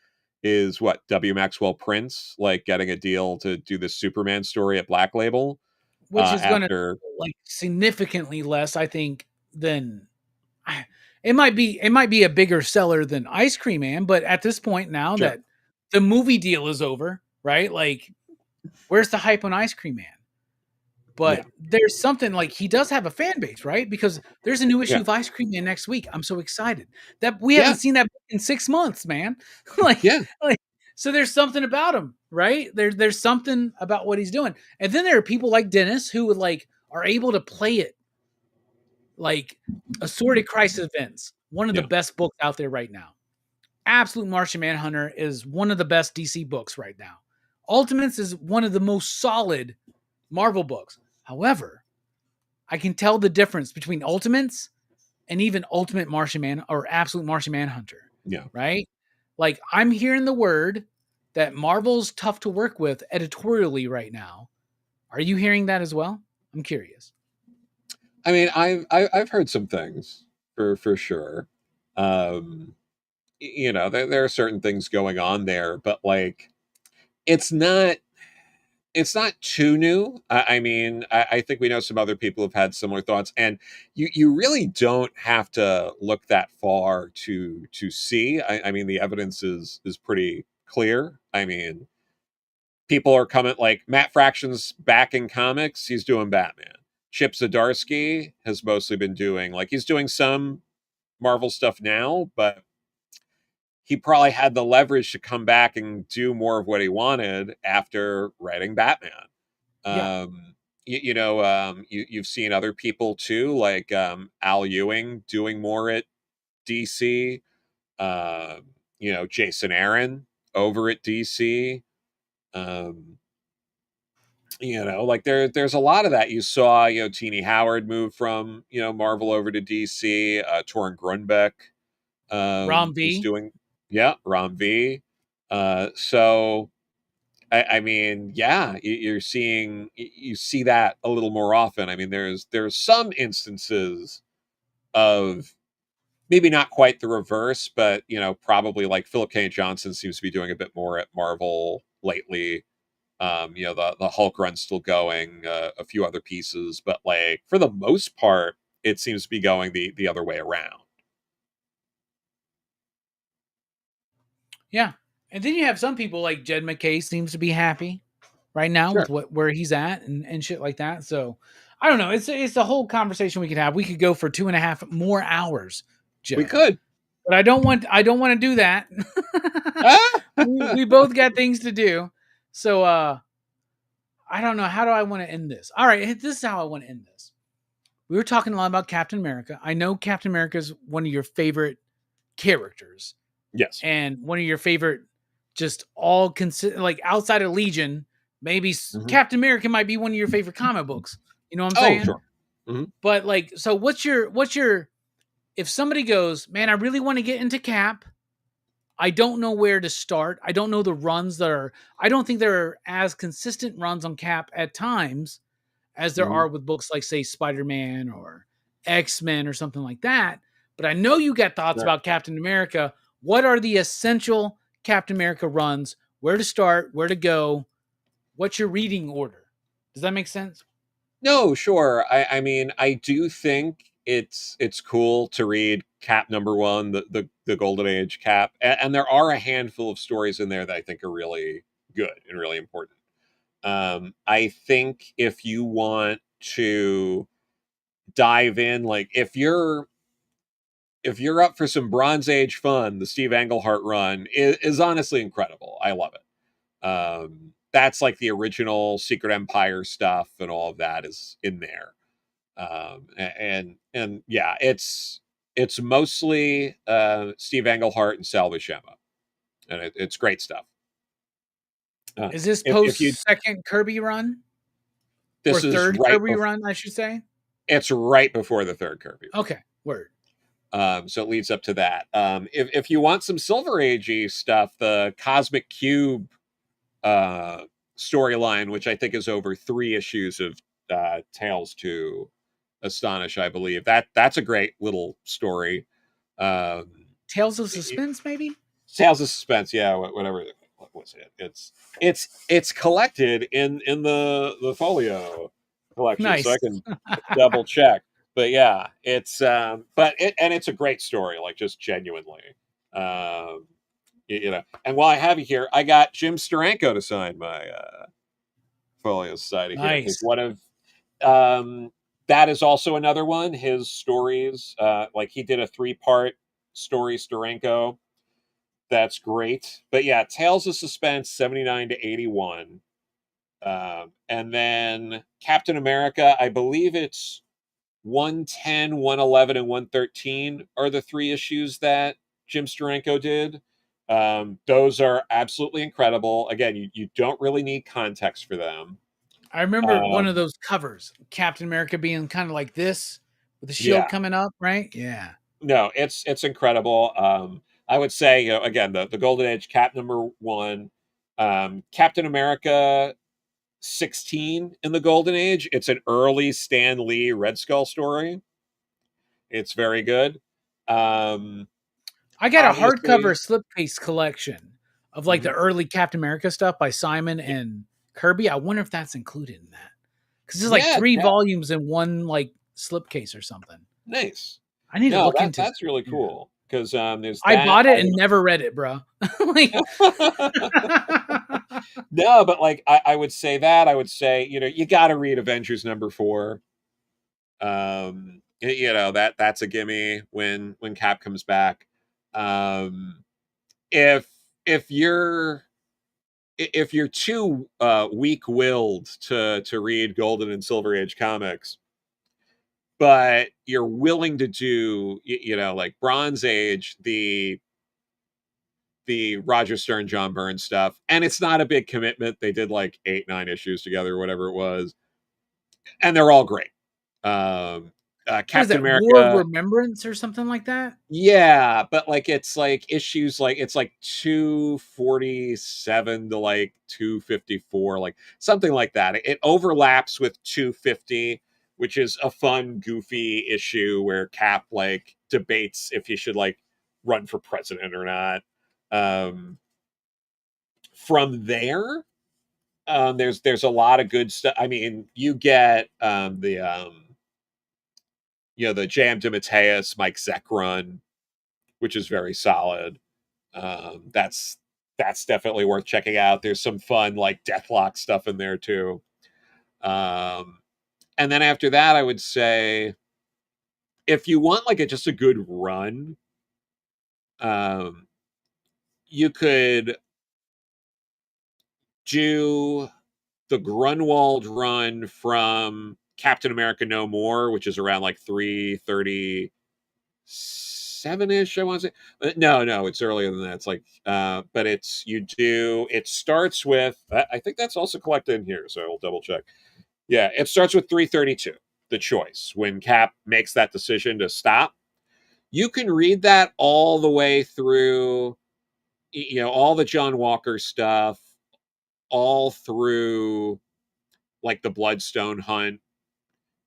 is what W. Maxwell Prince, like getting a deal to do the Superman story at Black Label. Which is going to After like significantly less, I think, than it might be a bigger seller than Ice Cream Man, but at this point now Sure, that the movie deal is over, right? Like, where's the hype on Ice Cream Man? yeah, But there's something like he does have a fan base, right? Because there's a new issue yeah, of Ice Cream Man next week. I'm so excited that we haven't yeah, seen that in 6 months, man. like, yeah. like, so there's something about him, right? There's something about what he's doing. And then there are people like Dennis who would like are able to play it like Assorted Crisis Events, one of the Yeah, best books out there right now. Absolute Martian Manhunter is one of the best DC books right now. Ultimates is one of the most solid Marvel books. However, I can tell the difference between Ultimates and even Ultimate Martian Man or Absolute Martian Manhunter, yeah. right? Like I'm hearing the word that Marvel's tough to work with editorially right now. Are you hearing that as well? I'm curious. I mean, I've heard some things for sure. Um, there are certain things going on there, but like, it's not it's not too new. I mean, I think we know some other people have had similar thoughts, and you really don't have to look that far to see. I mean, the evidence is pretty clear. I mean, people are coming like Matt Fraction's back in comics. He's doing Batman. Chip Zdarsky has mostly been doing like he's doing some Marvel stuff now, but he probably had the leverage to come back and do more of what he wanted after writing Batman. Yeah. You've seen other people too, like Al Ewing doing more at DC. Jason Aaron over at DC. Um, like there's a lot of that. You saw, Teeny Howard move from Marvel over to DC. Torrin Grunbeck Rom is V. doing, yeah, Rom V. So I mean, yeah, you see that a little more often. I mean, there's some instances of maybe not quite the reverse, but probably like Philip K. Johnson seems to be doing a bit more at Marvel lately. The Hulk run's still going, a few other pieces, but like for the most part, it seems to be going the other way around. Yeah. And then you have some people like Jed McKay seems to be happy right now Sure. with where he's at and shit like that. So I don't know. It's a whole conversation we could have. We could go for 2.5 more hours, We Joe. could. But I don't want to do that. we both got things to do. So I don't know. How do I want to end this? All right, this is how I want to end this. We were talking a lot about Captain America. I know Captain America is one of your favorite characters Yes. and one of your favorite, just all like outside of Legion, maybe Mhm. Captain America might be one of your favorite comic books. You know what I'm Oh, saying? sure. Mhm. But like, so what's your if somebody goes, man, I really want to get into Cap. I don't know where to start. I don't know the runs that are. I don't think there are as consistent runs on Cap at times as there Mhm. are with books like, say, Spider-Man or X-Men or something like that. But I know you got thoughts Right. about Captain America. What are the essential Captain America runs? Where to start? Where to go? What's your reading order? Does that make sense? No, sure. I mean, I do think it's cool to read Cap #1, the Golden Age Cap, and there are a handful of stories in there that I think are really good and really important. I think if you want to dive in, like if you're up for some Bronze Age fun, the Steve Englehart run is honestly incredible. I love it. That's like the original Secret Empire stuff, and all of that is in there. And yeah, it's mostly Steve Englehart and Sal Buscema, and it's great stuff. Is this If you post second Kirby run or This is third Kirby run? I should say. it's right before the third Kirby run. Okay, word. So it leads up to that. If you want some Silver Agey stuff, the Cosmic Cube uh, storyline, which I think is over 3 issues of Tales to Astonish, I believe that's a great little story. Um, Tales of it, Suspense, maybe. Tales of Suspense, yeah, whatever. What was it? It's collected in the folio collection, so I Nice. can double check. But yeah, it's a gret story, like just genuinely. Um, and while I have you here, I got Jim Steranko to sign my folio society here, because Nice. one of um, that is also another one. His stories, like he did a 3-part story Steranko. That's great. But yeah, Tales of Suspense 79 to 81. And then Captain America, I believe it's 110, 111, and 113 are the 3 issues that Jim Steranko did. Those are absolutely incredible. Again, you don't really need context for them. I remember one of Um, those covers, Captain America being kind of like this with the shield yeah, coming up, right? Yeah. no, it's incredible. I would say, again, the Golden Age Cap #1, Captain America 16 in the Golden Age. It's an early Stan Lee Red Skull story. It's very good. Um, I got a hardcover Obviously, slipcase collection of like the mhm. early Captain America stuff by Simon Y- and Kirby. I wonder if that's included in that. Because there's like yeah, 3 volumes in one like slipcase or something. nice. I need to No, look into that. that's really Yeah. cool, because there's I that. bought it and never read it, bro. Like No, but like I would say that I would say, you got to read Avengers #4. That's a gimme when Cap comes back. Um, if if you're if you're too weak-willed to read Golden and Silver Age comics, but you're willing to do like Bronze Age, the Roger Stern, John Byrne stuff, and it's not a big commitment. They did like 8, 9 issues together, whatever it was, and they're all great. Um, what is Captain that? War of America, Remembrance or something like that? yeah, but like it's like issues, like it's like 247 to like 254, like something like that. It overlaps with 250, which is a fun, goofy issue where Cap like debates if he should like run for president or not. From there, there's a lot of good stuff. I mean, you get the J.M. DeMatteis, Mike Zeck run, which is very solid. That's definitely worth checking out. There's some fun like Deathlock stuff in there too. And then after that, I would say if you want like just a good run, you could do the Grunwald run from Captain America No More, which is around like 337-ish, I want to say. No, it's earlier than that. It's like but it starts with, I think that's also collected in here, so I'll double check. Yeah, it starts with 332, the choice, when Cap makes that decision to stop. You can read that all the way through, all the John Walker stuff, all through like the Bloodstone hunt,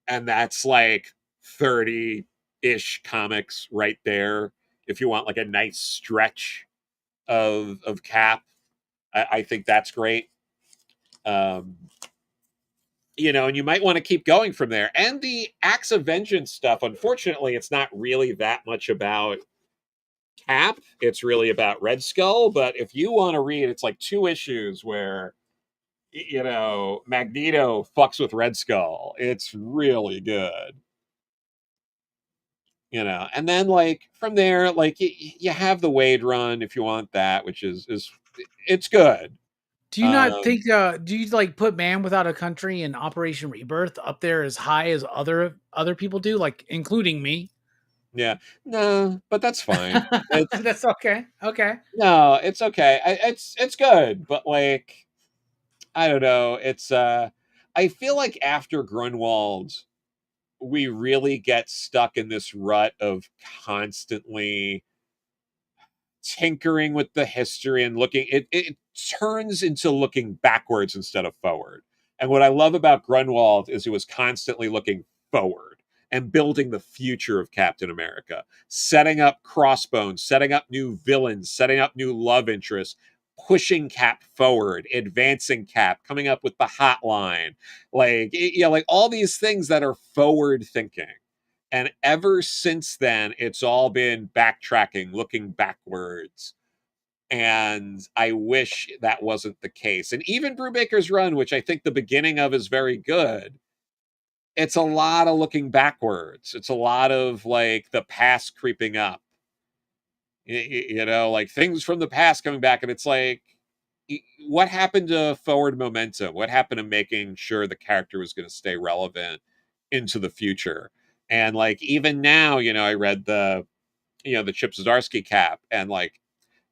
and that's like 30-ish comics right there if you want like a nice stretch of Cap. I think that's great. And you might want to keep going from there. And the Acts of Vengeance stuff, unfortunately, it's not really that much about Cap. It's really about Red Skull. But if you want to read, it's like 2 issues where Magneto fucks with Red Skull. It's really good. And then like from there, like you have the Wade run if you want that, which is it's good. Do you not think do you like put Man Without a Country and Operation Rebirth up there as high as other people do, like including me? Yeah. No, but that's fine. That's okay. Okay. No, it's okay. It's good, but like I don't know. I feel like after Grunwald, we really get stuck in this rut of constantly tinkering with the history and looking. It turns into looking backwards instead of forward. And what I love about Grunwald is he was constantly looking forward and building the future of Captain America, setting up Crossbones, setting up new villains, setting up new love interests, pushing Cap forward, advancing Cap, coming up with the hotline, like all these things that are forward thinking. And ever since then, it's all been backtracking, looking backwards. And I wish that wasn't the case. And even Brubaker's run, which I think the beginning of is very good, it's a lot of looking backwards. It's a lot of like the past creeping up. Like things from the past coming back. And it's like, what happened to forward momentum? What happened to making sure the character was going to stay relevant into the future? And like even now, I read the Chip Zdarsky Cap, and like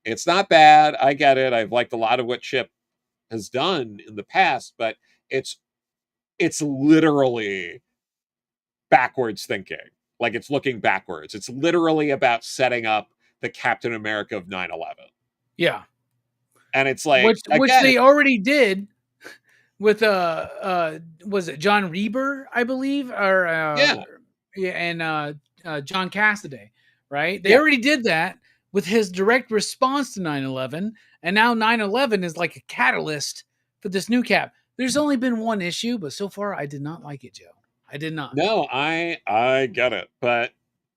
it's not bad. I get it. I've liked a lot of what Chip has done in the past, but it's literally backwards thinking. Like it's looking backwards. It's literally about setting up the Captain America of 9/11. Yeah. And it's like which again, they already did with was it John Reber, I believe, or yeah, yeah, and John Cassaday, right? They yeah. already did that with his direct response to 9/11, and now 9/11 is like a catalyst for this new Cap. There's only been one issue, but so far I did not like it, Joe. I did not. No, I get it, but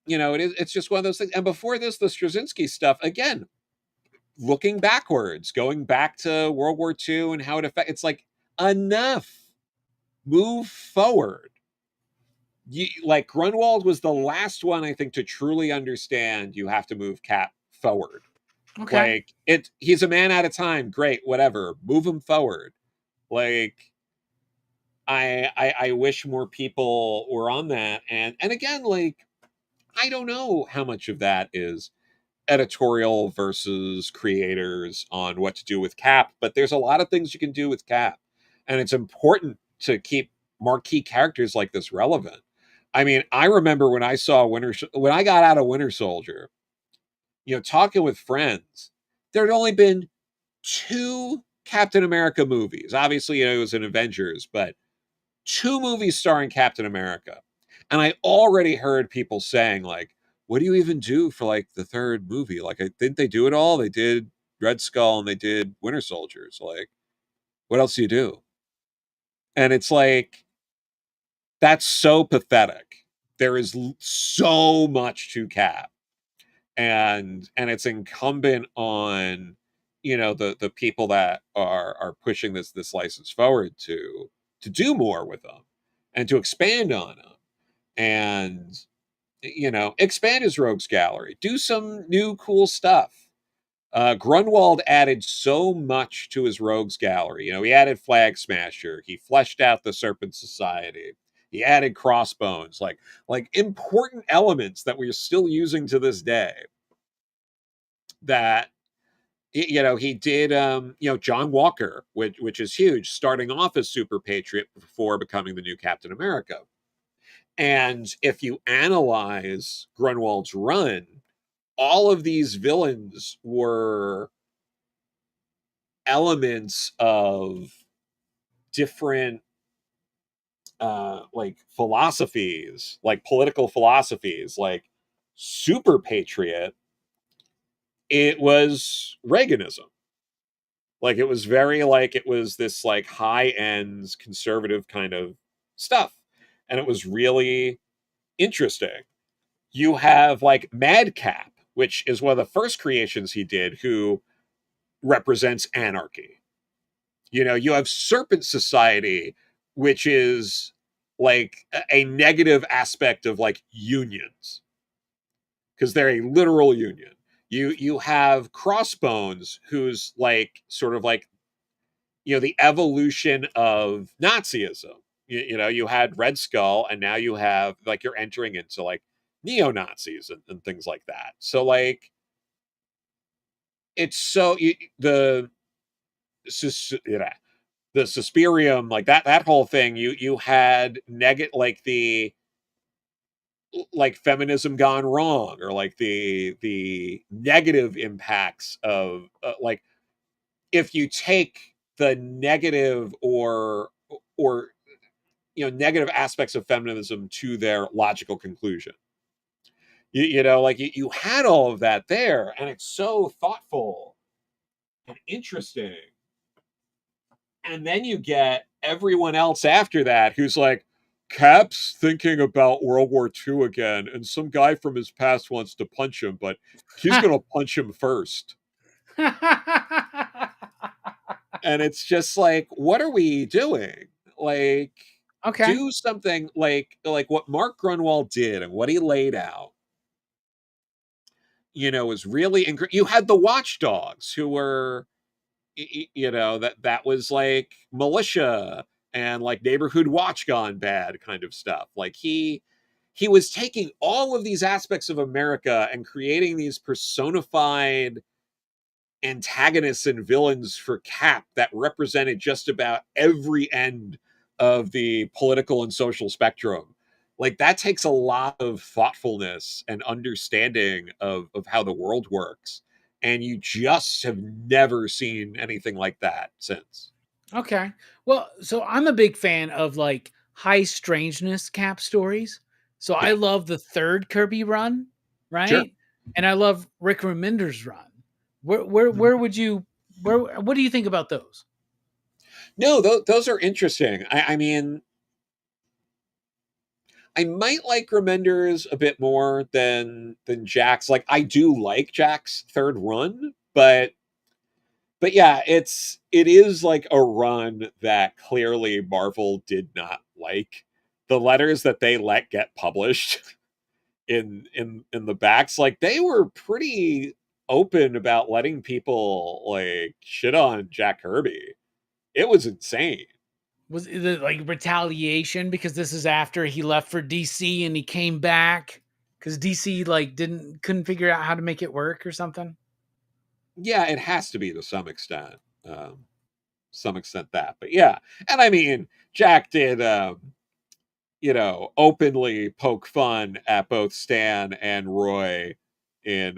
it's just one of those things. And before this, the Straczynski stuff again, looking backwards, going back to World War II and how it affects. It's like enough, move forward. Like Grunwald was the last one, I think, to truly understand you have to move Cap forward. Okay. Like he's a man at a time. Great, whatever, move him forward. Like I wish more people were on that. And again, like I don't know how much of that is editorial versus creators on what to do with Cap, but there's a lot of things you can do with Cap. And it's important to keep marquee characters like this relevant. I mean, I remember when I saw when I got out of Winter Soldier, talking with friends, there had only been 2 Captain America movies. Obviously, it was an Avengers, but 2 movies starring Captain America. And I already heard people saying like, what do you even do for like the third movie? Like, didn't they do it all? They did Red Skull and they did Winter Soldiers. Like, what else do you do? And it's like, that's so pathetic. There is so much to Cap, and it's incumbent on, you know, the people that are pushing this license forward to do more with them and to expand on them, and, you know, expand his rogues gallery, do some new cool stuff. Grunwald added so much to his rogues gallery. You know, he added Flag Smasher. He fleshed out the Serpent Society. He added Crossbones, like important elements that we're still using to this day. That, you know, he did, you know, John Walker, which is huge, starting off as Super Patriot before becoming the new Captain America. And if you analyze Grunwald's run, all of these villains were elements of different like philosophies, like political philosophies. Like Super Patriot, it was Reaganism. Like it was very, like, it was this like high end conservative kind of stuff, and it was really interesting. You have like Madcap, which is one of the first creations he did, who represents anarchy. You know, you have Serpent Society, which is like a negative aspect of like unions, because they're a literal union. You have Crossbones, who's like sort of like, you know, the evolution of Nazism. You know, you had Red Skull, and now you have, like, you're entering into like neo Nazis and things like that. So like, it's so the yeah, the Suspirium, like that whole thing. You had like the, like feminism gone wrong, or like the negative impacts of, like, if you take the negative or you know, negative aspects of feminism to their logical conclusion. You know, like you had all of that there, and it's so thoughtful and interesting. And then you get everyone else after that who's like, Cap's thinking about World War II again, and some guy from his past wants to punch him, but he's going to punch him first. And it's just like, what are we doing? Like, Okay. do something like what Mark Grunwald did and what he laid out. You know, was really you had the Watchdogs, who were, you know, that was like militia and like neighborhood watch gone bad kind of stuff. Like he was taking all of these aspects of America and creating these personified antagonists and villains for Cap that represented just about every end of the political and social spectrum. Like, that takes a lot of thoughtfulness and understanding of how the world works. And you just have never seen anything like that since. Okay. Well, so I'm a big fan of like high strangeness Cap stories. So I Yeah, love the third Kirby run, sure. right? And I love Rick Remender's run. Where would you what do you think about those? No, those are interesting. I mean, I might like Remender's a bit more than Jack's. Like, I do like Jack's third run, but yeah, it is like a run that clearly Marvel did not like. The letters that they let get published in the backs, like, they were pretty open about letting people like shit on Jack Kirby. It was insane. Was it like retaliation because this is after he left for DC and he came back cuz DC like didn't couldn't figure out how to make it work or something? Yeah, it has to be to some extent that. But yeah, and I mean, Jack did, you know, openly poke fun at both Stan and Roy in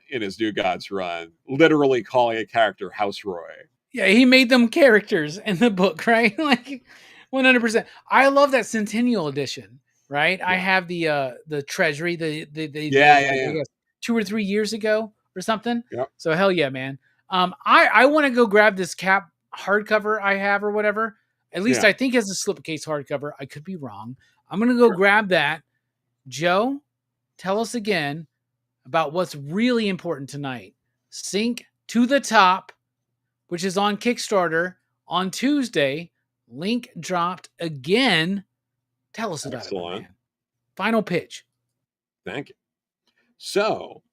his New Gods run, literally calling a character House Roy. Yeah, he made them characters in the book, right? Like 100%. I love that Centennial edition right? I Yeah. have the Treasury. They Yeah, did yeah, like I yeah. guess 2 or 3 years ago or something. Yep. So hell yeah, man. I want to go grab this Cap hardcover I have or whatever. At least Yeah. I think it's a slipcase hardcover. I could be wrong. I'm gonna go Sure. grab that. Joe, tell us again about what's really important tonight. Sink to the Top, which is on Kickstarter on Tuesday. Link dropped again. Tell us about it, my Excellent. man. Final pitch. Thank you. So,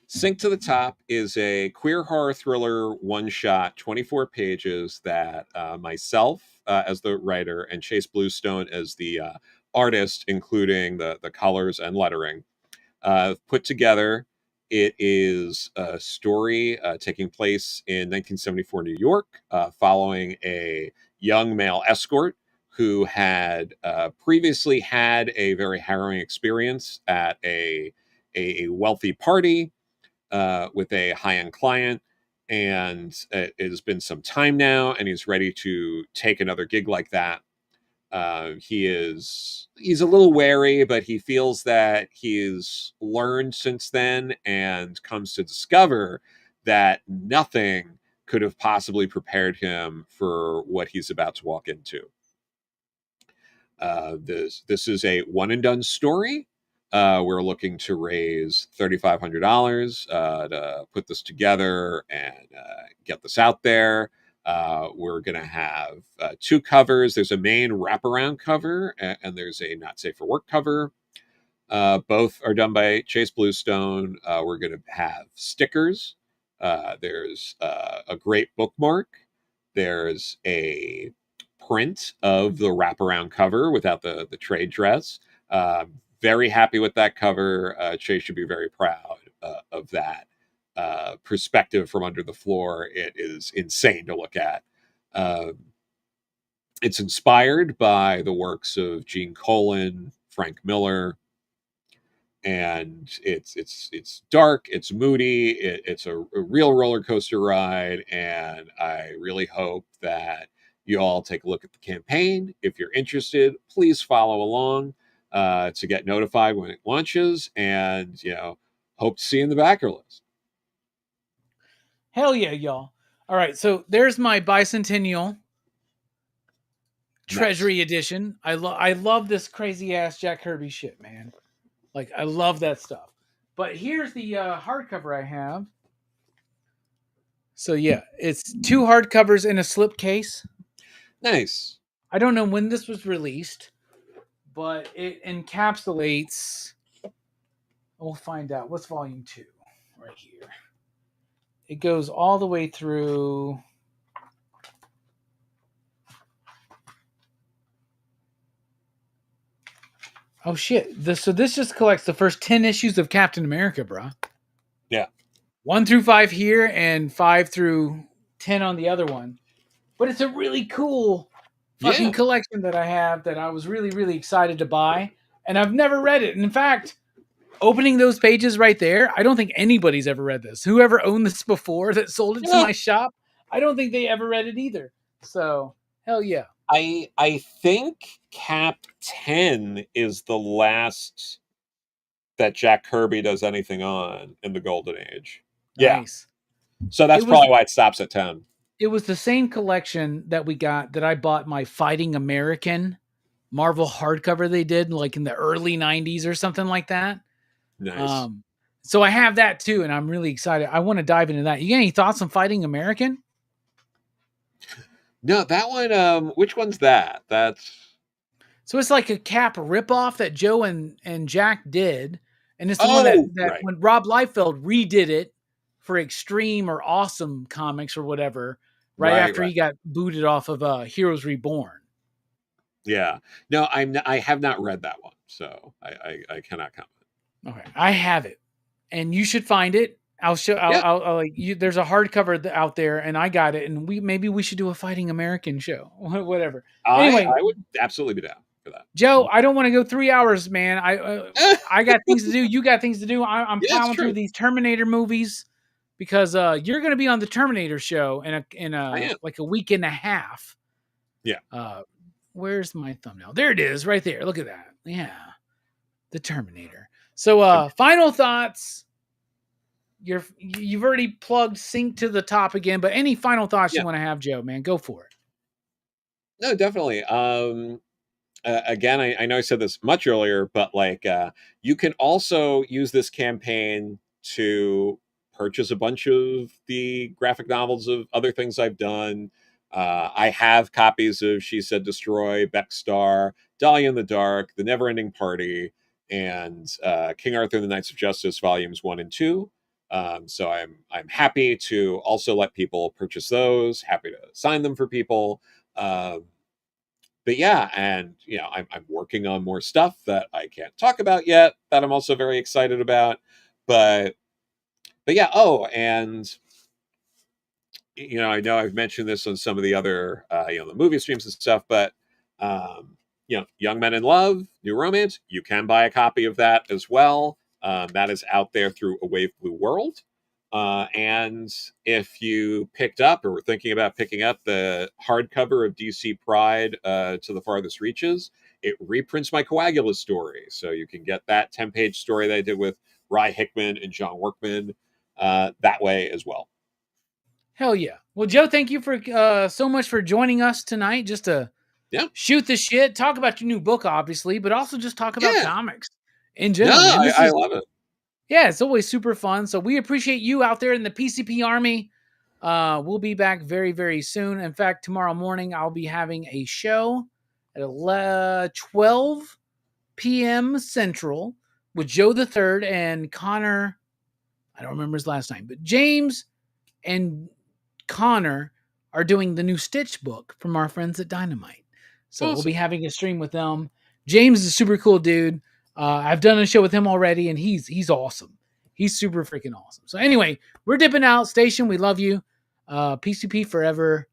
Sink to the Top is a queer horror thriller one shot, 24 pages that myself as the writer and Chase Bluestone as the artist, including the colors and lettering, put together. It is a story taking place in 1974 New York, following a young male escort who had previously had a very harrowing experience at a wealthy party with a high end client. And it has been some time now, and he's ready to take another gig like that. He's a little wary, but he feels that he's learned since then and comes to discover that nothing could have possibly prepared him for what he's about to walk into. This is a one and done story. We're looking to raise $3,500 to put this together and get this out there. We're going to have two covers. There's a main wraparound cover, and there's a not safe for work cover. Both are done by Chase Bluestone. We're going to have stickers. There's a great bookmark. There's a print of the wraparound cover without the trade dress. Very happy with that cover. Chase should be very proud of that perspective from under the floor. It is insane to look at. It's inspired by the works of Gene Colan, Frank Miller, and it's dark, it's moody, it's a real roller coaster ride, and I really hope that you all take a look at the campaign. If you're interested, please follow along to get notified when it launches, and hope to see you in the backer list. Hell yeah, y'all. All right, so there's my bicentennial Nice. Treasury edition. I love this crazy ass Jack Kirby shit, man. Like I love that stuff. But here's the hardcover I have. So yeah, it's 2 hardcovers in a slipcase. Nice. I don't know when this was released, but it encapsulates. We'll find out. What's volume 2? Right here. It goes all the way through. Oh shit! So this just collects the first 10 issues of Captain America, bro. Yeah. 1 through 5 here, and 5 through 10 on the other one. But it's a really cool fucking Yeah. collection that I have that I was really, really excited to buy, and I've never read it. And in fact, opening those pages right there, I don't think anybody's ever read this. Whoever owned this before that sold it to Yeah. my shop, I don't think they ever read it either. So hell yeah. I think Cap 10 is the last that Jack Kirby does anything on in the Golden Age. Yeah. Nice. So that's It was probably why it stops at 10. it was the same collection that we got that I bought my Fighting American Marvel hardcover they did like in the early 90s or something like that. Nice. So I have that too, and I'm really excited. I want to dive into that. You got any thoughts on Fighting American? No, that one, which one's that? So it's like a Cap ripoff that Joe and Jack did, and it's the one that Right. when Rob Liefeld redid it for Extreme or Awesome Comics or whatever, right after he got booted off of Heroes Reborn. Yeah. No, I have not read that one, so I cannot comment. Okay, I have it, and you should find it. I'll show. I'll like you. There's a hardcover out there, and I got it. And maybe we should do a Fighting American show, whatever. Anyway, I would absolutely be down for that. Joe, I don't want to go 3 hours, man. I got things to do. You got things to do. I'm plowing through these Terminator movies because you're going to be on the Terminator show in a like a week and a half. Yeah. Where's my thumbnail? There it is, right there. Look at that. Yeah, the Terminator. So, final thoughts. You've already plugged Sync to the top again, but any final thoughts you Yeah. want to have, Joe? Man, go for it. No, definitely. Again, I know I said this much earlier, but like you can also use this campaign to purchase a bunch of the graphic novels of other things I've done. I have copies of She Said Destroy, Beckstar, Dahlia in the Dark, The Neverending Party, and King Arthur and the Knights of Justice volumes 1 and 2. So I'm happy to also let people purchase those. Happy to sign them for people. But yeah, and I'm working on more stuff that I can't talk about yet that I'm also very excited about. But yeah, oh, and I know I've mentioned this on some of the other the movie streams and stuff, but Young Men in Love, New Romance, you can buy a copy of that as well. That is out there through A Wave Blue World. And if you picked up or were thinking about picking up the hardcover of DC Pride to the Farthest Reaches, it reprints my Coagula story. So you can get that 10-page story that I did with Rye Hickman and John Workman that way as well. Hell yeah. Well, Joe, thank you for so much for joining us tonight. Just to shoot the shit, talk about your new book, obviously, but also just talk about comics in No, general, man. I love it. Yeah, it's always super fun. So we appreciate you out there in the PCP Army. We'll be back very, very soon. In fact, tomorrow morning, I'll be having a show at 12 p.m. Central with Joe the Third and Connor. I don't remember his last name, but James and Connor are doing the new Stitch book from our friends at Dynamite. So We'll be having a stream with them. James is a super cool dude. I've done a show with him already, and he's awesome. He's super freaking awesome. So anyway, we're dipping out. Station, we love you. PCP forever.